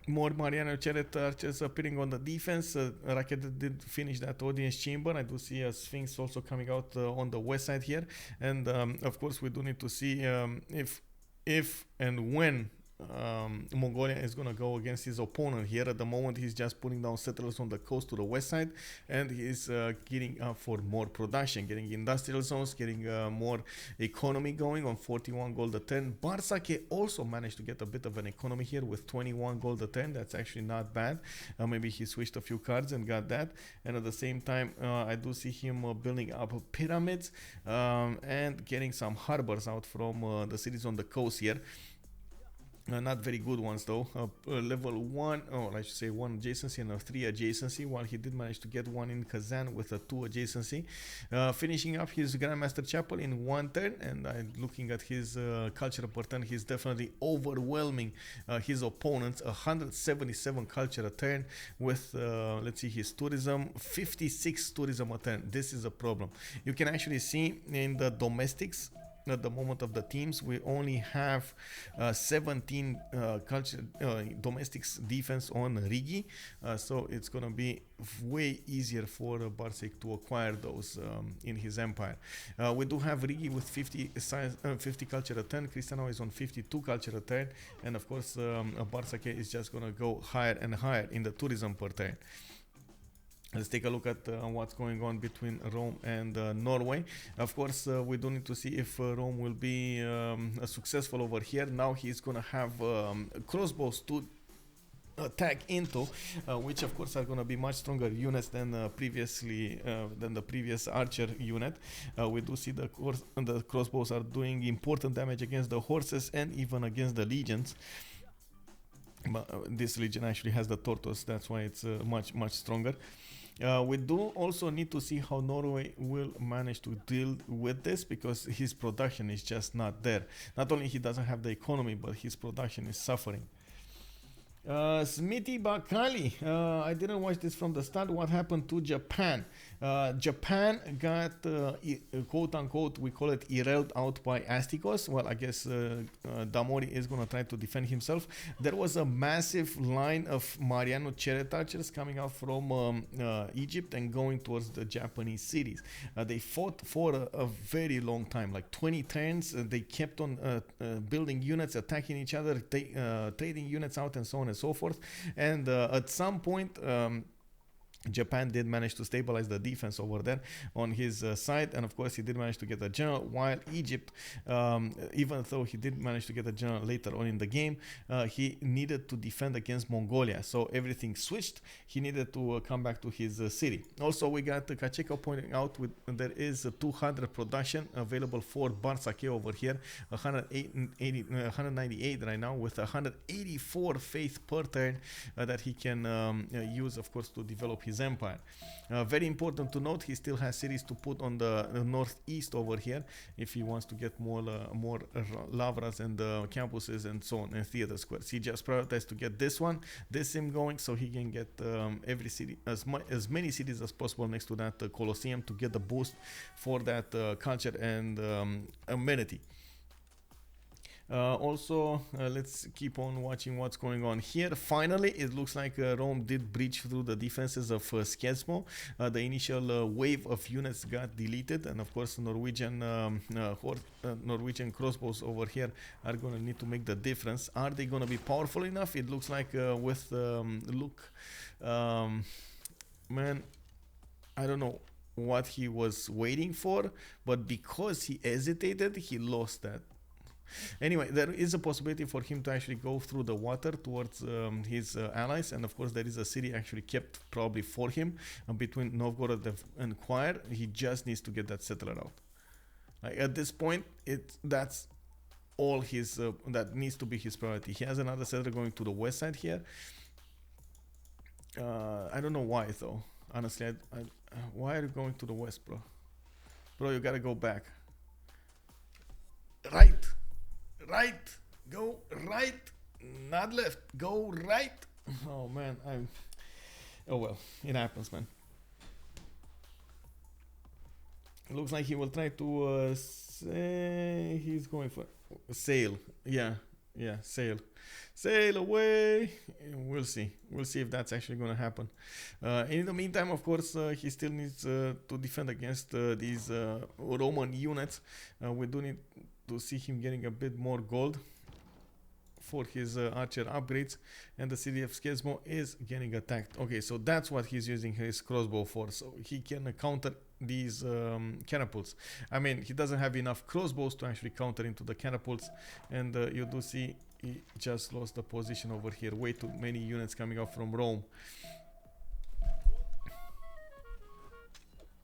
More Mariano Chariot Archers appearing on the defense. Racket did finish that audience chamber. I do see a Sphinx also coming out on the west side here. And of course, we do need to see if and when Mongolia is gonna go against his opponent here. At the moment, he's just putting down settlers on the coast to the west side, and he's gearing up for more production, getting industrial zones, getting more economy going on 41 gold a turn. Bartsake also managed to get a bit of an economy here with 21 gold a turn. That's actually not bad. Maybe he switched a few cards and got that. And at the same time, I do see him building up pyramids and getting some harbors out from the cities on the coast here. Not very good ones though. Level 1, oh, I should say 1 adjacency and a 3 adjacency, while he did manage to get one in Kazan with a 2 adjacency. Finishing up his Grandmaster Chapel in 1 turn, and looking at his culture per turn, he's definitely overwhelming his opponents. 177 culture a turn with, let's see, his tourism, 56 tourism a turn. This is a problem. You can actually see in the domestics, at the moment of the teams, we only have 17 culture domestics defense on Riggy, so it's gonna be way easier for Bartsake to acquire those in his empire. We do have Riggy with 50 culture a turn. Krystanow is on 52 culture a turn, and of course Bartsake is just gonna go higher and higher in the tourism per turn. Let's take a look at what's going on between Rome and Norway. Of course, we do need to see if Rome will be successful over here. Now he's gonna have crossbows to attack into, which of course are gonna be much stronger units than previously than the previous archer unit. We do see the crossbows are doing important damage against the horses and even against the legions. But this legion actually has the tortoise, that's why it's much stronger. We do also need to see how Norway will manage to deal with this, because his production is just not there. Not only he doesn't have the economy, but his production is suffering. Smithy Bakali, I didn't watch this from the start. What happened to Japan? Japan got quote unquote, we call it erased out by Astikos. Well, I guess Damori is gonna try to defend himself. There was a massive line of Mariano chariot archers coming out from Egypt and going towards the Japanese cities. They fought for a very long time, like 20 turns. They kept on building units, attacking each other, trading units out, and so on and so forth. And at some point, Japan did manage to stabilize the defense over there on his side, and of course he did manage to get a general, while Egypt, even though he did manage to get a general later on in the game, he needed to defend against Mongolia, so everything switched. He needed to come back to his city. Also, we got Kacheko pointing out there is a 200 production available for Bartsake over here, 198 right now, with 184 faith per turn that he can use, of course, to develop his empire. Very important to note, he still has cities to put on the northeast over here if he wants to get more lavras and campuses and so on, and theater squares. He just prioritized to get this sim going, so he can get every city, as many cities as possible next to that Colosseum, to get the boost for that culture and amenity. Also, let's keep on watching what's going on here. Finally, it looks like Rome did breach through the defenses of Squadrons. The initial wave of units got deleted, and of course Norwegian crossbows over here are going to need to make the difference. Are they going to be powerful enough? It looks like with look, man, I don't know what he was waiting for, but because he hesitated, he lost that. Anyway, there is a possibility for him to actually go through the water towards his allies, and of course there is a city actually kept probably for him between Novgorod and Choir. He just needs to get that settler out. At this point, that's all his that needs to be his priority. He has another settler going to the west side here. I don't know why though. Honestly, why are you going to the west, bro? Bro, you gotta go back. Right, go right, not left, go right. Oh man, oh well, it happens, man. It looks like he will try to say he's going for sail. Yeah, sail away. We'll see if that's actually gonna happen. In the meantime, of course, he still needs to defend against these Roman units. We do need to see him getting a bit more gold for his archer upgrades, and the city of Squadrons is getting attacked. Okay, so that's what he's using his crossbow for, so he can counter these catapults. I mean, he doesn't have enough crossbows to actually counter into the catapults, and you do see he just lost the position over here. Way too many units coming up from Rome.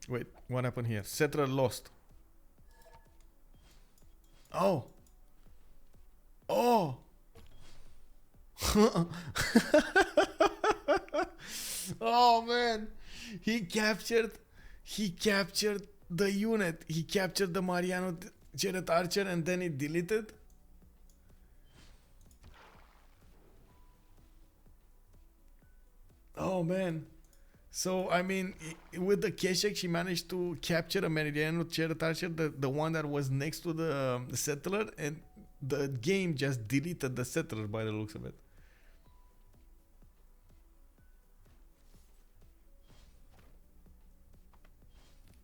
Wait, what happened here? Settler lost. Oh! Oh man, he captured the unit. He captured the Mariano Chariot Archer and then he deleted. Oh man. So I mean, with the Keshek, she managed to capture a Meridiano Chariot Archer, the one that was next to the settler, and the game just deleted the settler by the looks of it.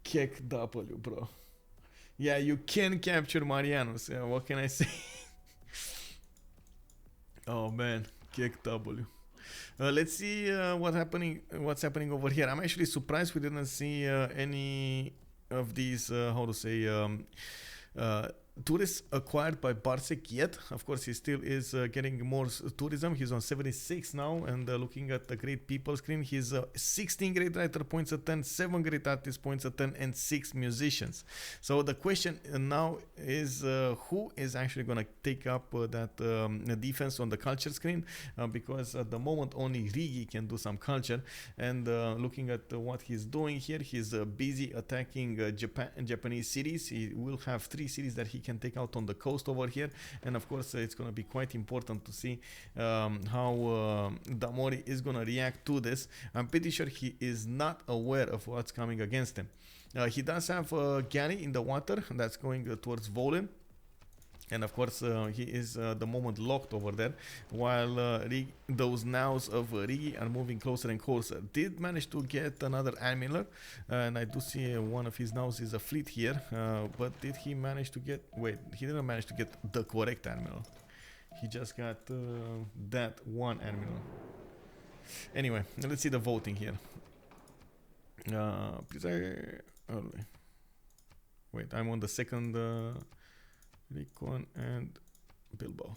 Kick W, bro. Yeah, you can capture Marianos. Yeah, what can I say? Oh man, kick W. Let's see what's happening over here. I'm actually surprised we didn't see any of these. How to say? Tourists acquired by Bartsake yet. Of course, he still is getting more tourism. He's on 76 now, and looking at the great people screen, he's 16 great writer points at 10, 7 great artist points at 10, and 6 musicians. So the question now is who is actually going to take up that defense on the culture screen, because at the moment only Riggy can do some culture. And looking at what he's doing here, he's busy attacking Japanese cities. He will have 3 cities that he can take out on the coast over here, and of course it's going to be quite important to see how Damori is going to react to this. I'm pretty sure he is not aware of what's coming against him. He does have Gary in the water that's going towards Volin. And of course, he is the moment locked over there, while those nows of Riggy are moving closer and closer. Did manage to get another admiral, and I do see one of his nows is a fleet here. But did he manage to get? Wait, he didn't manage to get the correct admiral. He just got that one admiral. Anyway, let's see the voting here. Please, wait, I'm on the second. Recon and Bilbao.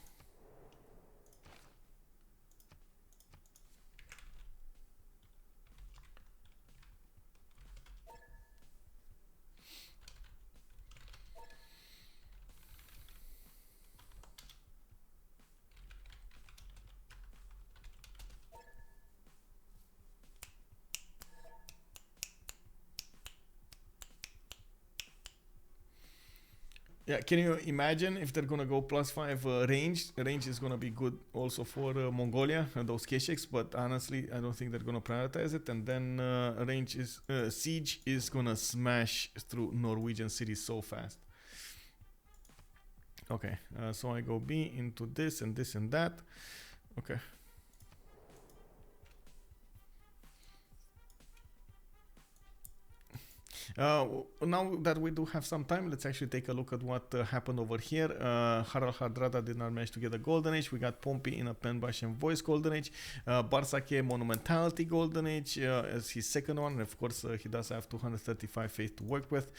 Yeah, can you imagine if they're gonna go +5 range? Range is gonna be good also for Mongolia and those Kesheks, but honestly, I don't think they're gonna prioritize it. And then range is siege is gonna smash through Norwegian cities so fast. Okay, so I go B into this and this and that. Okay. Now that we do have some time, let's actually take a look at what happened over here. Harald Hardrada did not manage to get a golden age. We got Pompi in a pen brush and voice golden age. Bartsake monumentality golden age as his second one. And of course, he does have 235 faith to work with.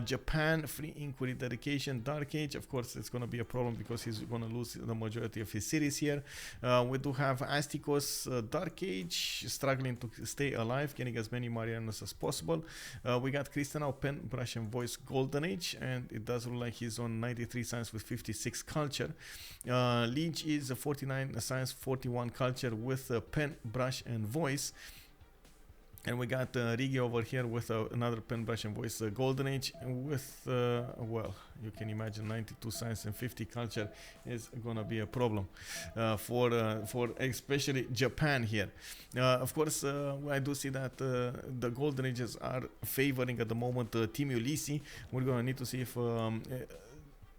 Japan free inquiry dedication dark age. Of course, it's going to be a problem because he's going to lose the majority of his cities here. We do have Astikos dark age struggling to stay alive, getting as many Marianos as possible. We got Krystanow pen brush and voice golden age, and it does look like he's on 93 science with 56 culture. Lege is a 49 science, 41 culture with pen brush and voice. And we got Riggy over here with another pen brush and voice golden age with well, you can imagine 92 science and 50 culture is gonna be a problem for especially Japan here. Of course, I do see that the golden ages are favoring at the moment Team Ulysse. We're gonna need to see if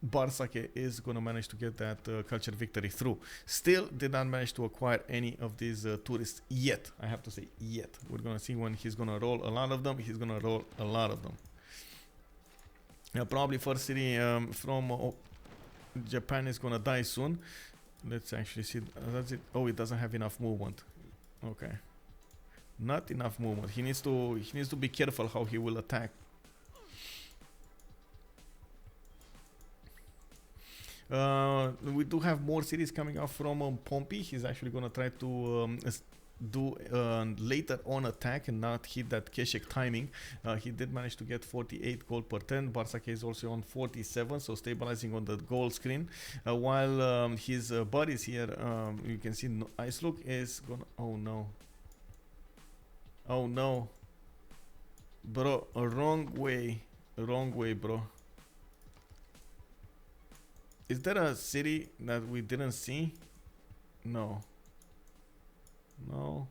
Bartsake is going to manage to get that culture victory through. Still did not manage to acquire any of these tourists yet. I have to say yet. We're going to see when he's going to roll a lot of them. He's going to roll a lot of them. Probably first city from Japan is going to die soon. Let's actually see. That's it. Oh, it doesn't have enough movement. Okay. Not enough movement. He needs to be careful how he will attack. We do have more cities coming out from Pompi. He's actually going to try to do later on attack and not hit that Keshek timing. He did manage to get 48 gold per turn. Bartsake is also on 47, so stabilizing on the gold screen. While his buddies here, you can see IceLuc is gonna. Oh no. Oh no. Bro, wrong way. Wrong way, bro. Is there a city that we didn't see? No. No.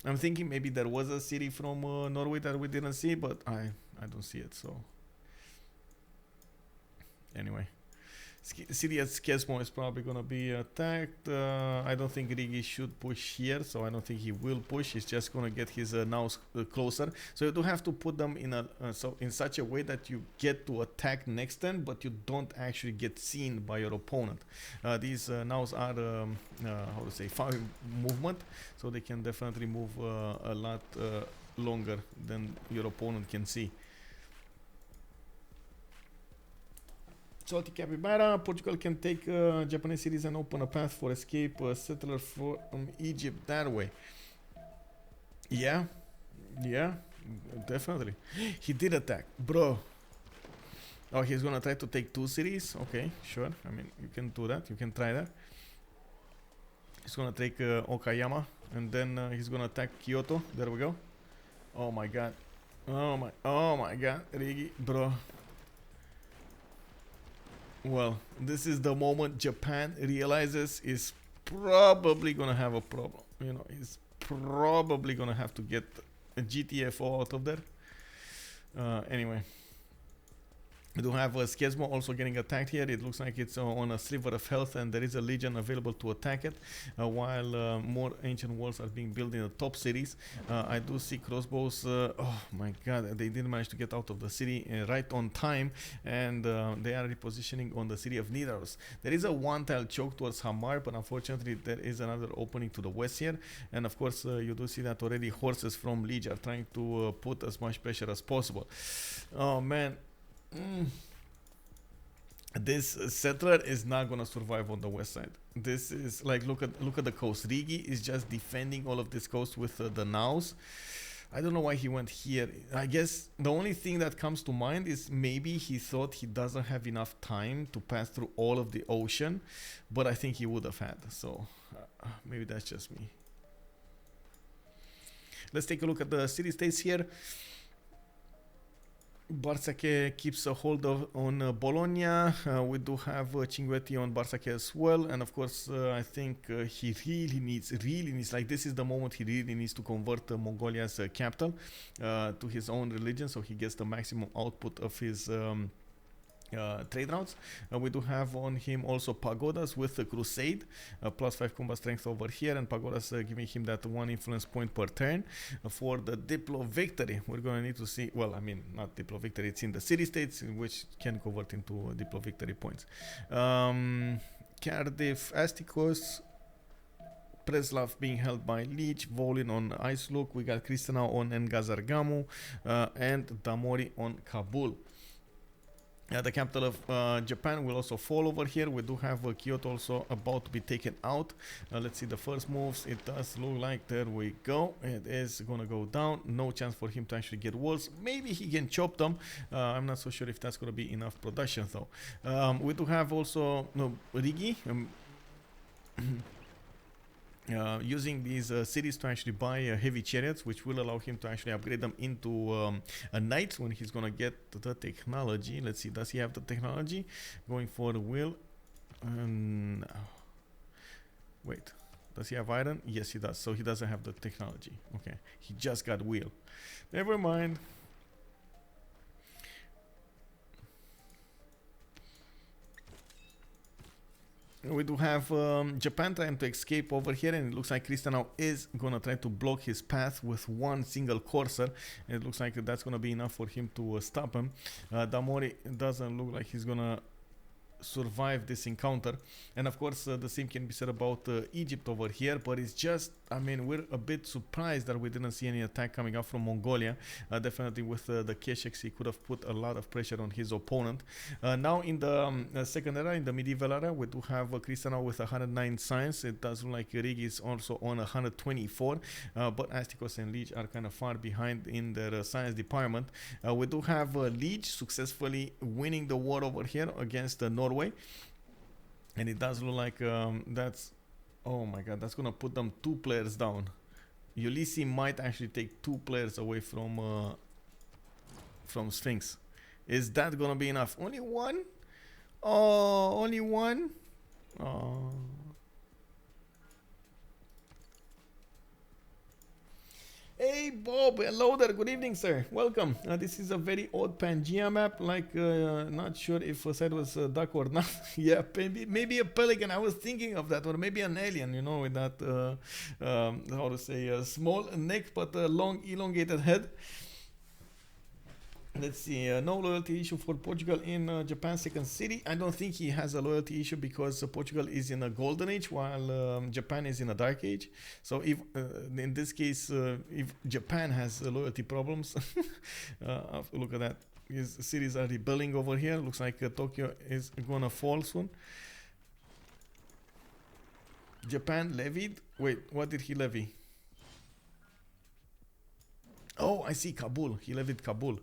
I'm thinking maybe there was a city from Norway that we didn't see, but I don't see it, so. Anyway. City at Skesmo is probably gonna be attacked. I don't think Riggy should push here, so I don't think he will push. He's just gonna get his nows closer. So you do have to put them in a in such a way that you get to attack next turn, but you don't actually get seen by your opponent. These nows are how to say, fire movement, so they can definitely move a lot longer than your opponent can see. Salty Capybara, Portugal can take Japanese cities and open a path for escape settler from Egypt that way. Yeah, yeah, definitely. He did attack, bro. Oh, he's gonna try to take 2 cities. Okay, sure. I mean, you can do that. You can try that. He's gonna take Okayama, and then he's gonna attack Kyoto. There we go. Oh my god. Oh my god, Riggy, bro. Well, this is the moment Japan realizes is probably gonna have a problem. You know, he's probably gonna have to get a GTFO out of there. Anyway. We do have Skesmo also getting attacked here. It looks like it's on a sliver of health, and there is a legion available to attack it, while more ancient walls are being built in the top cities. I do see crossbows. Oh my god, they didn't manage to get out of the city right on time, and they are repositioning on the city of Nidaros. There is a one-tile choke towards Hamar, but unfortunately there is another opening to the west here, and of course you do see that already horses from Lege are trying to put as much pressure as possible. Oh man. This settler is not gonna survive on the west side. This is like, look at the coast. Riggy is just defending all of this coast with the nows. I don't know why he went here. I guess the only thing that comes to mind is maybe he thought he doesn't have enough time to pass through all of the ocean, but I think he would have had. So maybe that's just me. Let's take a look at the city-states here. Bartsake keeps a hold on Bologna. We do have Cinguetti on Bartsake as well, and of course I think he really needs, like, this is the moment he really needs to convert Mongolia's capital to his own religion, so he gets the maximum output of his trade routes. We do have on him also pagodas with the crusade, +5 combat strength over here, and pagodas giving him that 1 influence point per turn. For the diplo victory, we're gonna need to see, well, I mean, not diplo victory, it's in the city states, which can convert into diplo victory points. Cardiff, Astikos, Preslav being held by Lege, Volin on IceLuc, we got Krystanow on Ngazargamu, and Damori on Kabul. The capital of Japan will also fall over here. We do have Kyoto also about to be taken out. Let's see the first moves. It does look like, there we go. It is gonna go down. No chance for him to actually get walls. Maybe he can chop them. I'm not so sure if that's gonna be enough production though. We do have also Riggy. Using these cities to actually buy heavy chariots, which will allow him to actually upgrade them into a knight when he's gonna get the technology. Let's see, does he have the technology? Going for the will. Wait, does he have iron? Yes, he does. So he doesn't have the technology. Okay, he just got wheel. Never mind. We do have Japan trying to escape over here, and it looks like Krystanow is gonna try to block his path with one single courser. It looks like that's gonna be enough for him to stop him. Damori doesn't look like he's gonna survive this encounter, and of course the same can be said about Egypt over here, but it's just I mean, we're a bit surprised that we didn't see any attack coming out from Mongolia. Definitely with the Kesheks, he could have put a lot of pressure on his opponent. Now in the second era, in the medieval era, we do have Krystanow with 109 science. It does look like Riggy is also on 124, but Astikos and Lege are kind of far behind in their science department. We do have Lege successfully winning the war over here against Norway. And it does look like that's... Oh my god, that's gonna put them 2 players down. Ulysse might actually take 2 players away from Sphinx. Is that gonna be enough? Only 1? Oh, only 1? Oh. Hey Bob, hello there, good evening sir, welcome. This is a very odd Pangea map, like not sure if a side was a duck or not. Yeah, maybe a pelican, I was thinking of that, or maybe an alien, you know, with that, how to say, a small neck but a long elongated head. Let's see, no loyalty issue for Portugal in Japan's second city. I don't think he has a loyalty issue because Portugal is in a golden age while Japan is in a dark age. So if in this case, if Japan has loyalty problems, look at that. His cities are rebelling over here. Looks like Tokyo is gonna fall soon. Japan levied. Wait, what did he levy? Oh, I see, Kabul. He levied Kabul.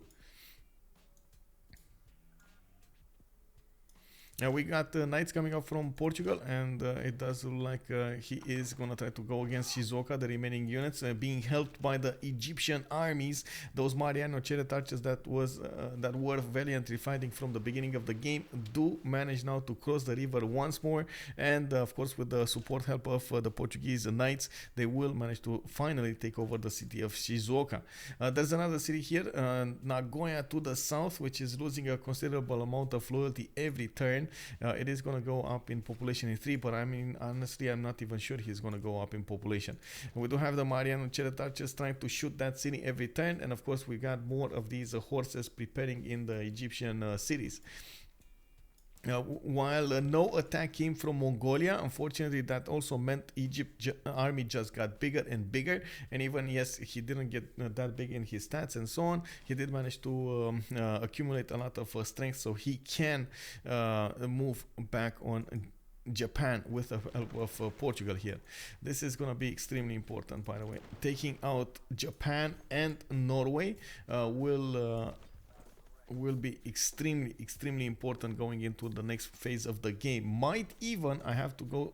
Now we got knights coming up from Portugal, and it does look like he is gonna try to go against Shizuoka, the remaining units being helped by the Egyptian armies, those Mariano chariot archers that were valiantly fighting from the beginning of the game do manage now to cross the river once more, and of course with the support help of the Portuguese knights, they will manage to finally take over the city of Shizuoka. There's another city here, Nagoya to the south, which is losing a considerable amount of loyalty every turn. It is going to go up in population in 3, but I mean, honestly, I'm not even sure he's going to go up in population. And we do have the Mariano chariot archers trying to shoot that city every turn, and of course we got more of these horses preparing in the Egyptian cities. While no attack came from Mongolia, unfortunately that also meant Egypt's army just got bigger and bigger, and even yes, he didn't get that big in his stats and so on, he did manage to accumulate a lot of strength, so he can move back on Japan with the help of Portugal here. This is going to be extremely important, by the way. Taking out Japan and Norway will be extremely important going into the next phase of the game. Might even, I have to go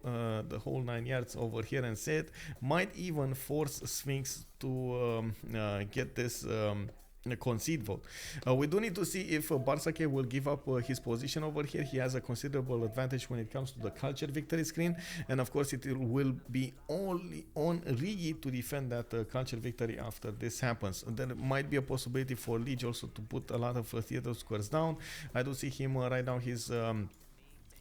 the whole 9 yards over here and say it, might even force Sphinx to get this concede vote. We do need to see if Bartsake will give up his position over here. He has a considerable advantage when it comes to the culture victory screen, and of course it will be only on Riggy to defend that culture victory after this happens. And there might be a possibility for Lege also to put a lot of theater squares down. I do see him right now, he's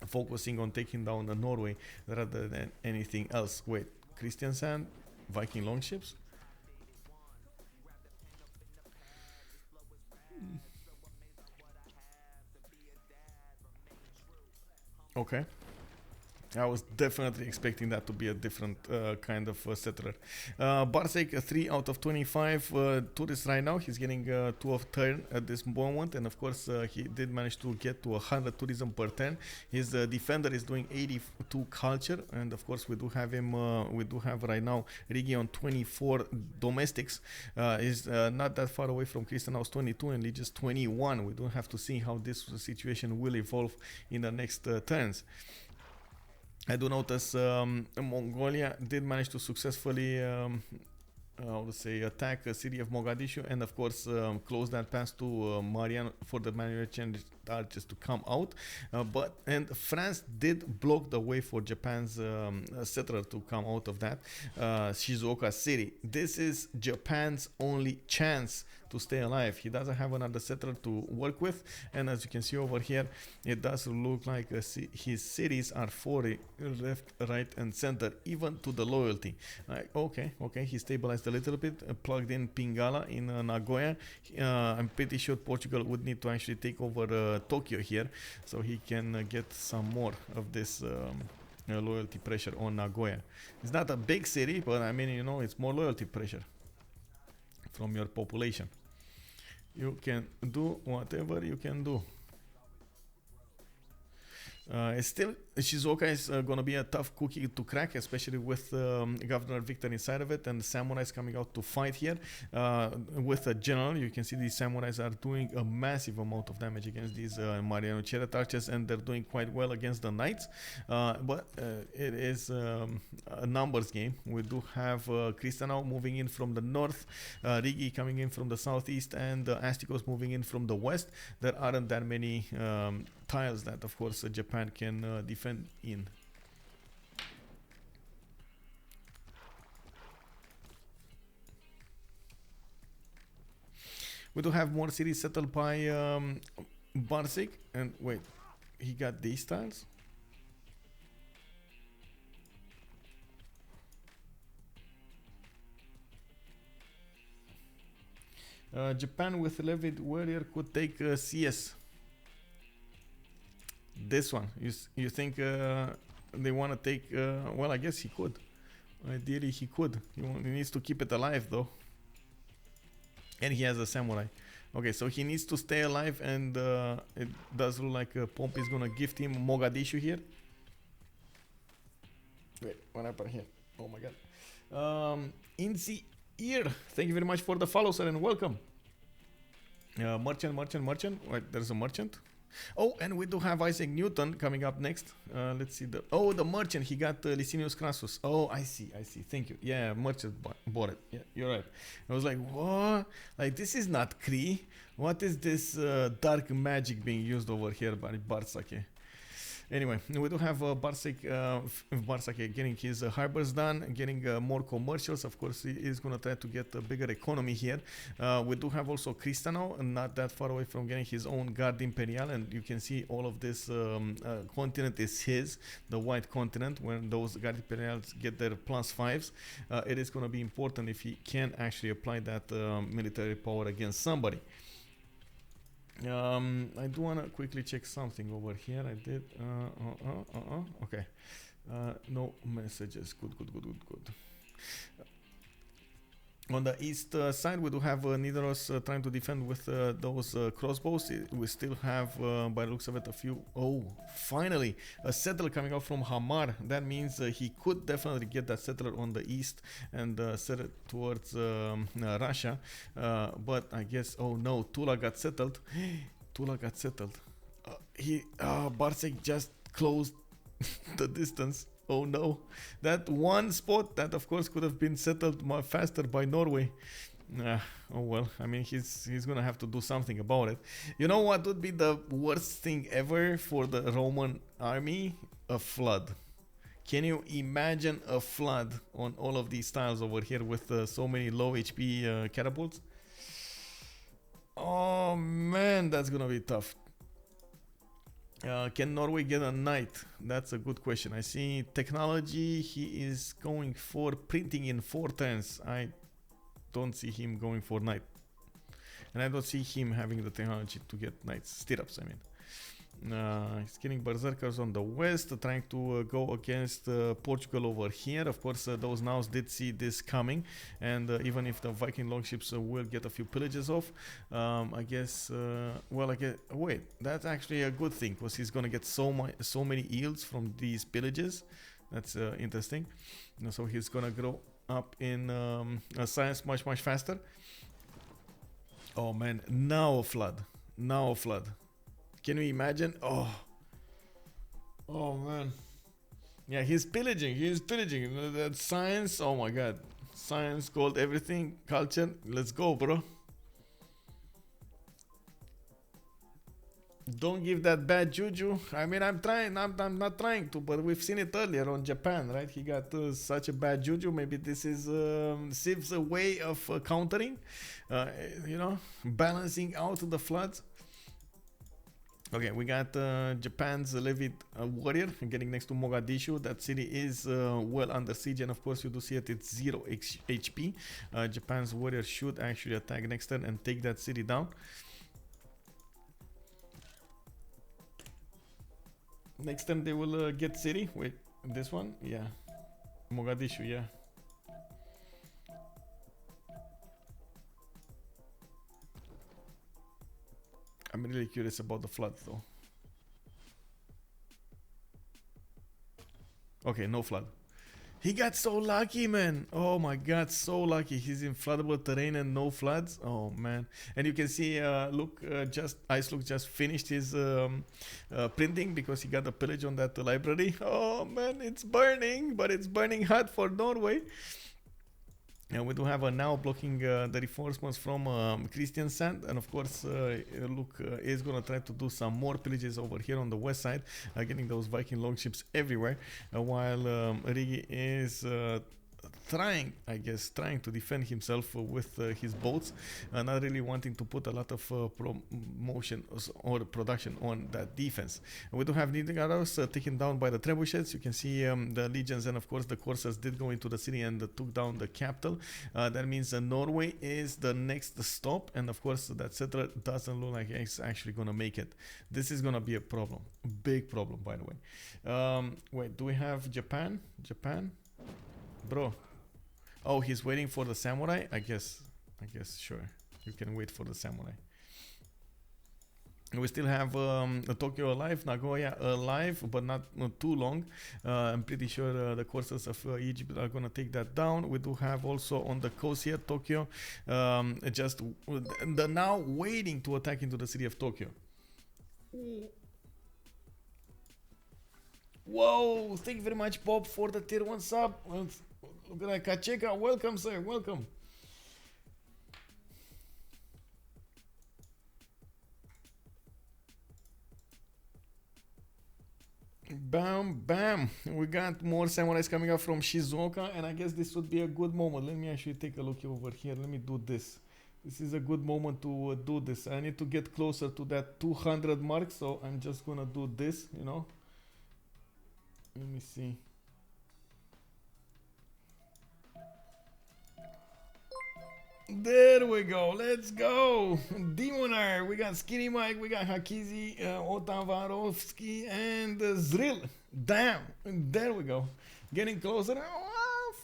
focusing on taking down Norway rather than anything else. Wait, Christian Sand, Viking longships? Okay. I was definitely expecting that to be a different kind of settler. Bartsake, 3 out of 25 tourists right now. He's getting 2 of turn at this moment, and of course he did manage to get to 100 tourism per turn. His defender is doing 82 culture, and of course we do have him. We do have right now Riggy on 24 domestics. Is not that far away from Krystanow 22 and Lege's 21. We do have to see how this situation will evolve in the next turns. I do notice Mongolia did manage to successfully attack the city of Mogadishu, and of course close that pass to Mariano for the Mariano archers to come out, and France did block the way for Japan's settler to come out of that Shizuoka city. This is Japan's only chance to stay alive. He doesn't have another settler to work with, and as you can see over here, it does look like his cities are 40 left, right, and center, even to the loyalty. Okay, he stabilized a little bit, plugged in Pingala in Nagoya. I'm pretty sure Portugal would need to actually take over Tokyo here, so he can get some more of this loyalty pressure on Nagoya. It's not a big city, but I mean, you know, it's more loyalty pressure from your population. You can do whatever you can do. It's still, Shizuoka is gonna be a tough cookie to crack, especially with Governor Victor inside of it and the samurais coming out to fight here. With a general, you can see these samurais are doing a massive amount of damage against these Mariano Chariot archers, and they're doing quite well against the knights. But it is a numbers game. We do have Krystanow moving in from the north, Riggy coming in from the southeast, and Astikos moving in from the west. There aren't that many tiles that, of course, Japan can defend in. We do have more cities settled by Bartsake, and wait, he got these tiles? Japan with levied warrior could take CS. This one, you think they want to take? Well, I guess he could. Ideally, he could. He needs to keep it alive, though. And he has a samurai. Okay, so he needs to stay alive, and it does look like Pompi is gonna gift him Mogadishu here. Wait, what happened here? Oh my god. In the ear, thank you very much for the follow, sir, and welcome. Merchant. Wait, there's a merchant. Oh, and we do have Isaac Newton coming up next. Let's see the merchant. He got Licinius Crassus. Oh, I see. Thank you. Yeah, merchant bought it. Yeah, you're right. I was like, what? Like, this is not Kree. What is this dark magic being used over here by Bartsake? Anyway, we do have Bartsake getting his harbors done, getting more commercials. Of course, he is going to try to get a bigger economy here. We do have also Krystanow, not that far away from getting his own Guard Imperial, and you can see all of this continent is his, the white continent. When those Guard Imperials get their +5s, it is going to be important if he can actually apply that military power against somebody. I do want to quickly check something over here. I did. Okay. No messages. Good. On the east side, we do have Nidaros trying to defend with those crossbows. We still have, by the looks of it, a few. Oh, finally, a settler coming out from Hamar. That means he could definitely get that settler on the east and set it towards Russia. But I guess, oh no, Tula got settled. Bartsake just closed the distance. Oh no, that one spot that of course could have been settled more faster by Norway. Oh well, I mean, he's gonna have to do something about it. You know what would be the worst thing ever for the Roman army? A flood. Can you imagine a flood on all of these tiles over here with so many low HP catapults? Oh man, that's gonna be tough. Can Norway get a knight? That's a good question. I see technology. He is going for printing in 4 turns. I don't see him going for knight. And I don't see him having the technology to get knights. Stirrups, I mean. He's getting berserkers on the west, trying to go against Portugal over here. Of course, those nows did see this coming, and even if the Viking longships will get a few pillages off, I guess. Wait, that's actually a good thing, because he's gonna get so many yields from these pillages. That's interesting. So he's gonna grow up in science much faster. Oh man, now a flood. Can you imagine? Oh man. Yeah, he's pillaging. That science. Oh my god. Science, gold, everything. Culture. Let's go, bro. Don't give that bad juju. I mean, I'm trying. I'm not trying to, but we've seen it earlier on Japan, right? He got such a bad juju. Maybe this is Civ's way of countering. Balancing out the floods. Okay, we got Japan's levied warrior getting next to Mogadishu. That city is well under siege, and of course you do see it, it's 0 HP. Japan's warrior should actually attack next turn and take that city down. Next turn they will get city. Wait, This one? Yeah. Mogadishu, yeah. I'm really curious about the floods though. Okay, no flood. He got so lucky, man. Oh my god, so lucky. He's in floodable terrain and no floods. Oh man. And you can see, look, IceLuc just finished his printing because he got a pillage on that library. Oh man, it's burning, but it's burning hot for Norway. And we do have now blocking the reinforcements from Kristiansand, and of course, look, is gonna try to do some more pillages over here on the west side, getting those Viking longships everywhere, while Riggy is trying to defend himself with his boats, not really wanting to put a lot of promotion or production on that defense. And we do have Nidaros taken down by the trebuchets. You can see the legions and of course the coursers did go into the city and took down the capital. That means Norway is the next stop, and of course that settler doesn't look like it's actually gonna make it. This is gonna be a problem, big problem, by the way. Wait, do we have Japan? Bro. Oh, he's waiting for the samurai? I guess, sure. You can wait for the samurai. We still have Tokyo alive, Nagoya alive, but not too long. I'm pretty sure the coursers of Egypt are gonna take that down. We do have also on the coast here, Tokyo, just now waiting to attack into the city of Tokyo. Whoa, thank you very much, Bob, for the tier 1 sub. Look at that, Kacheka, welcome, sir, welcome. Bam, bam. We got more samurais coming up from Shizuoka, and I guess this would be a good moment. Let me actually take a look over here. Let me do this. This is a good moment to do this. I need to get closer to that 200 mark, so I'm just gonna do this, you know. Let me see. There we go. Let's go. Demonar. We got Skinny Mike. We got Hakizi, Otavarovsky, and Zril. Damn. There we go. Getting closer.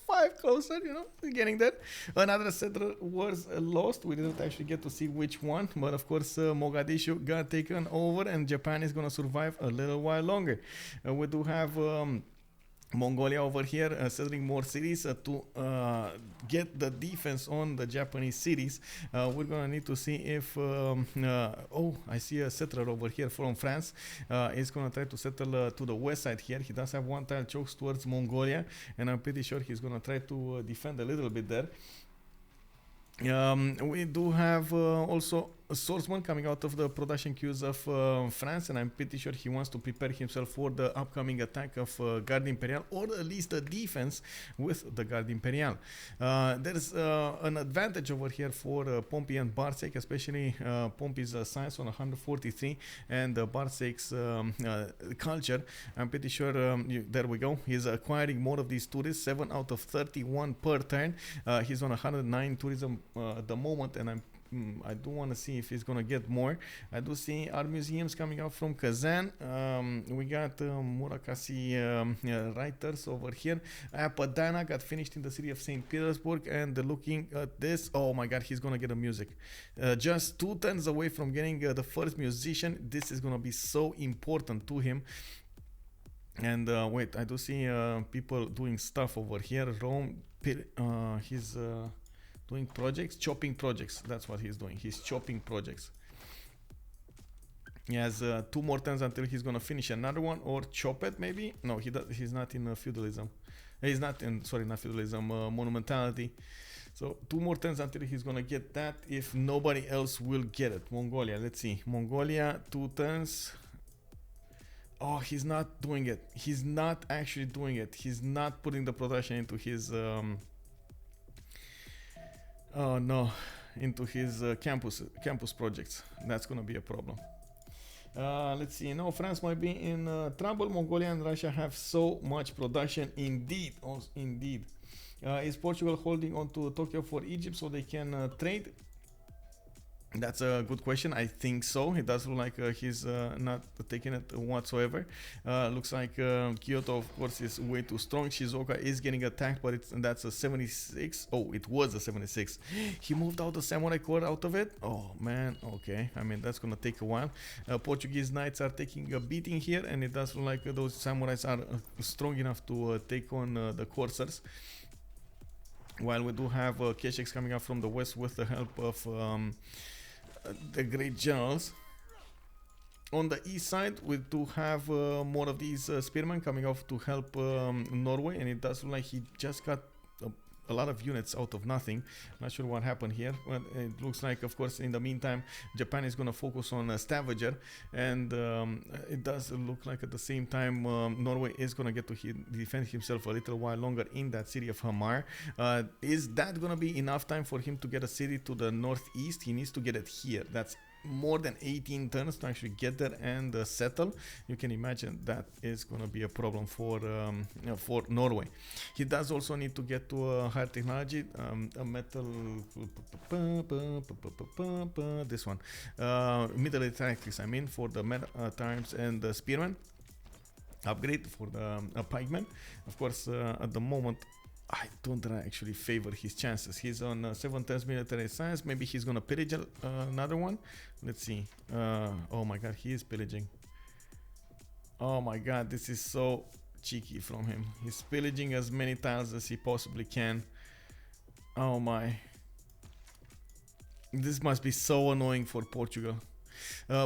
5 closer, you know, getting there. Another settler was lost. We didn't actually get to see which one, but of course Mogadishu got taken over, and Japan is gonna survive a little while longer. We do have Mongolia over here settling more cities to get the defense on the Japanese cities. We're gonna need to see if oh, I see a settler over here from France. He's gonna try to settle to the west side here. He does have one tile chokes towards Mongolia, and I'm pretty sure he's gonna try to defend a little bit there. We do have also a swordsman coming out of the production queues of France, and I'm pretty sure he wants to prepare himself for the upcoming attack of Garde Imperial, or at least the defense with the Garde Imperial. There's an advantage over here for Pompi and Bartsake, especially Pompi's science on 143 and Bartsake's culture. I'm pretty sure, there we go, he's acquiring more of these tourists, 7 out of 31 per turn. He's on 109 tourism at the moment, and I do want to see if he's gonna get more. I do see art museums coming out from Kazan. We got Murakami writers over here. Padana got finished in the city of St. Petersburg, and looking at this, oh my god, he's gonna get a music. Just 2 turns away from getting the first musician. This is gonna be so important to him. And wait, I do see people doing stuff over here. Rome, he's doing projects, chopping projects. That's what he's doing. He's chopping projects. He has 2 more turns until he's gonna finish another one, or chop it maybe. No, he's not in feudalism. He's not in, sorry, not feudalism, monumentality. So 2 more turns until he's gonna get that, if nobody else will get it. Mongolia, let's see. Mongolia, 2 turns. Oh, he's not doing it. He's not actually doing it. He's not putting the production into his oh no, into his campus projects. That's gonna be a problem. Let's see. No, France might be in trouble. Mongolia and Russia have so much production. Indeed, indeed. Is Portugal holding on to Tokyo for Egypt so they can trade? That's a good question. I think so. It does look like he's not taking it whatsoever. Looks like Kyoto, of course, is way too strong. Shizuoka is getting attacked, but that's a 76. Oh, it was a 76. He moved out the samurai core out of it. Oh, man. Okay. I mean, that's going to take a while. Portuguese knights are taking a beating here, and it does look like those samurais are strong enough to take on the coursers. While we do have Keshex coming up from the west with the help of the great generals. On the east side, we do have more of these spearmen coming off to help Norway, and it does look like he just got a lot of units out of nothing. Not sure what happened here, but it looks like, of course, in the meantime, Japan is going to focus on Stavanger, and it does look like at the same time Norway is going to get to defend himself a little while longer in that city of Hamar. Is that going to be enough time for him to get a city to the northeast? He needs to get it here. That's more than 18 turns to actually get there and settle. You can imagine that is going to be a problem for Norway. He does also need to get to a higher technology, a metal, this one, military tactics, I mean, for the times and the spearmen upgrade for the pikemen. Of course, at the moment I don't actually favor his chances. He's on 7 times military science. Maybe he's gonna pillage another one. Let's see. Oh my god, he is pillaging. Oh my god, this is so cheeky from him. He's pillaging as many tiles as he possibly can. Oh my. This must be so annoying for Portugal.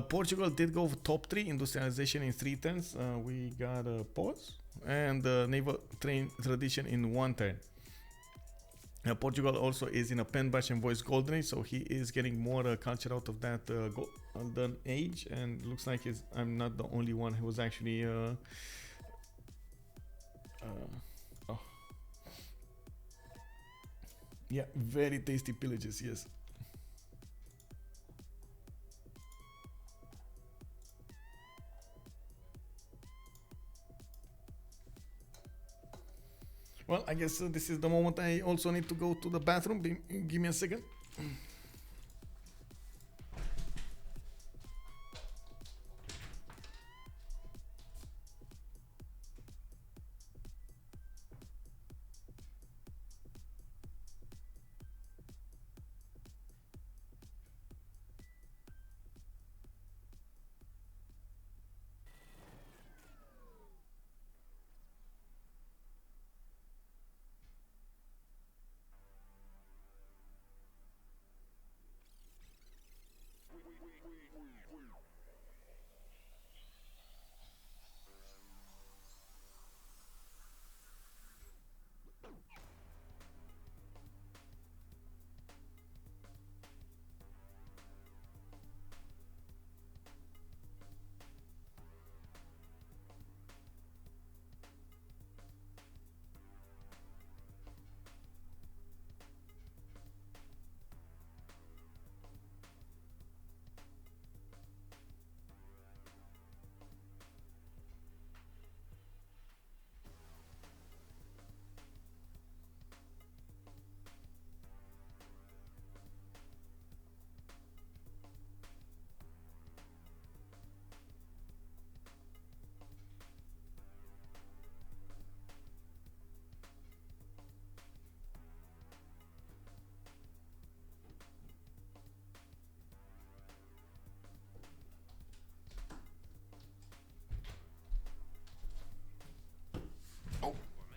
Portugal did go top 3 industrialization in 3 turns. We got a pause and naval tradition in 1 turn. Portugal also is in a pen bash and voice golden age, so he is getting more culture out of that golden age, and looks like I'm not the only one who was actually oh. Yeah, very tasty pillages, yes. Well, I guess this is the moment I also need to go to the bathroom. Give me a second.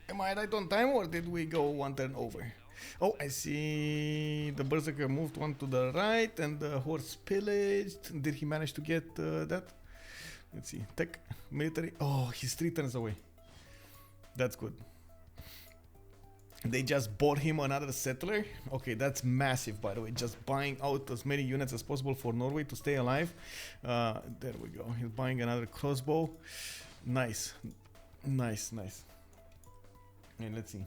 Am I right on time, or did we go 1 turn over? Oh, I see the Berserker moved 1 to the right and the horse pillaged. Did he manage to get that? Let's see. Tech, military. Oh, he's 3 turns away. That's good. They just bought him another settler. Okay, that's massive, by the way. Just buying out as many units as possible for Norway to stay alive. There we go. He's buying another crossbow. Nice. Nice, nice. And let's see.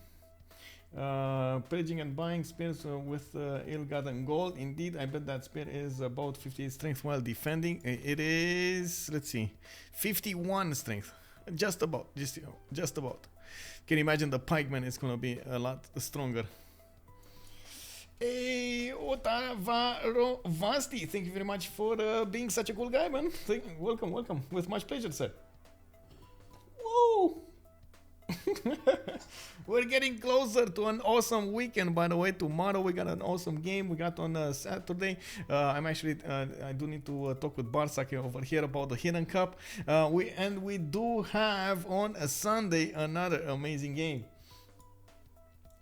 Pillaging and buying spears with ill-gotten gold. Indeed, I bet that spear is about 58 strength while defending. It is, let's see, 51 strength. Just about. Just about. Can you imagine the pikeman is going to be a lot stronger. Hey, Otavaro Vasti, thank you very much for being such a cool guy, man. Welcome, welcome. With much pleasure, sir. Whoa! We're getting closer to an awesome weekend, by the way. Tomorrow we got an awesome game. We got on Saturday. I do need to talk with Bartsake over here about the Hidden Cup. We do have on a Sunday another amazing game.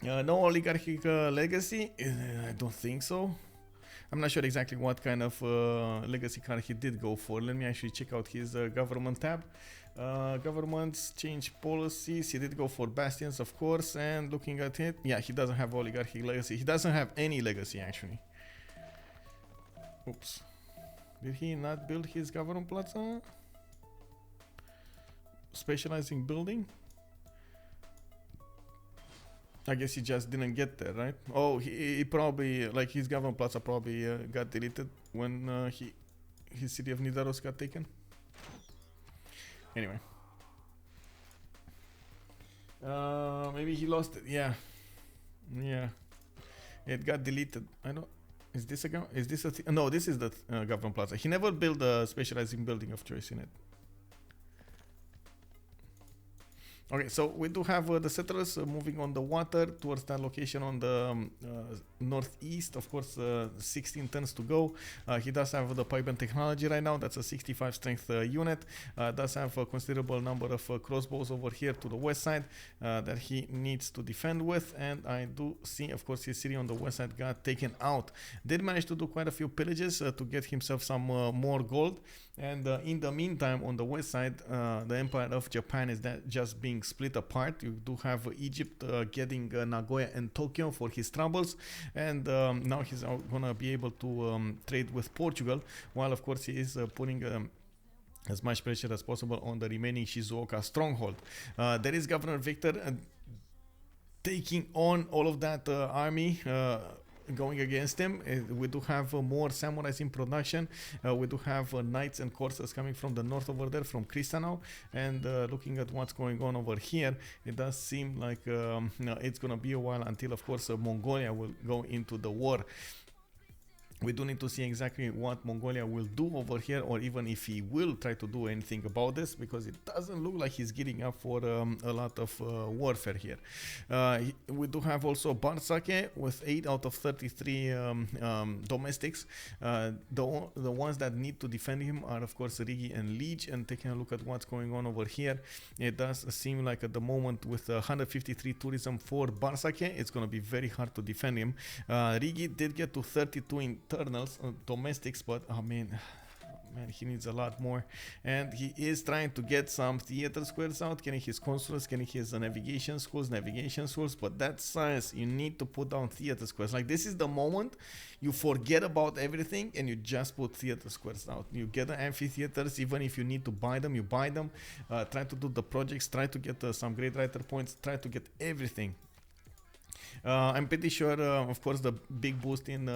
No oligarchic legacy? I don't think so. I'm not sure exactly what kind of legacy card he did go for. Let me actually check out his government tab. Governments, change policies. He did go for bastions, of course. And looking at it, yeah, he doesn't have oligarchic legacy. He doesn't have any legacy, actually. Oops. Did he not build his government plaza? Specializing building? I guess he just didn't get there, right? Oh, he probably, like his government plaza probably got deleted when his city of Nidaros got taken. Anyway. Maybe he lost it. Yeah. Yeah. It got deleted. I don't... Is this a... No, this is the government plaza. He never built a specializing building of choice in it. Okay, so we do have the settlers moving on the water towards that location on the northeast. Of course, 16 turns to go. He does have the pipe and technology right now. That's a 65 strength unit. Does have a considerable number of crossbows over here to the west side that he needs to defend with. And I do see, of course, his city on the west side got taken out. Did manage to do quite a few pillages to get himself some more gold. And in the meantime, on the west side, the Empire of Japan is just being split apart. You do have Egypt getting Nagoya and Tokyo for his troubles, and now he's gonna be able to trade with Portugal, while of course he is putting as much pressure as possible on the remaining Shizuoka stronghold. There is Governor Victor taking on all of that army going against him. We do have more samurais in production. We do have knights and coursers coming from the north over there, from Krystanow. And looking at what's going on over here, it does seem like it's gonna be a while until, of course, Mongolia will go into the war. We do need to see exactly what Mongolia will do over here, or even if he will try to do anything about this, because it doesn't look like he's getting up for a lot of warfare here. We do have also Bartsake with 8 out of 33 domestics. The ones that need to defend him are, of course, Riggy and Lege. And taking a look at what's going on over here, it does seem like at the moment with 153 tourism for Bartsake, it's going to be very hard to defend him. Riggy did get to 32 internals, domestics, but oh man, he needs a lot more. And he is trying to get some theater squares out, getting his consulates, getting his navigation schools, but that's science. You need to put down theater squares. Like, this is the moment you forget about everything and you just put theater squares out. You get the amphitheaters, even if you need to buy them, you buy them. Try to do the projects, try to get some great writer points, try to get everything. I'm pretty sure, of course, the big boost in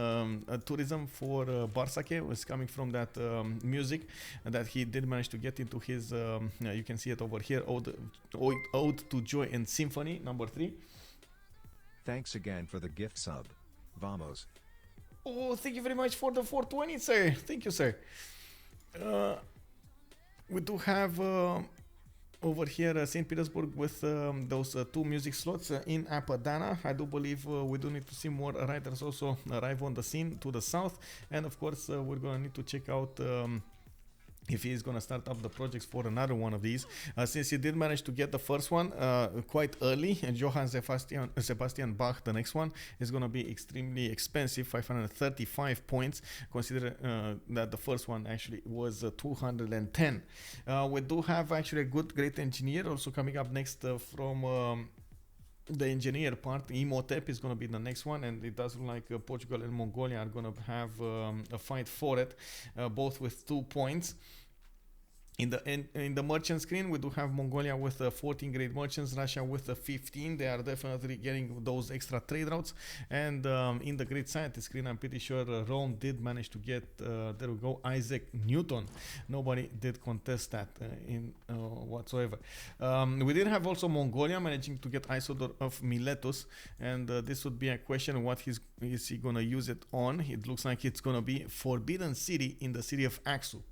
tourism for Bartsake was coming from that music that he did manage to get into his, you can see it over here, Ode to Joy and Symphony, number 3. Thanks again for the gift sub. Vamos. Oh, thank you very much for the 420, sir. Thank you, sir. We do have... over here, St. Petersburg with those 2 music slots in Apadana. I do believe we do need to see more writers also arrive on the scene to the south. And of course, we're going to need to check out if he is going to start up the projects for another one of these. Since he did manage to get the first one quite early, Johann Sebastian Bach, the next one, is going to be extremely expensive, 535 points, consider that the first one actually was 210. We do have actually a great engineer also coming up next from the engineer part. Imhotep is going to be the next one, and it does look like Portugal and Mongolia are going to have a fight for it, both with 2 points. In the merchant screen, we do have Mongolia with 14 great merchants, Russia with 15. They are definitely getting those extra trade routes. And in the great scientist screen, I'm pretty sure Rome did manage to get, there we go, Isaac Newton. Nobody did contest that in whatsoever. We did have also Mongolia managing to get Isodor of Miletus, and this would be a question: what is he gonna use it on? It looks like it's gonna be Forbidden City in the city of Aksu.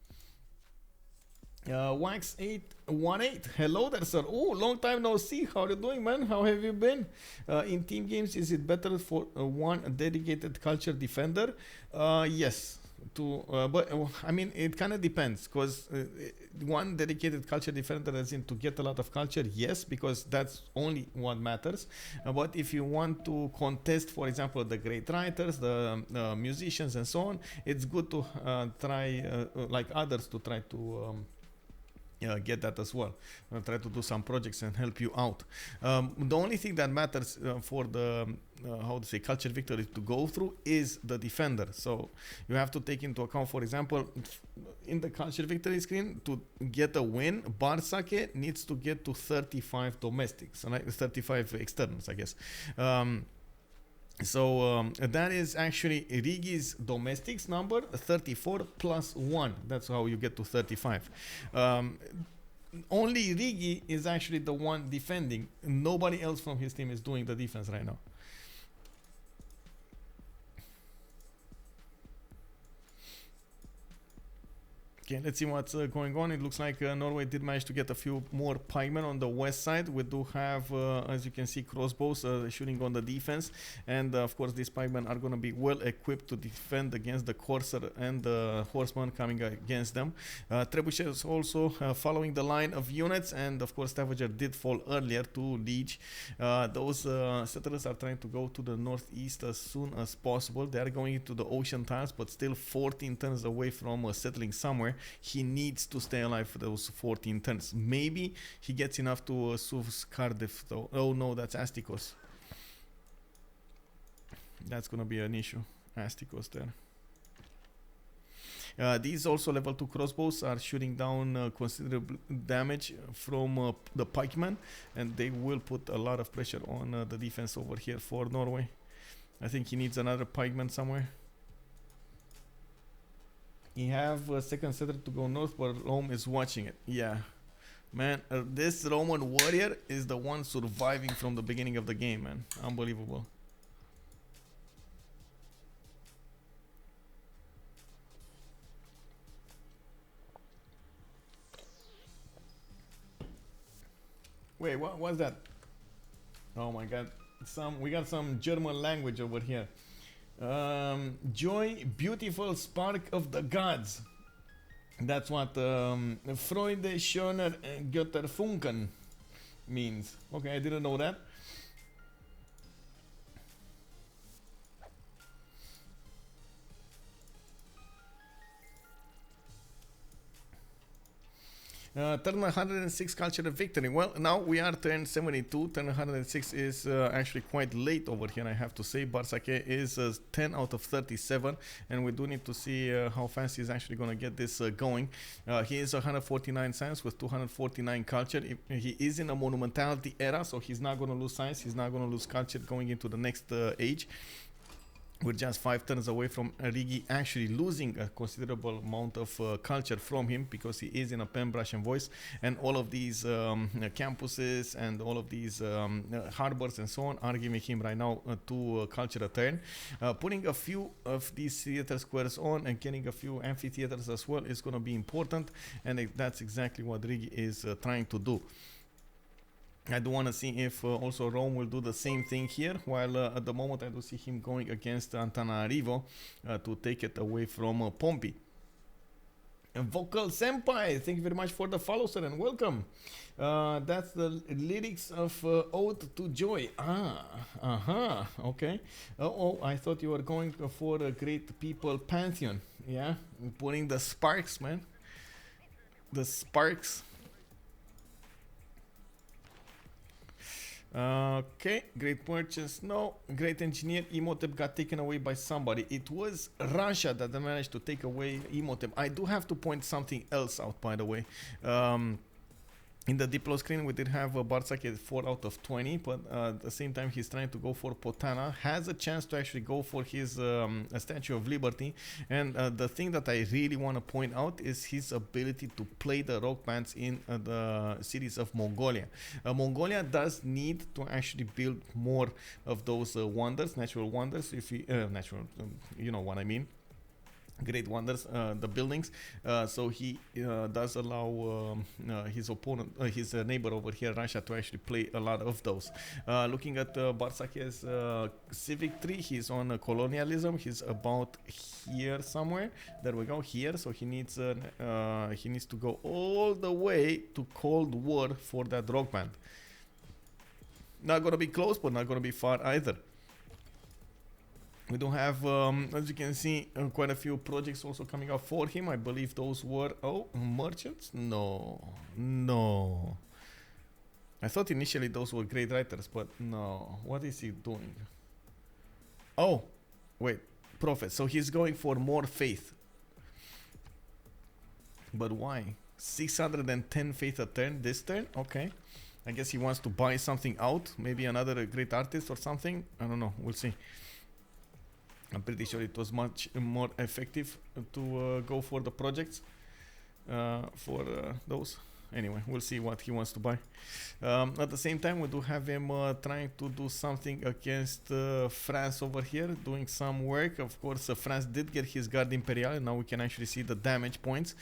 Wax818, hello there, sir. Oh, long time no see. How are you doing, man? How have you been? In team games, is it better for one dedicated culture defender? Yes. But I mean, it kind of depends, because one dedicated culture defender as in to get a lot of culture, yes, because that's only what matters. But if you want to contest, for example, the great writers, the musicians and so on, it's good to try like others to try to get that as well. Try to do some projects and help you out. The only thing that matters for the how to say culture victory to go through is the defender. So you have to take into account, for example, in the culture victory screen, to get a win, Bartsake needs to get to 35 domestics, right? 35 externals, I guess. So that is actually Riggy's domestics number, 34 plus 1. That's how you get to 35. Only Riggy is actually the one defending. Nobody else from his team is doing the defense right now. Okay, let's see what's going on. It looks like Norway did manage to get a few more pikemen on the west side. We do have, as you can see, crossbows shooting on the defense. And of course, these pikemen are going to be well equipped to defend against the courser and the horseman coming against them. Trebuchets also following the line of units. And of course, Stavager did fall earlier to Lege. Those settlers are trying to go to the northeast as soon as possible. They are going into the ocean tiles, but still 14 turns away from settling somewhere. He needs to stay alive for those 14 turns. Maybe he gets enough to Suv's Cardiff though. Oh no, that's Astikos. That's gonna be an issue. Astikos there. These also level 2 crossbows are shooting down considerable damage from the pikemen, and they will put a lot of pressure on the defense over here for Norway. I think he needs another pikeman somewhere. He have a second setter to go north, but Rome is watching it. Yeah, man, this Roman warrior is the one surviving from the beginning of the game, man. Unbelievable. Wait, what was that? Oh my god, we got some German language over here. Joy, beautiful spark of the gods. That's what Freude, Schöner, Götterfunken means. Okay, I didn't know that. Turn 106 cultural victory. Well, now we are turn 72. Turn 106 is actually quite late over here, I have to say. Bartsake is 10 out of 37, and we do need to see how fast he's actually going to get this going. He is 149 science with 249 culture. He is in a monumentality era, so he's not going to lose science. He's not going to lose culture going into the next age. We're just 5 turns away from Riggy actually losing a considerable amount of culture from him, because he is in a pen, brush and voice, and all of these campuses and all of these harbors and so on are giving him right now 2 culture a turn. Putting a few of these theater squares on and getting a few amphitheaters as well is going to be important, and that's exactly what Riggy is trying to do. I do want to see if also Rome will do the same thing here, while at the moment I do see him going against Antananarivo to take it away from Pompi. Vocal Senpai, thank you very much for the follow, sir, and welcome. That's the lyrics of Ode to Joy. Okay. Oh, I thought you were going for a Great People Pantheon. Yeah, putting the sparks, man. The sparks. Okay, great purchase. No, great engineer. Emotep got taken away by somebody. It was Russia that managed to take away Emotep. I do have to point something else out, by the way. In the Diplo screen, we did have Bartsake at 4 out of 20, but at the same time, he's trying to go for Potana. Has a chance to actually go for his Statue of Liberty. And the thing that I really want to point out is his ability to play the rock bands in the cities of Mongolia. Mongolia does need to actually build more of those wonders, natural wonders, if he, you know what I mean. Great wonders, the buildings. So he does allow his opponent, his neighbor over here, Russia, to actually play a lot of those. Looking at Bartsake's civic tree, he's on colonialism. He's about here somewhere. There we go, here. So he needs to go all the way to Cold War for that rock band. Not gonna be close, but not gonna be far either. We do have, as you can see, quite a few projects also coming up for him. I believe those were... Oh, merchants? No. No. I thought initially those were great writers, but no. What is he doing? Oh, wait. Prophet. So he's going for more faith. But why? 610 faith a turn this turn? Okay. I guess he wants to buy something out. Maybe another great artist or something. I don't know. We'll see. I'm pretty sure it was much more effective to go for the projects for those. Anyway, we'll see what he wants to buy. At the same time, we do have him trying to do something against France over here, doing some work. Of course, France did get his Guard Imperial, and now we can actually see the damage points.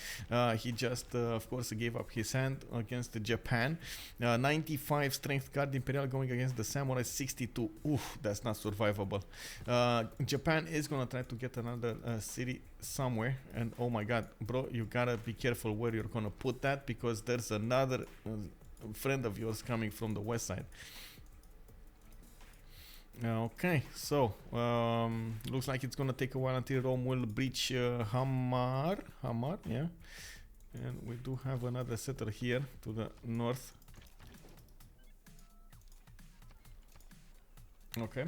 He just, of course, gave up his hand against Japan. 95 strength Guard Imperial going against the Samurai 62. Oof, that's not survivable. Japan is gonna try to get another city somewhere, and oh my god, bro, you gotta be careful where you're gonna put that, because there's another friend of yours coming from the west side. Okay, so looks like it's gonna take a while until Rome will breach Hamar, yeah. And we do have another settler here to the north. Okay.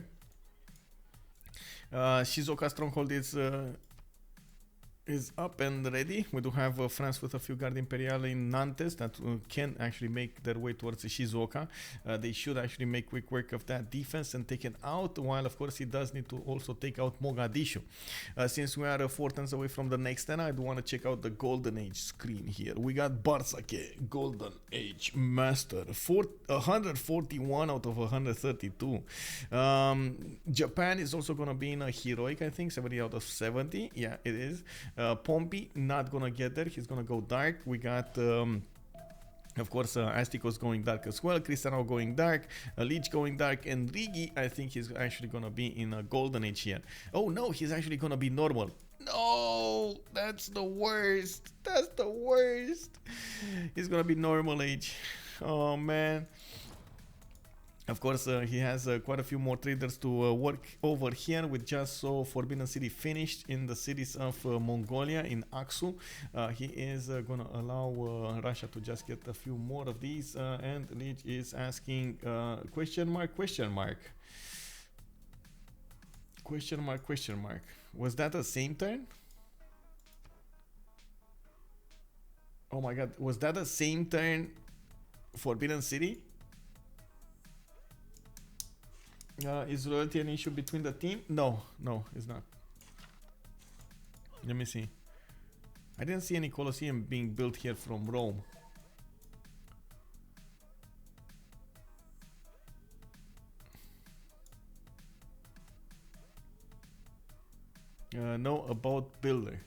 Shizuoka stronghold is up and ready. We do have France with a few Guard Imperial in Nantes that can actually make their way towards Shizuoka. They should actually make quick work of that defense and take it out, while of course he does need to also take out Mogadishu. Since we are 4 turns away from the next turn, I do want to check out the Golden Age screen here. We got Bartsake, Golden Age Master, 141 out of 132. Japan is also going to be in a heroic, I think, 70 out of 70. Yeah, it is. Pompi not gonna get there. He's gonna go dark. We got of course Astikos going dark as well, Krystanow going dark, Lege going dark, and Riggy, I think he's actually gonna be in a golden age here. Oh no, he's actually gonna be normal. No, that's the worst. That's the worst. He's gonna be normal age. Oh man. Of course, he has quite a few more traders to work over here, with just so Forbidden City finished in the cities of Mongolia, in Aksu. He is going to allow Russia to just get a few more of these, and Lege is asking question mark, question mark. Question mark, question mark. Was that the same turn? Oh my god, was that the same turn Forbidden City? Is loyalty an issue between the team? No, no, it's not. Let me see. I didn't see any Colosseum being built here from Rome. No, about builder.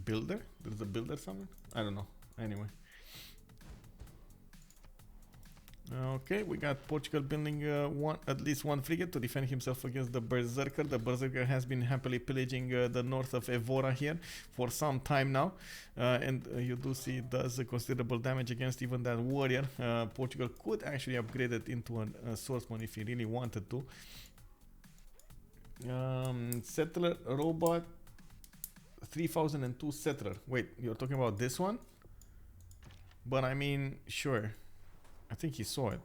Builder? There's a builder somewhere? I don't know. Anyway. Okay, we got Portugal building at least one frigate to defend himself against the Berserker. The Berserker has been happily pillaging the north of Evora here for some time now. And you do see it does considerable damage against even that warrior. Portugal could actually upgrade it into a swordsman if he really wanted to. Settler robot 3002 settler. Wait, you're talking about this one? But I mean, sure. I think he saw it.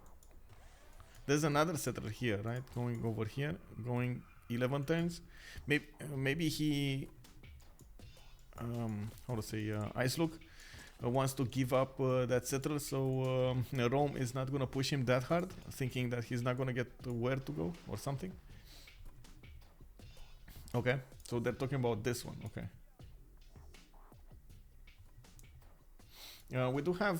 There's another settler here, right? Going over here, going 11 turns. Maybe he, how to say, IceLuc wants to give up that settler, so Rome is not gonna push him that hard, thinking that he's not gonna get where to go or something. Okay, so they're talking about this one. Okay. We do have,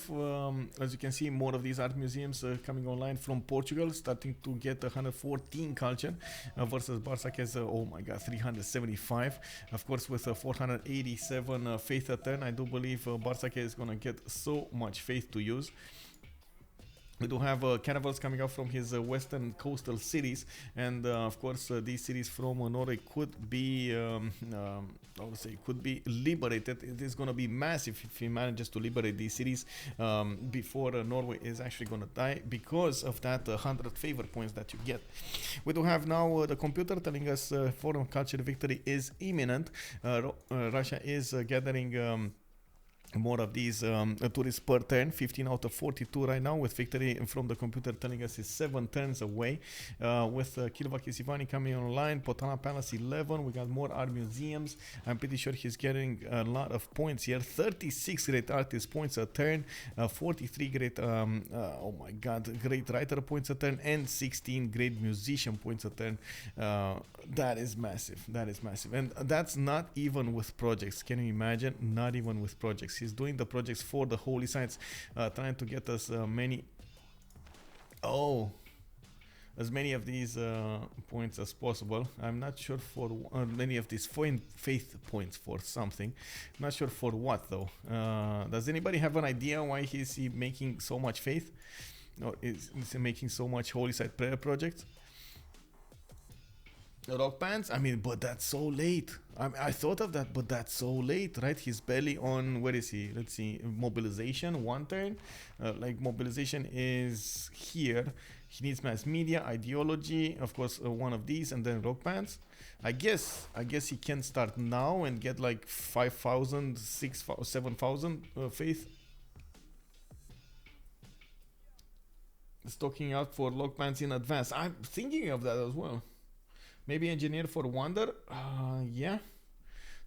as you can see, more of these art museums coming online from Portugal, starting to get 114 culture versus Bartsake's, oh my god, 375. Of course, with 487 faith a turn, I do believe Bartsake is gonna get so much faith to use. We do have caravels coming out from his western coastal cities, and of course these cities from Norway could be, I would say, could be liberated. It is going to be massive if he manages to liberate these cities before Norway is actually going to die, because of that 100 favor points that you get. We do have now the computer telling us foreign culture victory is imminent. Russia is gathering more of these tourists per turn, 15 out of 42 right now, with victory from the computer telling us is 7 turns away. With Kilvaki Sivani coming online, Potala Palace 11, we got more art museums. I'm pretty sure he's getting a lot of points here. 36 great artist points a turn, 43 great, oh my god, great writer points a turn, and 16 great musician points a turn. That is massive. That is massive. And that's not even with projects. Can you imagine? Not even with projects. He's doing the projects for the holy sites, trying to get us as many of these points as possible. I'm not sure for many of these faith points for something. Not sure for what though. Does anybody have an idea why is he making so much faith? Or is he making so much holy site prayer projects? Rock pants? I mean, but that's so late. I thought of that, but that's so late, right? He's barely on, where is he? Let's see, mobilization, 1 turn. Like mobilization is here. He needs mass media, ideology, of course, one of these, and then rock pants. I guess he can start now and get like 5,000, 6,000, 7,000 faith. Stocking out for lock pants in advance. I'm thinking of that as well. Maybe engineer for wonder. Yeah,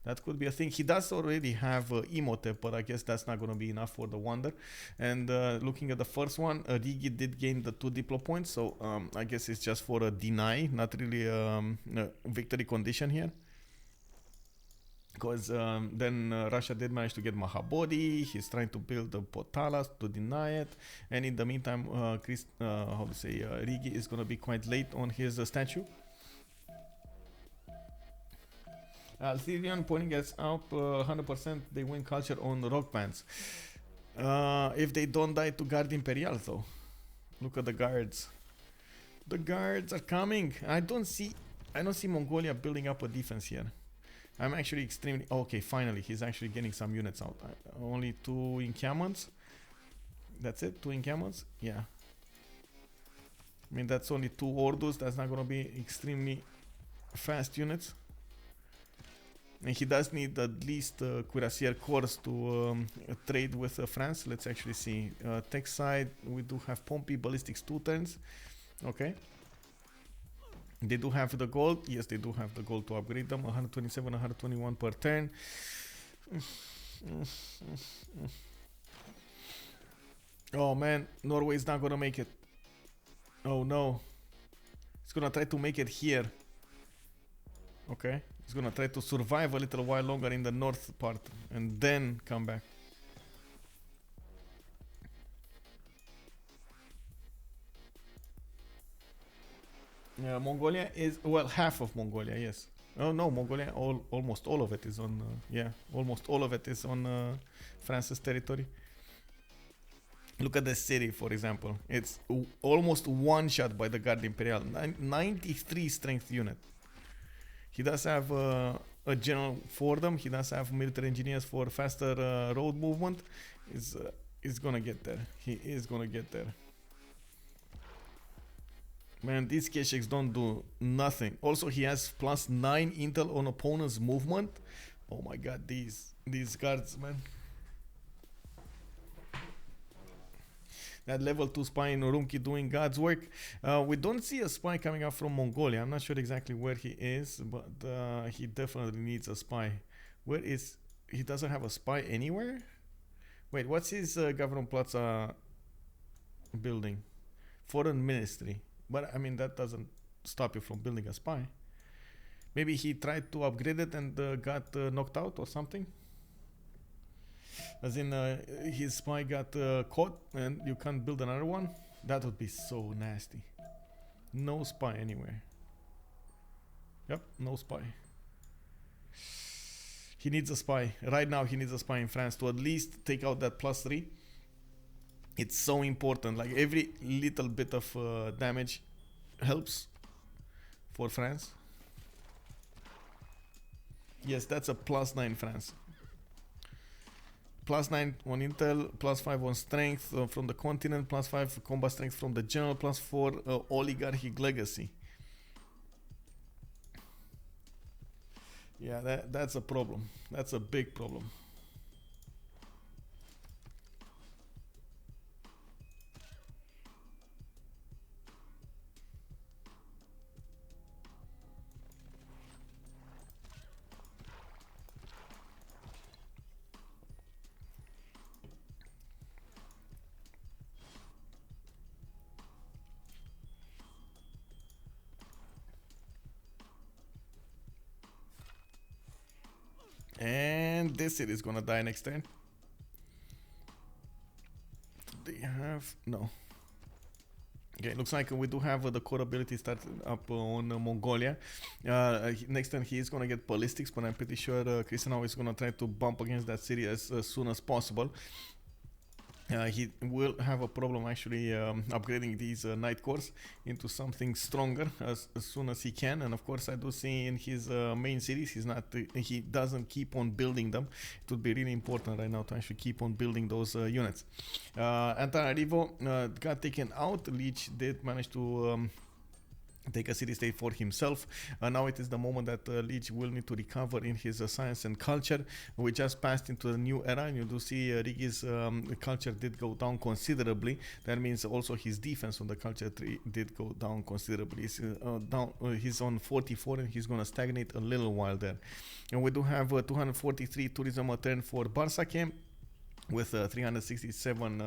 that could be a thing. He does already have Emotep, but I guess that's not going to be enough for the wonder. And looking at the first one, Riggy did gain the 2 diplo points, so I guess it's just for a deny, not really a victory condition here. Because then Russia did manage to get Mahabodhi. He's trying to build the Potalas to deny it, and in the meantime, Riggy is going to be quite late on his statue. Althirian pointing us out 100% they win culture on rock bands. If they don't die to Guard Imperial though. Look at the guards. The guards are coming. I don't see Mongolia building up a defense here. I'm actually extremely okay, finally he's actually getting some units out. Only 2 encampments. That's it, 2 encampments? Yeah. I mean that's only 2 orders, that's not gonna be extremely fast units. And he does need at least cuirassier corps to trade with France. Let's actually see. Tech side, we do have Pompi, ballistics 2 turns. Okay. They do have the gold. Yes, they do have the gold to upgrade them. 127, 121 per turn. Oh man, Norway is not gonna make it. Oh no. It's gonna try to make it here. Okay. He's gonna try to survive a little while longer in the north part and then come back. Yeah, Mongolia is, well, half of Mongolia, yes. Oh no, Mongolia, almost all of it is on, almost all of it is on France's territory. Look at the city, for example. It's almost one shot by the Guard Imperial. 93 strength unit. He does have a general for them. He does have military engineers for faster road movement. He's gonna get there. He is gonna get there. Man, these Kesheks don't do nothing. Also, he has +9 intel on opponent's movement. Oh my god, these guards, man. That level 2 spy in Urumqi doing God's work. We don't see a spy coming out from Mongolia. I'm not sure exactly where he is, but he definitely needs a spy. Where is... He doesn't have a spy anywhere? Wait, what's his Government Plaza building? Foreign Ministry. But, I mean, that doesn't stop you from building a spy. Maybe he tried to upgrade it and got knocked out or something? As in, his spy got caught and you can't build another one? That would be so nasty. No spy anywhere. Yep, no spy. He needs a spy. Right now he needs a spy in France to at least take out that +3. It's so important. Like every little bit of damage helps for France. Yes, that's a +9 France. +9 on intel, +5 on strength from the continent, +5 combat strength from the general, +4 oligarchic legacy. Yeah, that's a problem. That's a big problem. And this city is gonna die next turn. Do they have... No. Okay, looks like we do have the core ability started up on Mongolia. Next turn he is gonna get ballistics, but I'm pretty sure Krystanow is gonna try to bump against that city as soon as possible. He will have a problem actually upgrading these night cores into something stronger as soon as he can, and of course I do see in his main cities he doesn't keep on building them. It would be really important right now to actually keep on building those units. Antanarivo got taken out. Lege did manage to take a city-state for himself. Now it is the moment that Lege will need to recover in his science and culture. We just passed into a new era, and you do see Riggy's culture did go down considerably. That means also his defense on the culture tree did go down considerably. He's on 44 and he's going to stagnate a little while there. And we do have 243 tourism a turn for Bartsake with 367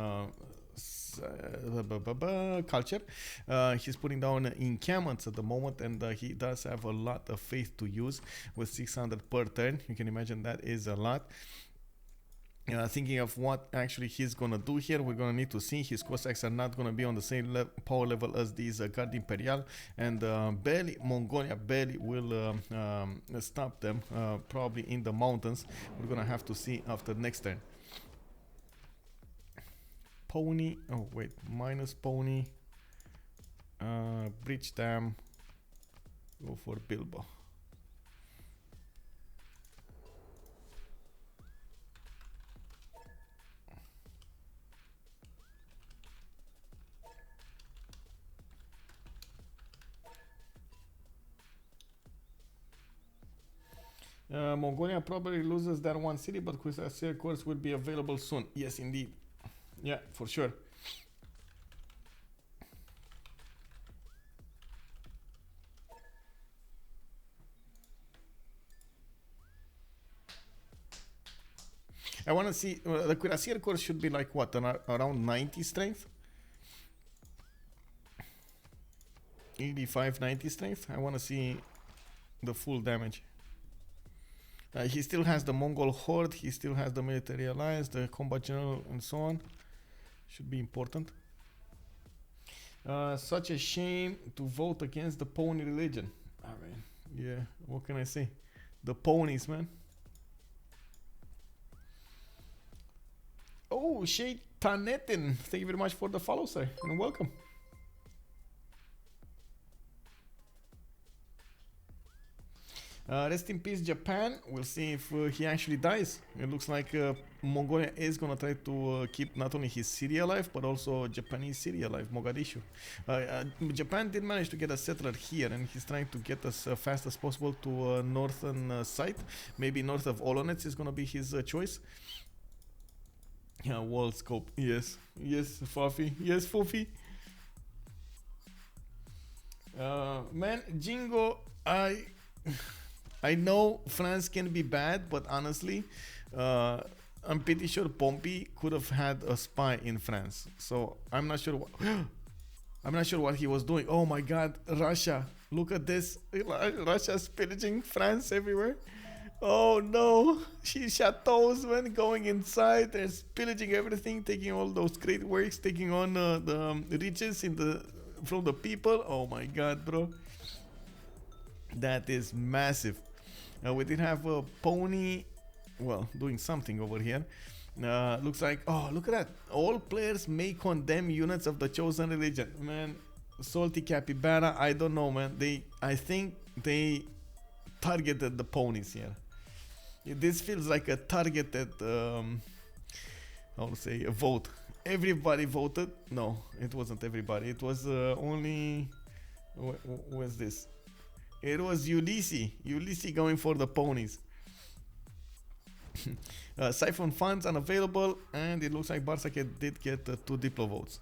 culture. He's putting down encampments at the moment, and he does have a lot of faith to use with 600 per turn. You can imagine that is a lot. Thinking of what actually he's gonna do here, we're gonna need to see. His Cossacks are not gonna be on the same power level as these Guard Imperial, and barely Mongolia barely will stop them, probably in the mountains. We're gonna have to see after next turn. Pony, oh wait, minus pony, bridge dam, go for Bilbo. Mongolia probably loses that one city, but Cuirassier course will be available soon. Yes, indeed. Yeah, for sure. I want to see the Cuirassier course should be like what, around 90 strength, 85, 90 strength. I want to see the full damage. He still has the Mongol horde, he still has the military alliance, the combat general, and so on. Should be important. Such a shame to vote against the pony religion. I mean, yeah, what can I say? The ponies, man. Oh, Shade Tanetin, thank you very much for the follow, sir, and welcome. Rest in peace, Japan. We'll see if he actually dies. It looks like Mongolia is gonna try to keep not only his city alive, but also Japanese city alive, Mogadishu. Japan did manage to get a settler here, and he's trying to get as fast as possible to northern site. Maybe north of Olonets is gonna be his choice. Yeah, wall scope. Yes, yes, Fuffy. Yes, Fuffy. Man, Jingo, I know France can be bad, but honestly, uh, I'm pretty sure Pompi could have had a spy in France. So I'm not sure. I'm not sure what he was doing. Oh my God, Russia! Look at this. Russia's pillaging France everywhere. Oh no, she chateaus when going inside. They're pillaging everything, taking all those great works, taking on the riches in the from the people. Oh my God, bro, that is massive. We did have a pony, well, doing something over here. Looks like, oh, look at that. All players may condemn units of the chosen religion. Man, salty capybara, I don't know, man. I think they targeted the ponies here. This feels like a targeted, how to say, a vote. Everybody voted. No, it wasn't everybody. It was only. Where's this? It was Ulysse. Ulysse going for the ponies. Siphon funds unavailable, and it looks like Bartsake did get 2 Diplo votes.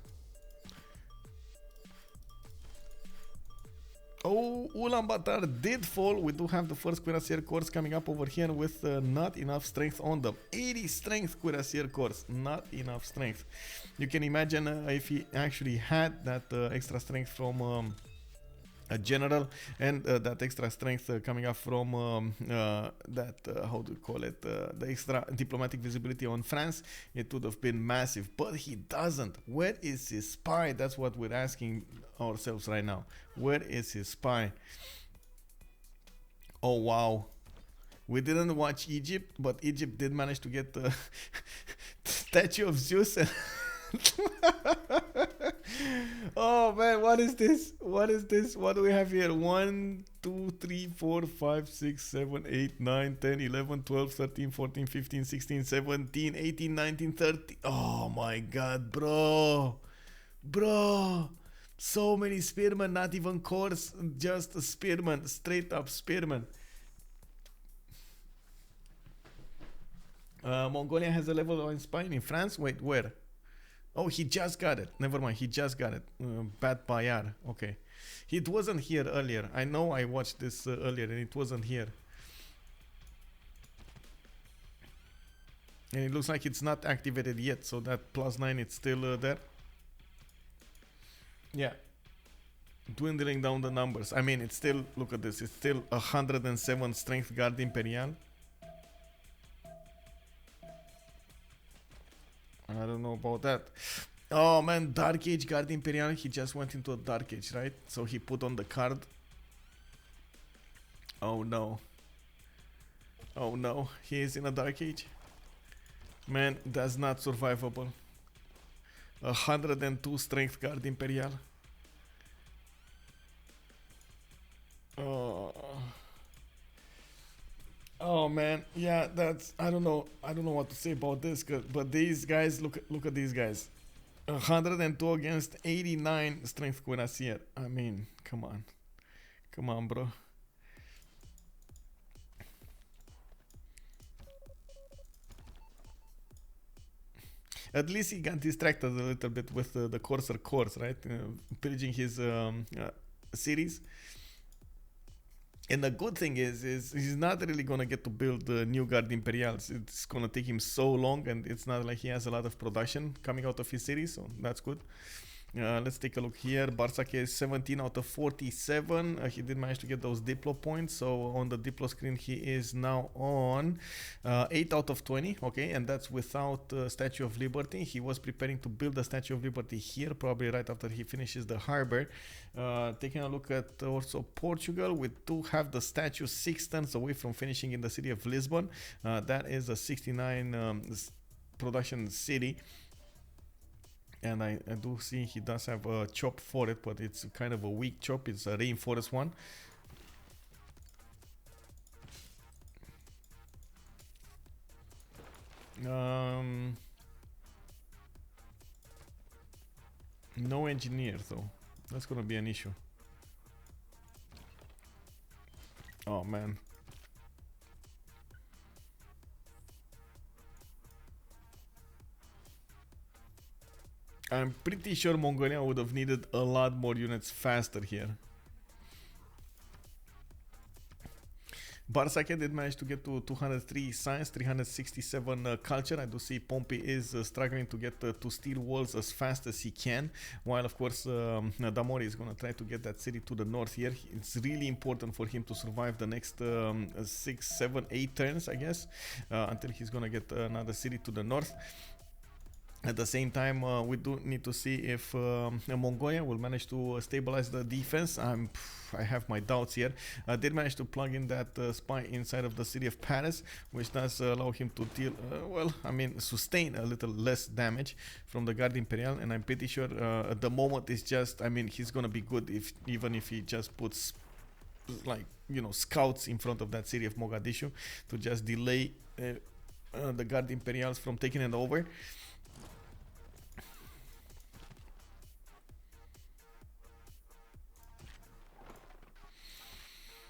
Oh, Ulaanbaatar did fall. We do have the first Cuirassier Corps coming up over here with not enough strength on them. 80 strength Cuirassier Corps, not enough strength. You can imagine if he actually had that extra strength from a general and that extra strength coming up from that how do you call it, the extra diplomatic visibility on France, it would have been massive, but he doesn't. Where is his spy? That's what we're asking ourselves right now. Where is his spy? Oh wow, we didn't watch Egypt, but Egypt did manage to get the statue of Zeus. Oh man, what is this? What is this? What do we have here? 1, 2, 3, 4, 5, 6, 7, 8, 9, 10, 11, 12, 13, 14, 15, 16, 17, 18, 19, 30. Oh my God, bro. Bro. So many spearmen, not even corps, just spearmen, straight up spearmen. Mongolia has a level of spine in France. Wait, where? Oh, he just got it. Never mind, he just got it. Bad Bayard. Okay. It wasn't here earlier. I know I watched this earlier and it wasn't here. And it looks like it's not activated yet, so that +9 it's still there. Yeah. Dwindling down the numbers. I mean, it's still, look at this, it's still 107 strength guard Imperial. I don't know about that. Oh man, Dark Age Guard Imperial. He just went into a Dark Age, right? So he put on the card. Oh no. Oh no, he is in a Dark Age. Man, that's not survivable. 102 Strength Guard Imperial. Oh. Oh man, yeah, that's, I don't know what to say about this, but these guys, look at these guys. 102 against 89 strength Cuirassier. I mean, come on, bro. At least he got distracted a little bit with the Corsair course, right? Pillaging his cities. And the good thing is he's not really gonna get to build new Guard Imperials. It's gonna take him so long, and it's not like he has a lot of production coming out of his city, so that's good. Let's take a look here. Bartsake is 17 out of 47. He did manage to get those Diplo points. So on the Diplo screen, he is now on 8 out of 20. Okay, and that's without Statue of Liberty. He was preparing to build the Statue of Liberty here, probably right after he finishes the harbor. Taking a look at also Portugal, we do have the statue 6 turns away from finishing in the city of Lisbon. That is a 69 production city. And I do see he does have a chop for it, but it's kind of a weak chop. It's a reinforced one. No engineer though. That's gonna be an issue. Oh man. I'm pretty sure Mongolia would have needed a lot more units faster here. Bartsake did manage to get to 203 science, 367 culture. I do see Pompi is struggling to get to steel walls as fast as he can, while of course Damori is going to try to get that city to the north here. It's really important for him to survive the next 6, 7, 8 turns, I guess, until he's going to get another city to the north. At the same time, we do need to see if Mongolia will manage to stabilize the defense. I have my doubts here. Did manage to plug in that spy inside of the city of Paris, which does allow him to deal, sustain a little less damage from the Guard Imperial. And I'm pretty sure at the moment is just, he's gonna be good even if he just puts scouts in front of that city of Mogadishu to just delay the Guard Imperials from taking it over.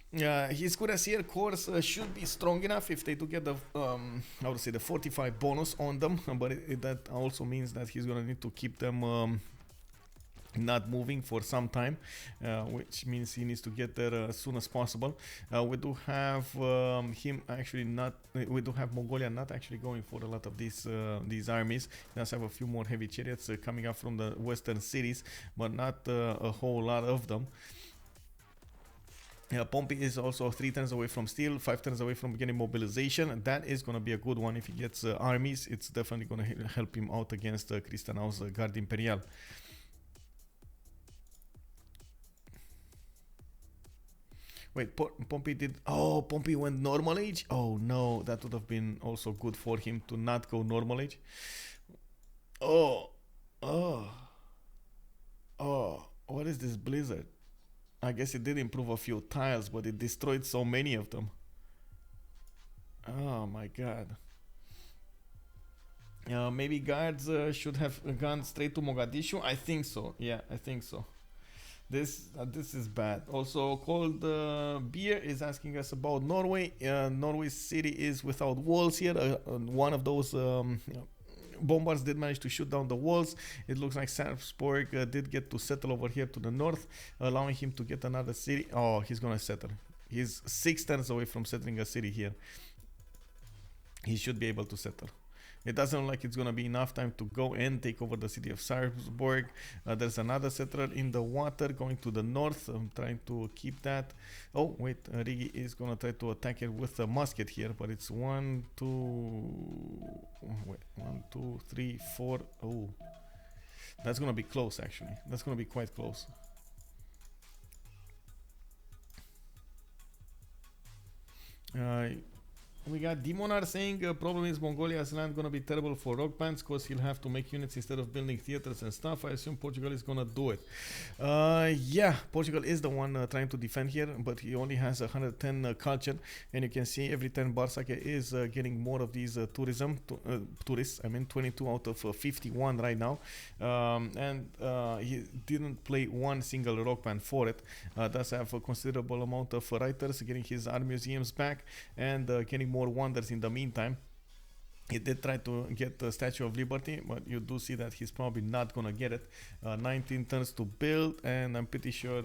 His Cuirassier Corps should be strong enough if they do get the, the 45 bonus on them, but that also means that he's gonna need to keep them not moving for some time, which means he needs to get there as soon as possible. We do have we do have Mongolia not actually going for a lot of these armies. He does have a few more heavy chariots coming up from the western cities, but not a whole lot of them. Pompi is also 3 turns away from steel, 5 turns away from getting mobilization, and that is going to be a good one if he gets armies. It's definitely going to help him out against Krystanow's Guard Imperial. Wait, Pompi did... Oh, Pompi went normal age? Oh no, that would have been also good for him to not go normal age. Oh, what is this blizzard? I guess it did improve a few tiles, but it destroyed so many of them. Oh my god. Maybe guards should have gone straight to Mogadishu. I think so. Yeah, I think so. This is bad. Also, Cold Beer is asking us about Norway. Norway city is without walls here. One of those bombards did manage to shoot down the walls. It looks like Sarpsborg did get to settle over here to the north, allowing him to get another city. Oh, he's gonna settle. He's 6 turns away from settling a city here. He should be able to settle. It doesn't look like it's gonna be enough time to go and take over the city of Sarpsborg. There's another settler in the water going to the north. I'm trying to keep that. Oh wait, Riggy is gonna try to attack it with a musket here, but it's 1, 2, 3, 4. Oh, that's gonna be close actually. That's gonna be quite close. We got Demonar saying problem is Mongolia's land gonna be terrible for rock bands because he'll have to make units instead of building theaters and stuff. I assume Portugal is gonna do it. Yeah, Portugal is the one trying to defend here, but he only has 110 culture, and you can see every time Bartsake is getting more of these tourists. I mean 22 out of 51 right now, and he didn't play one single rock band for it. Does have a considerable amount of writers getting his art museums back and getting more wonders in the meantime. He did try to get the Statue of Liberty, but you do see that he's probably not gonna get it. 19 turns to build, and I'm pretty sure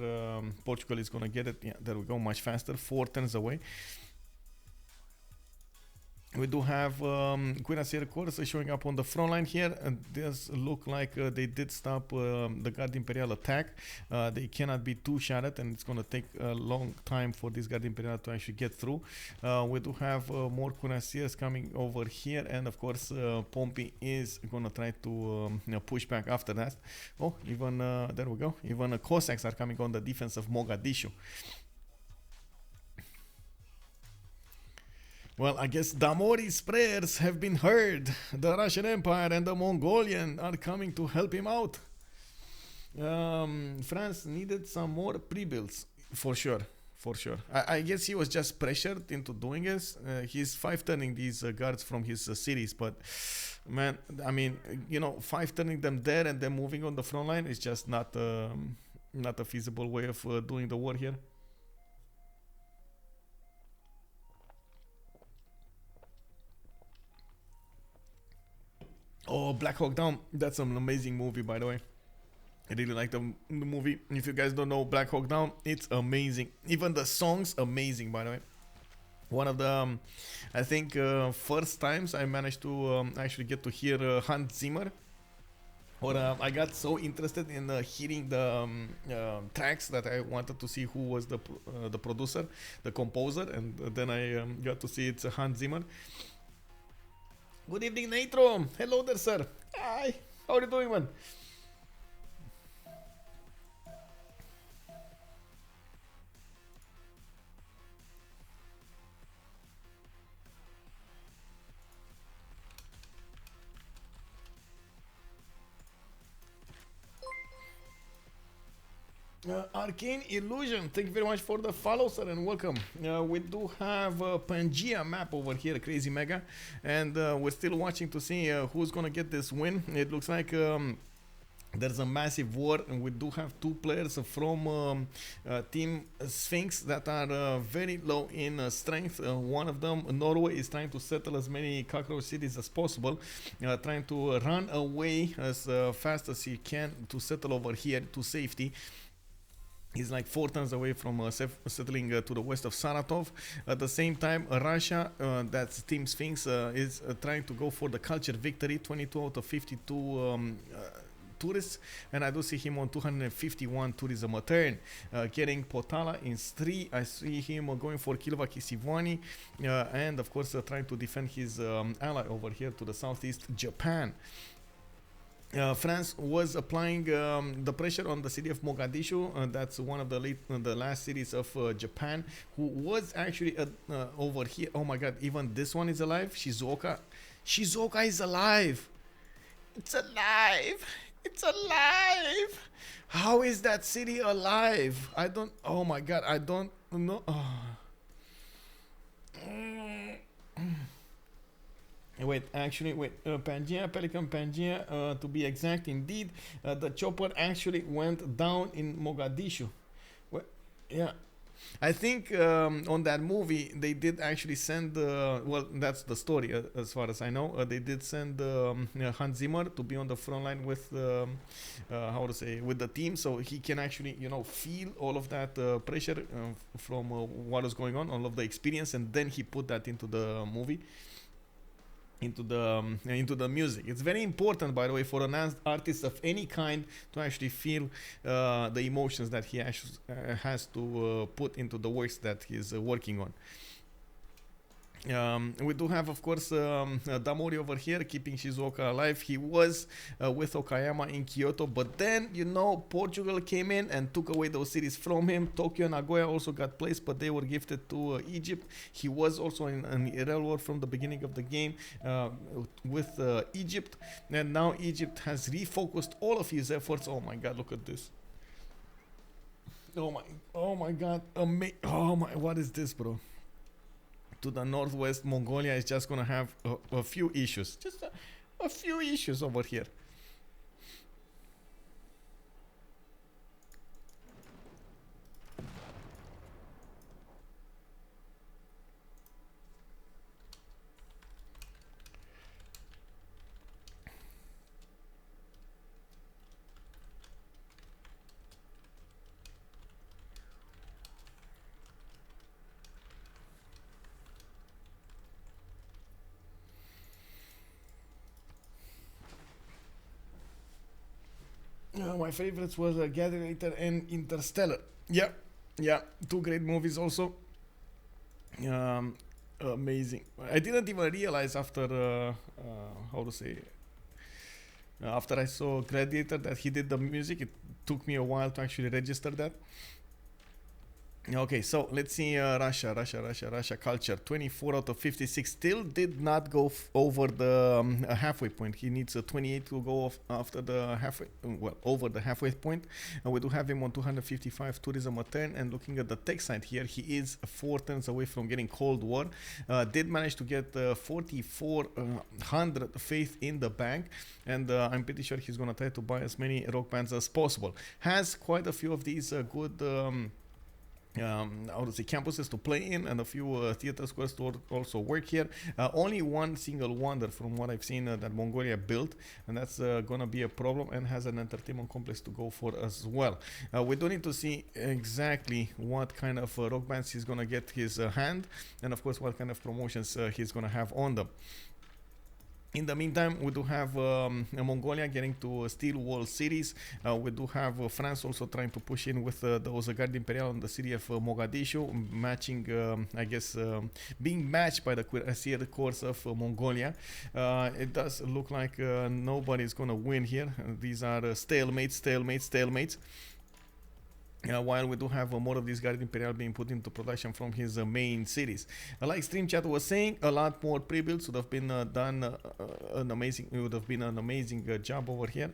Portugal is gonna get it. Yeah, there we go, much faster, 4 turns away. We do have Cuirassier Corps showing up on the front line here, and does look like they did stop the Guard Imperial attack. They cannot be two-shotted, and it's going to take a long time for this Guard Imperial to actually get through. We do have more Cuirassiers coming over here, and of course Pompi is going to try to push back after that. Oh, even there we go. Even Cossacks are coming on the defense of Mogadishu. Well, I guess Damori's prayers have been heard. The Russian Empire and the Mongolian are coming to help him out. France needed some more pre-builds, for sure. For sure. I guess he was just pressured into doing this. He's 5-turning these guards from his cities, but man, I mean, 5-turning them there and then moving on the front line is just not a feasible way of doing the war here. Oh, Black Hawk Down. That's an amazing movie, by the way. I really like the movie. If you guys don't know Black Hawk Down, it's amazing. Even the songs, amazing, by the way. One of the, I think, first times I managed to actually get to hear Hans Zimmer. Or I got so interested in hearing the tracks that I wanted to see who was the producer, the composer, and then I got to see it's Hans Zimmer. Good evening, Natro. Hello there, sir. Hi. How are you doing, man? Arcane Illusion, thank you very much for the follow, sir, and welcome. We do have a Pangea map over here, Crazy Mega, and we're still watching to see who's gonna get this win. It looks like there's a massive war, and we do have two players from Team Sphinx that are very low in strength. One of them, Norway, is trying to settle as many cockroach cities as possible, trying to run away as fast as he can to settle over here to safety. He's like 4 turns away from settling to the west of Saratov. At the same time, Russia, that's Team Sphinx, is trying to go for the culture victory, 22 out of 52 tourists, and I do see him on 251 tourism a turn, getting Potala in 3. I see him going for Kilvaki Sivani, and of course trying to defend his ally over here to the southeast, Japan. France was applying the pressure on the city of Mogadishu. That's one of the last cities of Japan, who was actually over here. Oh my god, even this one is alive. Shizuoka is alive. It's alive. It's alive. How is that city alive? I don't. Oh my god, I don't know. Oh. Wait, Pangea, Pelican Pangea, to be exact, indeed, the chopper actually went down in Mogadishu. Well, yeah, I think on that movie they did actually send, well, that's the story as far as I know, they did send Hans Zimmer to be on the front line with, how to say, with the team, so he can actually, you know, feel all of that pressure from what is going on, all of the experience, and then he put that into the movie. Into the music. It's very important, by the way, for an artist of any kind to actually feel the emotions that he actually has to put into the works that he's working on. We do have, of course, Damori over here keeping Shizuoka alive. He was with Okayama in Kyoto, but then, you know, Portugal came in and took away those cities from him. Tokyo and Nagoya also got placed, but they were gifted to Egypt. He was also in an aerial war from the beginning of the game with Egypt, and now Egypt has refocused all of his efforts. Oh my god, look at this. Oh my god, oh my, what is this, bro? To the northwest, Mongolia is just gonna have a few issues. Just a few issues over here. My favorites was Gladiator and Interstellar. Yeah, 2 great movies also. Amazing. I didn't even realize after how to say, after I saw Gladiator that he did the music. It took me a while to actually register that. Okay, so let's see Russia culture. 24 out of 56 still did not go over the halfway point. He needs a 28 to go after the halfway, well, over the halfway point. And we do have him on 255 tourism a turn. And looking at the tech side here, he is 4 turns away from getting Cold War. Did manage to get 4,400 faith in the bank, and I'm pretty sure he's gonna try to buy as many rock bands as possible. Has quite a few of these good how to say, campuses to play in, and a few theater squares to also work here. Only one single wonder from what I've seen that Mongolia built, and that's gonna be a problem, and has an entertainment complex to go for as well. We do need to see exactly what kind of rock bands he's gonna get his hand, and of course what kind of promotions he's gonna have on them. In the meantime, we do have Mongolia getting to steel wall cities. We do have France also trying to push in with those Guard Imperial on the city of Mogadishu, matching, I guess, being matched by the cuirassier corps of Mongolia. It does look like nobody's going to win here. These are stalemates. While we do have more of these Guard Imperial being put into production from his main cities. Like Stream Chat was saying, a lot more pre-builds would have been done. It would have been an amazing job over here.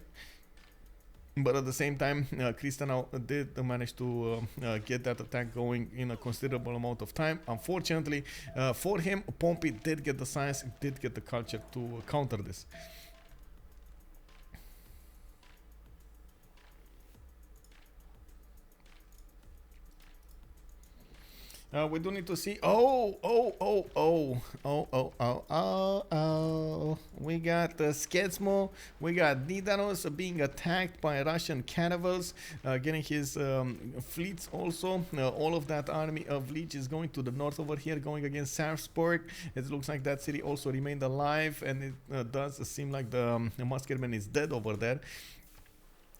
But at the same time, Krystanow did manage to get that attack going in a considerable amount of time. Unfortunately, for him, Pompi did get the science, did get the culture to counter this. We do need to see. We got Sketsmo. We got Nidaros being attacked by Russian caravels, getting his fleets also. All of that army of Lege is going to the north over here, going against Sarpsborg. It looks like that city also remained alive, and it does seem like the Muskerman is dead over there.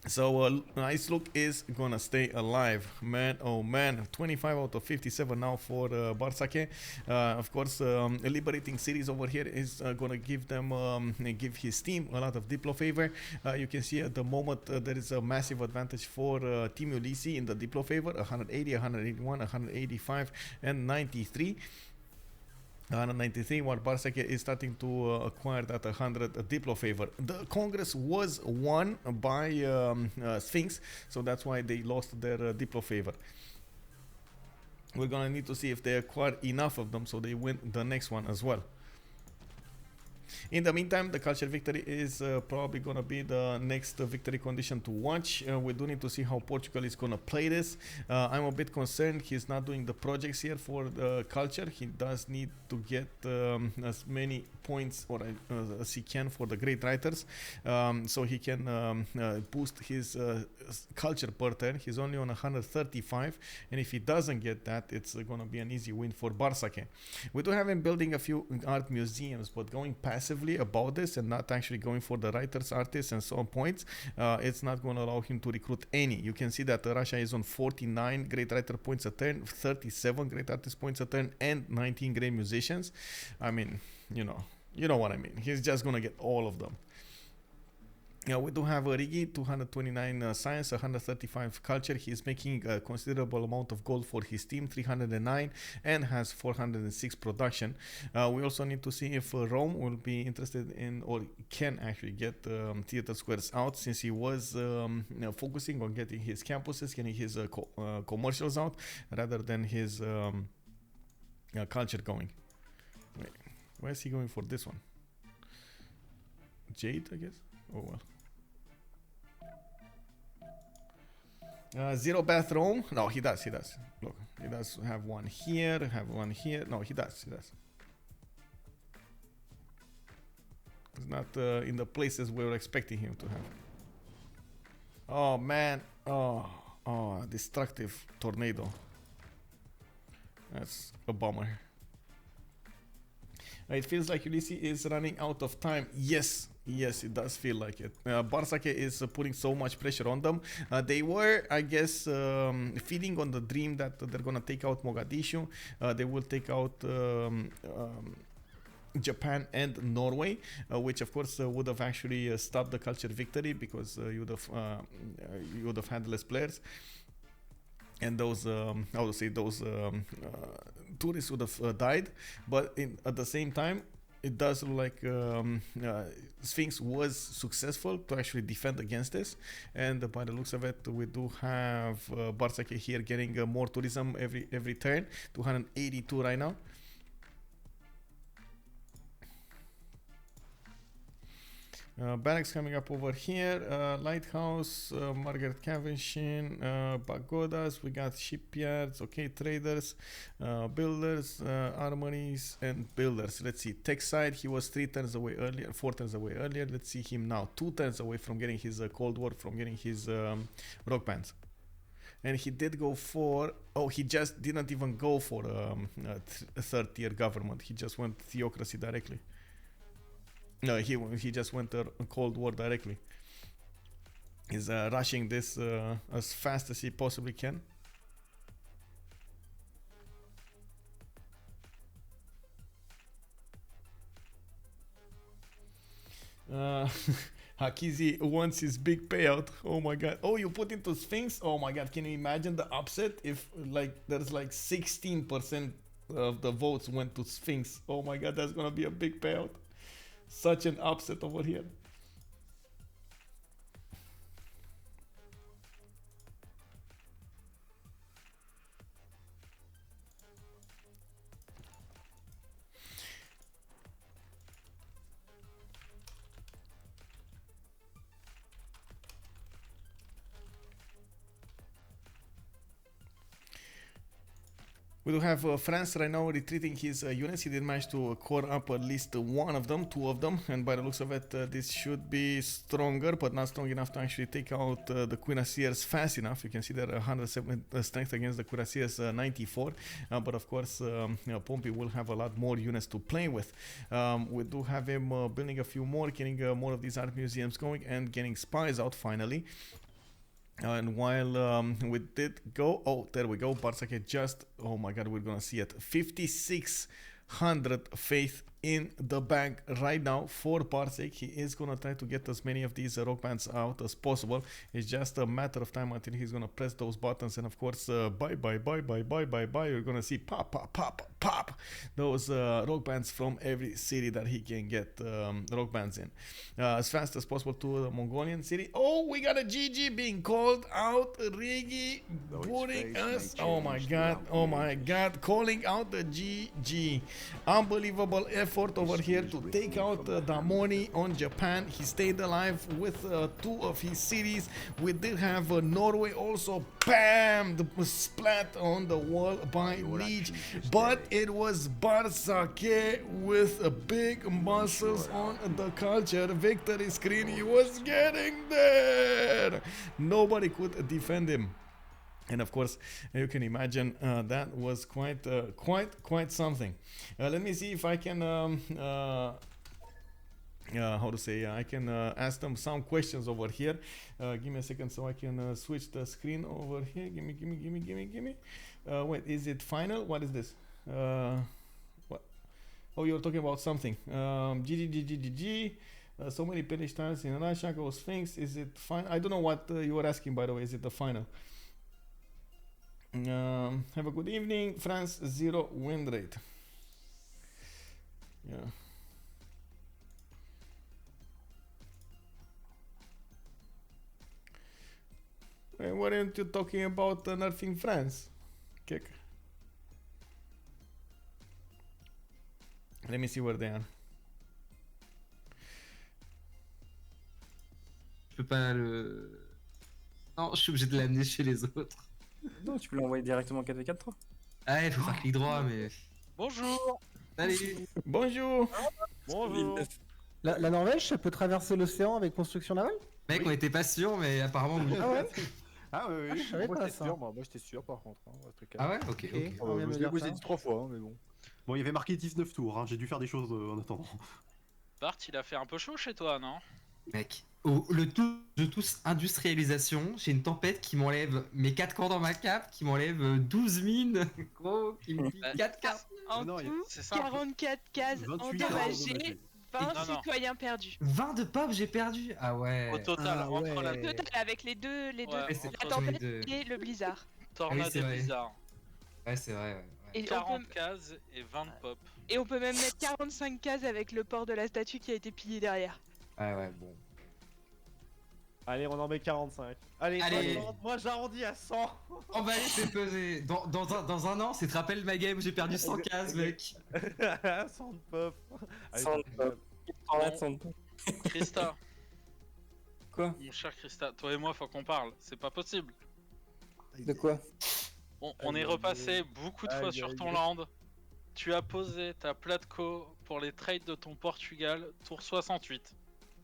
So IceLuc is gonna stay alive, man. Oh man, 25 out of 57 now for Bartsake. Of course, liberating cities over here is gonna give them, give his team a lot of Diplo favor. You can see at the moment there is a massive advantage for Team Ulysse in the Diplo favor: 180, 181, 185, and 93. 193, while Bartsake is starting to acquire that 100 Diplo favor. The Congress was won by Sphinx, so that's why they lost their Diplo favor. We're gonna need to see if they acquire enough of them so they win the next one as well. In the meantime, the culture victory is probably going to be the next victory condition to watch. We do need to see how Portugal is going to play this. I'm a bit concerned he's not doing the projects here for the culture. He does need to get as many points or as he can for the great writers, so he can boost his culture per turn. He's only on 135, and if he doesn't get that, it's going to be an easy win for Bartsake. We do have him building a few art museums, but going passively about this and not actually going for the writers, artists, and so on points, it's not going to allow him to recruit any. You can see that Russia is on 49 great writer points a turn, 37 great artist points a turn, and 19 great musicians. I mean, you know what I mean. He's just going to get all of them. We do have Riggy, 229 science, 135 culture. He's making a considerable amount of gold for his team, 309, and has 406 production. We also need to see if Rome will be interested in, or can actually get theater squares out, since he was focusing on getting his campuses, getting his commercials out, rather than his culture going. Wait, where is he going for this one? Jade, I guess? Oh well. Zero bathroom. No, he does. Look, he does have one here, have one here. No, he does. It's not in the places we were expecting him to have. Oh man. Oh, destructive tornado. That's a bummer. It feels like Ulysse is running out of time. Yes, it does feel like it. Bartsake is putting so much pressure on them. They were, I guess, feeding on the dream that they're gonna take out Mogadishu. They will take out Japan and Norway, which of course would have actually stopped the culture victory, because you would have had less players. And those, tourists would have died. But at the same time, it does look like Sphinx was successful to actually defend against this. And by the looks of it, we do have Bartsake here getting more tourism every turn, 282 right now. Barracks coming up over here. Lighthouse, Margaret Cavendish, pagodas. We got shipyards. Okay, traders, builders, armories, and builders. Let's see. Tech side. He was 4 turns away earlier. Let's see him now. 2 turns away from getting his Cold War, from getting his rock bands. And he did go for. Oh, he just didn't even go for a third tier government. He just went theocracy directly. No, he just went a Cold War directly. He's rushing this as fast as he possibly can. Hakizi wants his big payout. Oh my god. Oh, you put into Sphinx? Oh my god. Can you imagine the upset if like there's like 16% of the votes went to Sphinx? Oh my god, that's gonna be a big payout. Such an upset over here. We do have France right now retreating his units. He did manage to core up at least one of them, 2 of them, and by the looks of it, this should be stronger, but not strong enough to actually take out the cuirassiers fast enough. You can see that 107 strength against the cuirassiers 94, but of course, Pompi will have a lot more units to play with. We do have him building a few more, getting more of these art museums going, and getting spies out finally. And while we did go, oh, there we go, Bartsake just, oh my god, we're gonna see it, 5,600 faith in the bank right now for Bartsake. He is gonna try to get as many of these rock bands out as possible. It's just a matter of time until he's gonna press those buttons, and of course, bye, you're gonna see pop, those rock bands from every city that he can get rock bands in. As fast as possible to the Mongolian city. Oh, we got a GG being called out. Riggy putting us, oh my god, calling out the GG. Unbelievable effort over here to take out Damori on Japan. He stayed alive with 2 of his cities. We did have Norway also, bam, splat on the wall by Lege, but it was Bartsake with big muscles on the culture victory screen. He was getting there. Nobody could defend him. And of course, you can imagine that was quite something. Let me see if I can, how to say, I can ask them some questions over here. Give me a second so I can switch the screen over here. Give me. Wait, is it final? What is this? What? Oh, you're talking about something. GG. So many Polish tiles in Russia. Go Sphinx. Is it final? I don't know what you were asking, by the way. Is it the final? Have a good evening. France 0 win rate. Yeah. Why weren't you talking about nerfing France? Kick. Let me see where they are. Je peux pas le... Non, je suis obligé de l'amener chez les autres. Non, tu peux l'envoyer directement 4v4 toi. Ah, il faut faire clic droit, mais... Bonjour. Salut. Bonjour. Bonjour. La Norvège, ça peut traverser l'océan avec construction navale? Mec, on était pas sûr, mais apparemment oui. Ah ouais? Ah oui, je savais moi pas j'étais ça. sûr, moi j'étais sûr par contre. Hein, Ah ouais? Ok. On vient de me dire je ça. l'ai dit 3 fois, hein, mais bon. Bon, il y avait marqué 19 tours, hein. J'ai dû faire des choses en attendant. Bart, il a fait un peu chaud chez toi, non? Mec, le tout de tous industrialisation, j'ai une tempête qui m'enlève mes 4 corps dans ma cape, qui m'enlève 12 mines, gros, qui me dit 4 cartes. En Non, tout, C'est ça. 44 cases 28 endommagées, 20 Non, non. citoyens perdus. 20 de pop, j'ai perdu. Ah ouais. Au total, Ah entre la ouais. Total avec les deux, Ouais, Ouais, c'est la entre les tempête deux. et le blizzard. tornade Oui, c'est et vrai. bizarre. Ouais, c'est vrai, ouais. Et 40 cases et 20 pop. on peut même mettre 45 cases avec le port de la statue qui a été pillé derrière. Ouais, ouais, bon. Allez, on en met 45. Allez. Moi j'arrondis à 100. On va aller se peser. Dans un an, c'est te rappelles ma game, j'ai perdu 100 cases, mec. 100 de pop. Allez, 100 de pop. Krista, Quoi? Mon cher Christa, toi et moi, faut qu'on parle. C'est pas possible. De quoi? On est repassé beaucoup de fois sur ton land. Tu as posé ta platco pour les trades de ton Portugal, tour 68.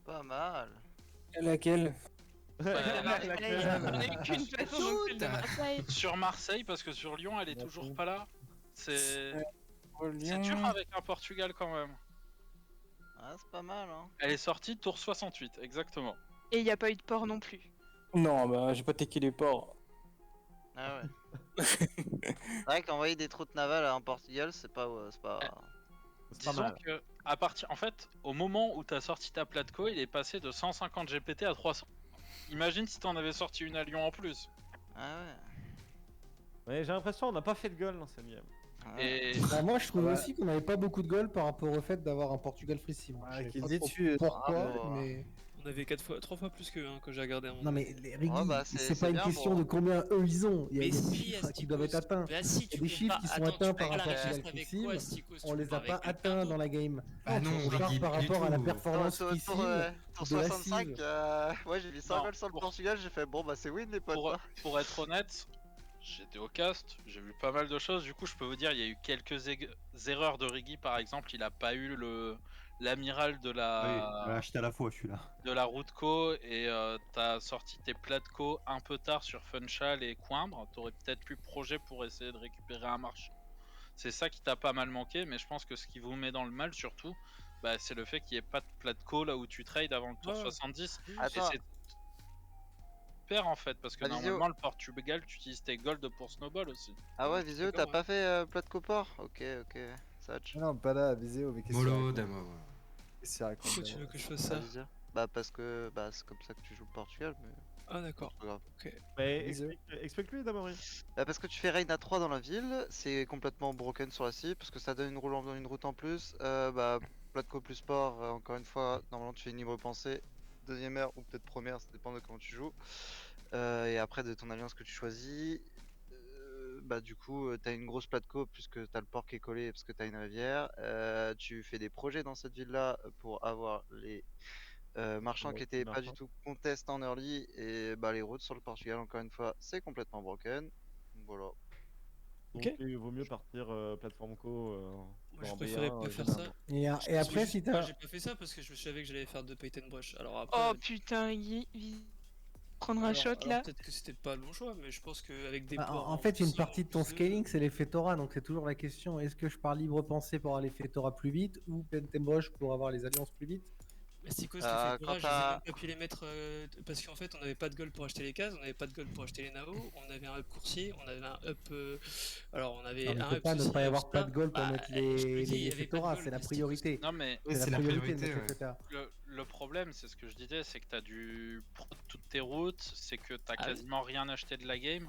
Pas mal. Laquelle? Qu'une façon donc celle de Marseille. Sur Marseille, parce que sur Lyon, elle est toujours pas là. C'est dur Lyon. avec un Portugal quand même. Ah, c'est pas mal, hein. Elle est sortie tour 68, exactement. Et il n'y a pas eu de port non plus. Non, bah j'ai pas teché les ports. Ah ouais. C'est vrai qu'envoyer des troupes navales en Portugal, c'est pas. Disons que, en fait, au moment où t'as sorti ta platco, il est passé de 150 GPT à 300. Imagine si t'en avais sorti une à Lyon en plus. Ah ouais. Ouais, j'ai l'impression qu'on n'a pas fait de goal dans cette game. Et Bah, moi, je trouve aussi qu'on n'avait pas beaucoup de goals par rapport au fait d'avoir un Portugal free sim. Je sais qu'il pas dit trop dessus, pourquoi, bravo. mais... On avait 3 fois plus que quand j'ai regardé. Non mais les Riggy, Ouais, bah, c'est pas une bien, question bon. de combien eux ils ont. Il y a Mais des si, chiffres qui Astikos, doivent être atteints. Bah si, Il y a des chiffres qui sont atteints par rapport à Portugal free sim. On les a pas atteints dans la game. Bah non, on parle Riggy, par pas du rapport à la tout. performance free Tour sim. tour de la 65, civ. ouais, j'ai mis 100 Non, goals sur le pour- Portugal, j'ai fait bon, bah c'est win les potes. hein. pour être honnête, j'étais au cast, j'ai vu pas mal de choses. Du coup, je peux vous dire, il y a eu quelques erreurs de Riggy, par exemple. Il a pas eu l'amiral de Oui, la acheté à la fois celui-là. de la route co et t'as sorti tes plats de co un peu tard sur Funchal et Coimbre. T'aurais peut-être pu projet pour essayer de récupérer un marché. C'est ça qui t'a pas mal manqué, mais je pense que ce qui vous met dans le mal surtout, bah, c'est le fait qu'il n'y ait pas de plat de co là où tu trades avant le tour Ouais. 70. Attends. Et c'est super en fait, parce que Ah, Visio. normalement le Portugal tu utilises tes gold pour snowball aussi. Ah ouais, Visio, d'accord, t'as pas fait plat de coport? Ok, Satch. Non, pas là, Viséo, mais qu'est-ce Molo, que Damo. qu'est-ce qu'il raconte Pourquoi tu veux Damo que je fasse Ah, ça? Visio. Bah parce que c'est comme ça que tu joues le Portugal, mais Ah d'accord. c'est pas grave. Mais Bisous. explique-lui, Damori. Bah parce que tu fais raid à 3 dans la ville, c'est complètement broken sur la cible, parce que ça donne une route en plus. Bah, Platco plus sport, encore une fois, normalement tu fais une libre pensée, deuxième heure ou peut-être première, ça dépend de comment tu joues. Et après de ton alliance que tu choisis, bah du coup t'as une grosse Platco puisque t'as le port qui est collé parce que t'as une rivière. Tu fais des projets dans cette ville là pour avoir les marchands qui étaient pas du tout contest en early, et bah les routes sur le Portugal encore une fois c'est complètement broken. Voilà. Donc il vaut mieux partir plateforme co. Moi je en préférais B1, pas faire généralement. ça. Et Parce après, que si moi, t'as... j'ai pas fait ça parce que je savais que j'allais faire de paint and brush. Alors après. Oh putain, prendre un shot là. Peut-être que c'était pas le bon choix, mais je pense qu'avec des Bah, ports en fait, une puissants, partie de ton plus scaling, c'est les Fetora, donc c'est toujours la question, est-ce que je pars libre pensée pour aller Fetora plus vite ou Pentembroche pour avoir les alliances plus vite? Astikos, les quand Fetora, je les ai t'as- même pas pu les mettre parce qu'en fait on avait pas de gold pour acheter les cases, on avait pas de gold pour acheter les Nao, on avait un up coursier, on avait un up. Alors on avait Non, mais un peut up. pas ne ceci, pas y un avoir up pas cela. de goal pour Bah, mettre je te dis, il les y avait pas de Fetora, gold, c'est la Astikos. priorité. Non mais Oui, c'est la priorité, de mettre ouais. les Fetora. le problème, c'est ce que je disais, c'est que t'as dû prendre toutes tes routes, c'est que t'as Ah oui. quasiment rien acheté de la game.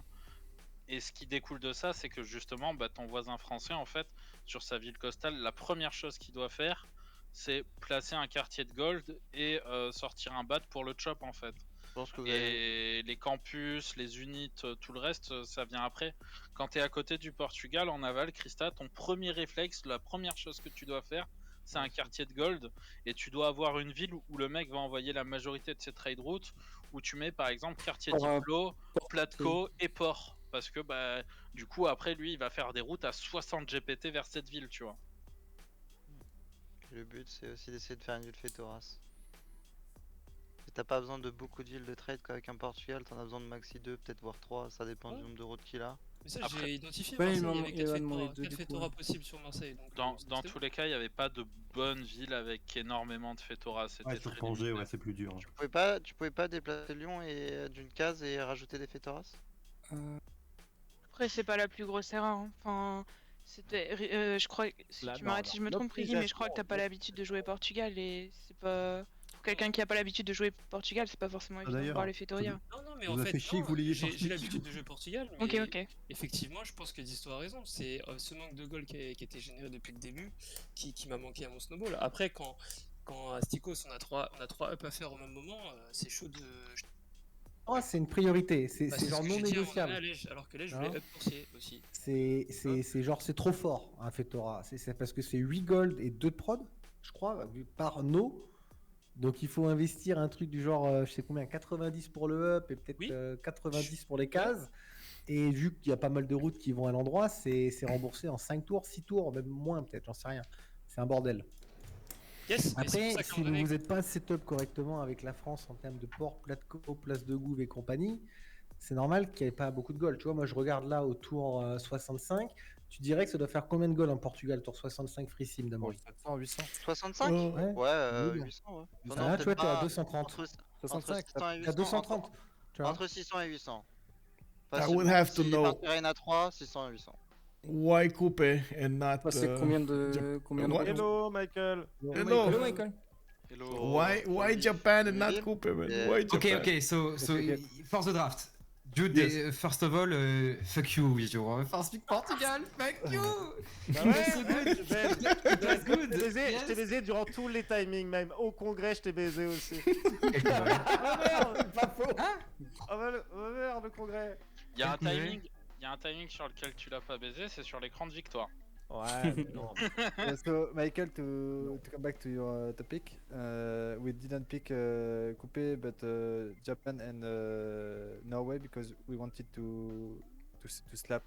Et ce qui découle de ça, c'est que justement, bah, ton voisin français, en fait, sur sa ville costale, la première chose qu'il doit faire, c'est placer un quartier de gold et sortir un bat pour le chop, en fait. Je pense que vous avez... Et les campus, les unités, tout le reste, ça vient après. Quand tu es à côté du Portugal, en aval, Christa, ton premier réflexe, la première chose que tu dois faire, c'est un quartier de gold. Et tu dois avoir une ville où le mec va envoyer la majorité de ses trade routes, où tu mets par exemple quartier Diplo, Platco et port. Parce que bah, du coup, après, lui, il va faire des routes à 60 GPT vers cette ville, tu vois. Le but c'est aussi d'essayer de faire une ville Fetoras. T'as pas besoin de beaucoup de villes de trade qu'avec un Portugal, t'en as besoin de maxi 2, peut-être voire 3, ça dépend du nombre de routes qu'il a. Mais ça, Après- j'ai identifié Ouais, Marseille, il y avait il m'a demandé 4 deux, du coup, Fetora ouais. possibles sur Marseille. Donc, Dans c'était tous bon. les cas, il n'y avait pas de bonne ville avec énormément de Fedora. C'était Ouais, sur très Tanger, limité. ouais, c'est plus dur. hein. Tu pouvais pas déplacer Lyon et d'une case et rajouter des Fetoras? Après, c'est pas la plus grosse erreur. hein. Enfin, c'était. Je crois. Si Là, tu non, m'arrêtes non. si je me trompe, Riggy, mais je crois que t'as pas L'optimisation, l'habitude de jouer Portugal et c'est pas. Pour quelqu'un qui a pas l'habitude de jouer Portugal, c'est pas forcément évident de d'ailleurs, voir les Fetoria. Non, mais Vous en a fait, fait chier non, que vous l'ayez j'ai sorti. l'habitude de jouer Portugal, mais Ok, ok. effectivement, je pense que Disto a raison. C'est ce manque de goal qui a été généré depuis le début qui m'a manqué à mon snowball. Après, quand Astikos, on a trois up à faire au même moment, c'est chaud de. Oh, c'est une priorité, c'est Bah, c'est ce genre que non j'ai dit à un moment donné à négociable. Lege, alors que Lege, je Hein voulais up coursier aussi. C'est genre, c'est trop fort, un Fetora. C'est parce que c'est 8 gold et 2 de prod, je crois, par no. Donc il faut investir un truc du genre, je sais combien, 90 pour le up et peut-être 90 pour les cases. Et vu qu'il y a pas mal de routes qui vont à l'endroit, c'est remboursé en 5 tours, 6 tours, même moins peut-être, j'en sais rien. C'est un bordel. Yes, Après, si vous vous n'êtes pas setup correctement avec la France en termes de port, Platco, place de Gouve et compagnie, c'est normal qu'il n'y ait pas beaucoup de goals. Tu vois, moi je regarde là au tour 65, tu dirais que ça doit faire combien de goals en Portugal, tour 65 free sim Damori? 700, 800. 65 Ouais, Ouais, oui, 800, ouais. Ah, tu vois, t'es à 230. Entre 600 et 800. T'as 230. Tu vois. Entre 600 et 800. I would have to Si know par terrain à 3, 600 et 800. why coupe and not. C'est combien de what? Hello, Michael. Hello. Hello, Michael. Why Japan and not coupe, man? Why Japan? Okay, so for the draft, Jude, first of all, fuck you with your first pick Portugal, fuck you! Bah ouais, So good. that's good. Yes. Je t'ai baisé durant tous les timings, même au congrès, je t'ai baisé aussi. Ah merde, pas faux. Oh merde, le congrès. Il y a un timing sur lequel tu l'as pas baisé, c'est sur l'écran de victoire. Ouais, mais non. So, Michael, to come back to your topic, we didn't pick Coupe, but Japan and Norway because we wanted to slap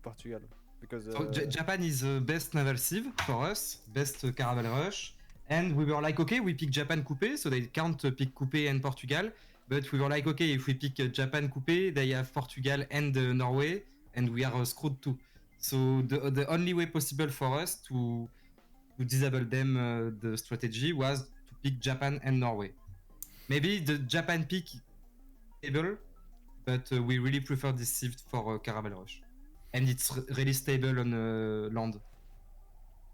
Portugal. Because Japan is the best naval civ for us, best caravel rush, and we were like, okay, we pick Japan Coupe, so they can't pick Coupe and Portugal, but we were like, okay, if we pick Japan Coupe, they have Portugal and Norway, and we are screwed too. So the only way possible for us to disable them the strategy was to pick Japan and Norway. Maybe the Japan pick stable, but we really prefer this civ for caravel rush, and it's really stable on land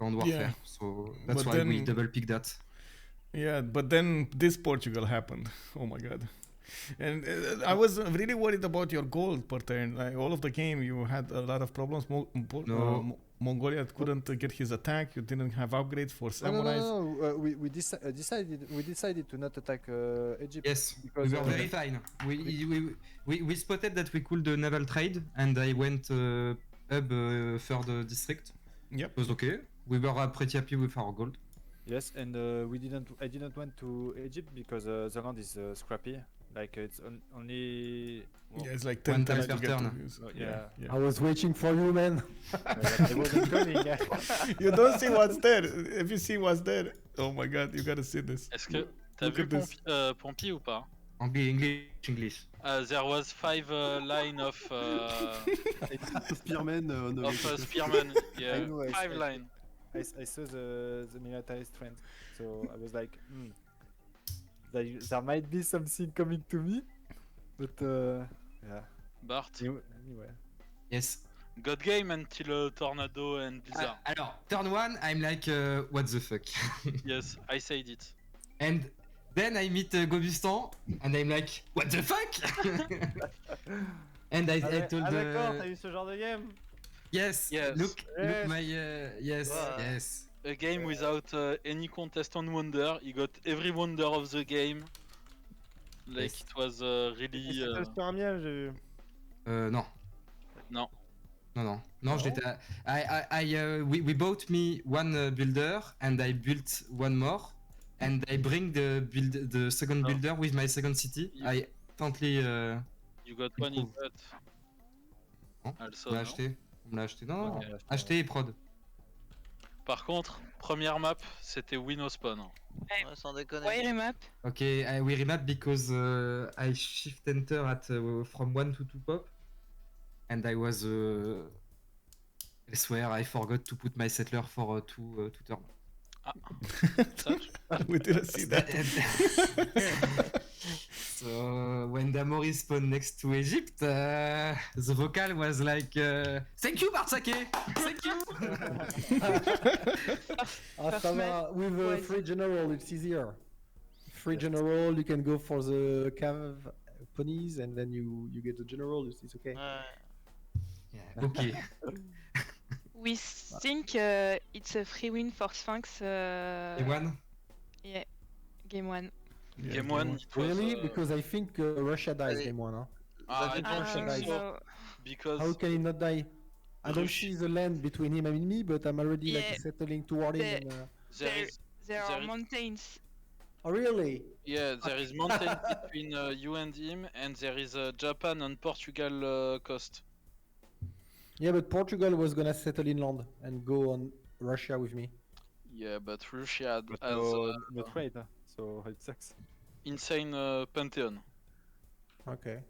warfare. Yeah. So that's But why then- we double pick that. Yeah, but then this Portugal happened. Oh my god. And I was really worried about your gold per turn. Like, all of the game, you had a lot of problems. Mongolia couldn't get his attack. You didn't have upgrades for samurais. No. We decided to not attack Egypt. Yes, because we were very fine. We spotted that we could naval trade, and I went up third district. Yep. It was okay. We were pretty happy with our gold. Yes, and I didn't went to Egypt because the land is scrappy. Like it's only. Yeah, it's like 10 times to get to use. Yeah. I was waiting for you, man. I wasn't coming. You don't see what's there. If you see what's there, oh my god, you gotta see this. Est-ce que t'as Look vu at this. Pompi ou pas? English. There was 5 line of Spearmen. spearmen. Yeah, I know, 5 line. I saw the military strength, so I was like, there might be something coming to me, but yeah. Bart. Anyway. Yes. God game until tornado and blizzard. Alors, turn one, I'm like, what the fuck? Yes, I said it. And then I meet Gobustan, and I'm like, what the fuck? And I told. D'accord, t'as eu ce genre de game? Yes. Yes. Look my yes. Wow. Yes. A game without any contest on wonder. He got every wonder of the game. Like Yes. it was really. C'était sur un miel, j'ai vu. Non. Non. Non, j'étais. We bought me one builder, and I built one more, and I bring the second builder with my second city. I instantly. You got one in that. Non, Also, on l'a non? acheté. On l'a acheté. Non, Ok. acheté et prod. Par contre, première map, c'était Winospawn. Ouais, sans déconner. Why remap? Okay, we remap because I shift enter at from 1 to 2 pop, and I was I swear I forgot to put my settler for 2 turn. Ah, ça, We didn't see that. So when Damori spawned next to Egypt, the vocal was like, "Thank you, Bartsake. Thank you." Ça va. With a free general, it's easier. Free general, you can go for the cav ponies, and then you get the general. It's okay. Yeah, okay. We think it's a free win for Sphinx. Game one? Yeah, game one. Yeah, Game one, it was, Really? Because I think Russia dies game one, huh? I don't Russia think dies. so. Because How can he not die? I don't see the land between him and me, but I'm already Yeah. like settling toward him. And, there is There are is- mountains. Oh, really? Yeah, there is mountain between you and him, and there is Japan and Portugal coast. Yeah, but Portugal was gonna settle inland and go on Russia with me. Yeah, but Russia But has no trade, so it sucks. insane pantheon. Okay.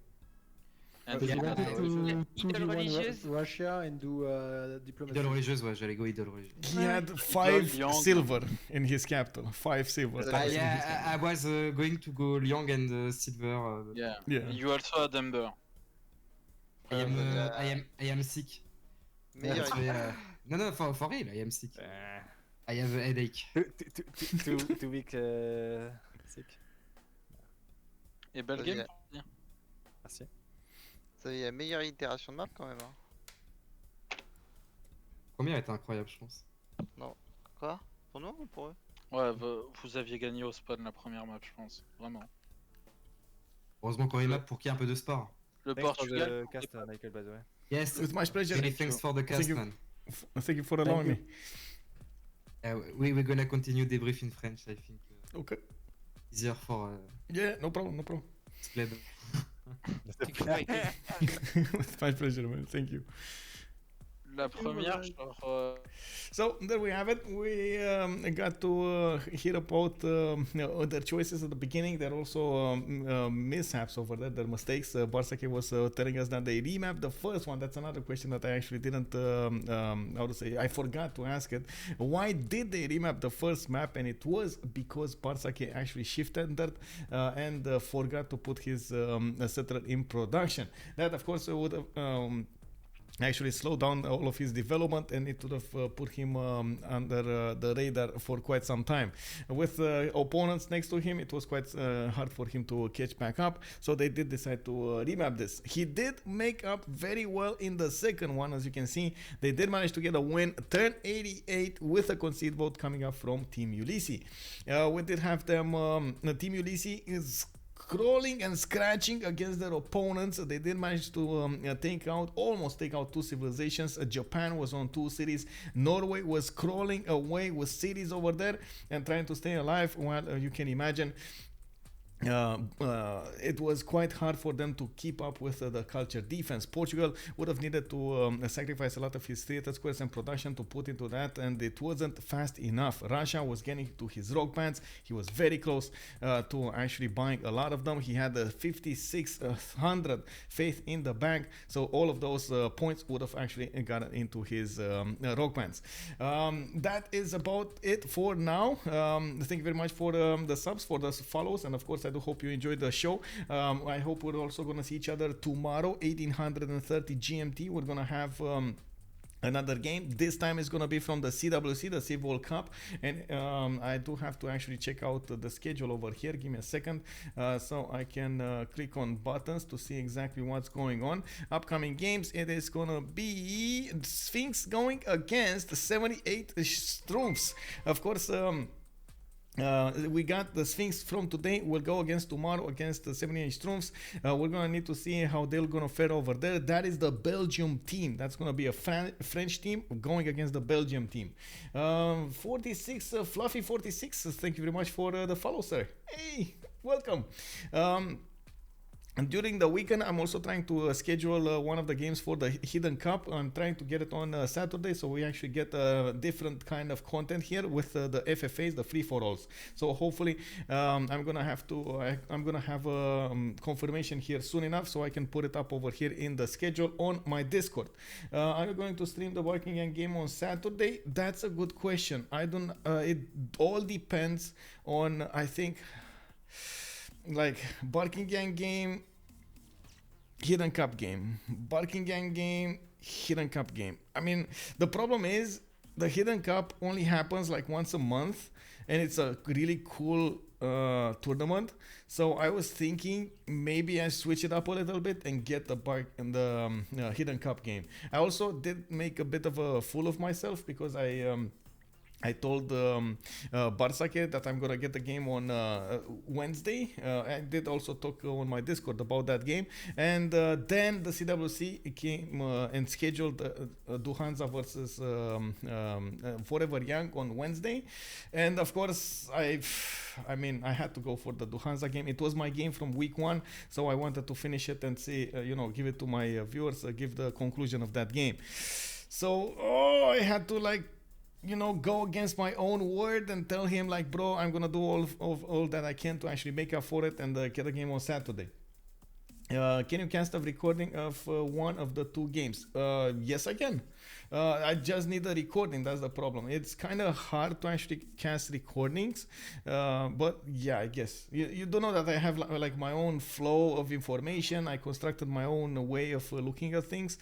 And But you yeah, wanted to idole 2v1 religieuse. Russia and do diplomacy. Idole religieuse, ouais, j'allais go idole religieuse. He had 5 Liang. silver in his capital. 5 silver. Yeah, I was going to go Liang and silver. Yeah. Yeah. You also had Ember. I am sick. Meilleur No, for real, I am sick. I have a headache. Two week sick. Et belle Vas-y, game. Merci. C'est la meilleure itération de map quand même. Hein. Première était incroyable, je pense. Quoi? Pour nous ou pour eux? Ouais, vous aviez gagné au spawn la première map, je pense. Vraiment. Heureusement qu'on est là pour qu'il y ait un peu de sport. Le Thanks for Portugal. the cast, Michael, by the way. Yes, With much pleasure. really thanks for the Thank cast, you. man. Thank you for allowing me. We're gonna continue debrief in French, I think. Okay. Easier for Yeah, no problem, no problem. Spled. Thank you, Michael. With my pleasure, man. Thank you. La première, genre. So there we have it. We got to hear about their choices at the beginning. There are also mishaps over there, their mistakes. Bartsake was telling us that they remapped the first one. That's another question that I actually didn't, how to say, I forgot to ask it. Why did they remap the first map? And it was because Bartsake actually shifted that and forgot to put his settler in production. That, of course, would have actually slowed down all of his development, and it would have put him under the radar for quite some time. With opponents next to him, it was quite hard for him to catch back up, so they did decide to remap this. He did make up very well in the second one. As you can see, they did manage to get a win, turn 88, with a concede vote coming up from Team Ulysse. We did have them, Team Ulysse is crawling and scratching against their opponents. They did manage to almost take out 2 civilizations. Japan was on 2 cities. Norway was crawling away with cities over there and trying to stay alive. Well, you can imagine it was quite hard for them to keep up with the culture defense. Portugal would have needed to sacrifice a lot of his theater squares and production to put into that, and it wasn't fast enough. Russia was getting to his rock bands. He was very close to actually buying a lot of them. He had 5,600 faith in the bank, so all of those points would have actually gotten into his rock bands. That is about it for now. Thank you very much for the subs, for the follows, and of course I do hope you enjoyed the show. I hope we're also gonna see each other tomorrow, 1830 GMT. We're gonna have another game. This time is gonna be from the CWC, the Civ World Cup, and I do have to actually check out the schedule over here. Give me a second so I can click on buttons to see exactly what's going on. Upcoming games, it is gonna be Sphinx going against 78 Strumps. Of course, we got the Sphinx from today. We'll go against tomorrow against the 78 Strumps. We're gonna need to see how they're gonna fare over there. That is the Belgium team. That's gonna be a French team going against the Belgium team. 46 Fluffy 46. Thank you very much for the follow, sir. Hey, welcome. And during the weekend, I'm also trying to schedule one of the games for the Hidden Cup. I'm trying to get it on Saturday, so we actually get a different kind of content here with the FFAs, the free-for-alls. So hopefully, I'm gonna have a confirmation here soon enough, so I can put it up over here in the schedule on my Discord. Are you going to stream the Barking Gang game on Saturday? That's a good question. I don't. It all depends on, I think, like Barking Gang game, Hidden Cup game, Barking Gang game, Hidden Cup game. I mean, the problem is the Hidden Cup only happens like once a month, and it's a really cool tournament. So I was thinking maybe I switch it up a little bit and get the Hidden Cup game. I also did make a bit of a fool of myself because I I told Bartsake that I'm gonna get the game on Wednesday. I did also talk on my Discord about that game, and then the CWC came and scheduled Duhanza versus Forever Young on Wednesday, and of course I mean I had to go for the Duhanza game. It was my game from week 1, so I wanted to finish it and see, give it to my viewers, give the conclusion of that game. So I had to go against my own word and tell him like, bro, I'm gonna do all that I can to actually make up for it and get a game on Saturday. Can you cast a recording of one of the 2 games? Yes, I can. I just need a recording. That's the problem. It's kind of hard to actually cast recordings, but yeah, I guess you do know that I have like my own flow of information. I constructed my own way of looking at things.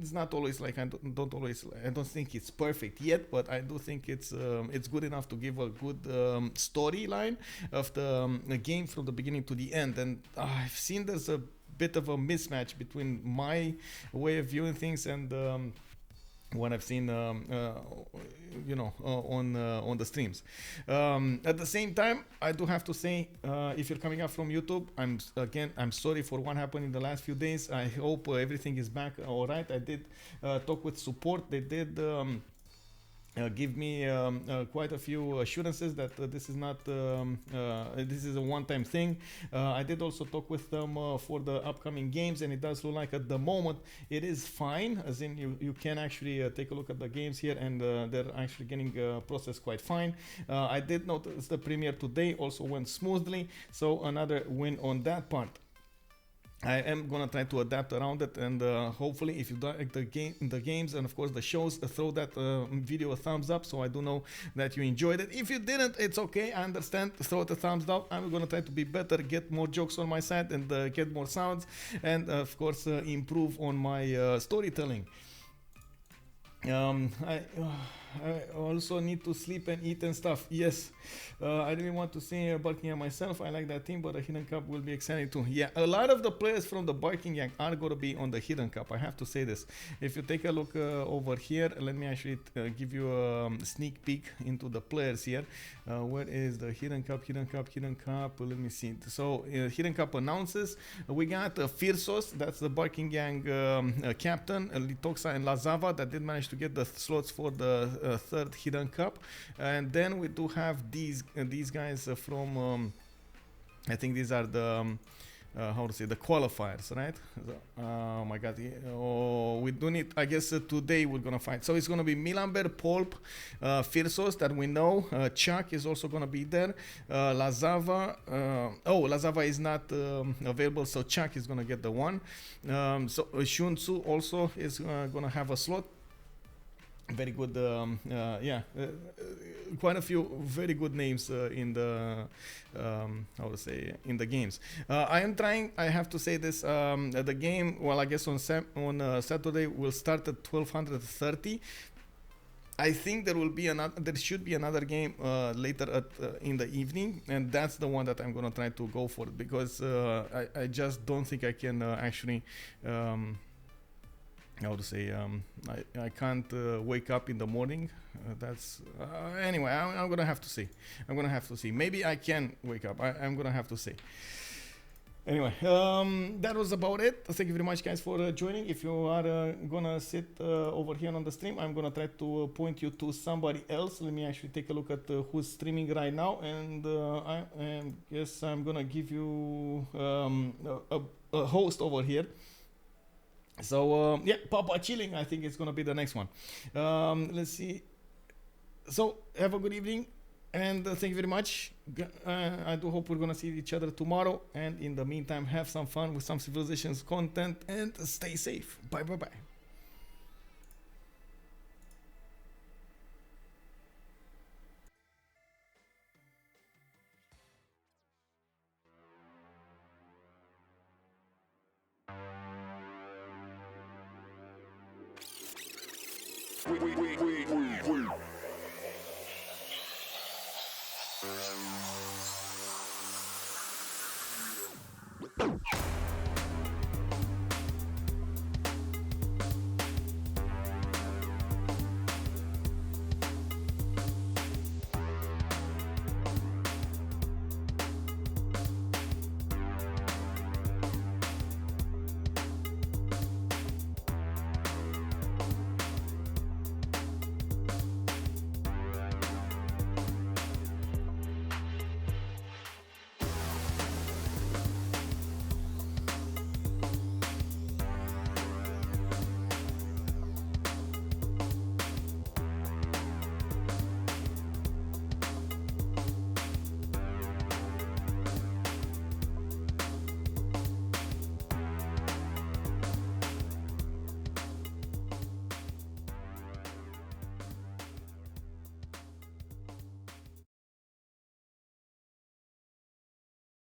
It's not always like I don't think it's perfect yet, but I do think it's good enough to give a good storyline of the game from the beginning to the end. And I've seen there's a bit of a mismatch between my way of viewing things and what I've seen on the streams. At the same time, I do have to say, if you're coming up from YouTube, I'm sorry for what happened in the last few days. I hope everything is back all right. I did talk with support. They did give me quite a few assurances that this is not this is a one-time thing. I did also talk with them for the upcoming games, and it does look like at the moment it is fine, as in you can actually take a look at the games here, and they're actually getting processed quite fine. I did notice the premiere today also went smoothly, so another win on that part. I am gonna try to adapt around it, and hopefully if you like the games and of course the shows, throw that video a thumbs up so I do know that you enjoyed it. If you didn't, it's okay, I understand. Throw it a thumbs down. I'm gonna try to be better, get more jokes on my side, and get more sounds, and of course improve on my storytelling. I also need to sleep and eat and stuff. Yes, I really want to see Barking Yang myself. I like that team, but the Hidden Cup will be exciting too. Yeah, a lot of the players from the Barking Yang are going to be on the Hidden Cup. I have to say this. If you take a look over here, let me actually give you a sneak peek into the players here. Where is the Hidden Cup? Hidden Cup, Hidden Cup. Let me see. So Hidden Cup announces we got Firsos, that's the Barking Yang captain, Litoxa and Lazava that did manage to get the slots for the third Hidden Cup, and then we do have these guys from I think these are the how to say, the qualifiers, right? Oh my god. We do need, I guess today we're gonna fight. So it's gonna be Milamber, Pulp, Firsos that we know. Chuck is also gonna be there. Lazava, Lazava is not available, so Chuck is gonna get the one. So Shunsu also is gonna have a slot. Very good, quite a few very good names in the how to say, in the games. I am trying, I have to say this, the game, well, I guess on Saturday will start at 1230. I think there should be another game later in the evening, and that's the one that I'm gonna try to go for, because I just don't think I can actually how to say, I can't wake up in the morning. That's anyway, I'm gonna have to see. Maybe I can wake up. I'm gonna have to see. Anyway, that was about it. Thank you very much, guys, for joining. If you are gonna sit over here on the stream, I'm gonna try to point you to somebody else. Let me actually take a look at who's streaming right now, and I guess I'm gonna give you a host over here. So yeah, Papa Chilling, I think it's gonna be the next one. Let's see. So have a good evening, and thank you very much. I do hope we're gonna see each other tomorrow, and in the meantime, have some fun with some Civilizations content, and stay safe. Bye. We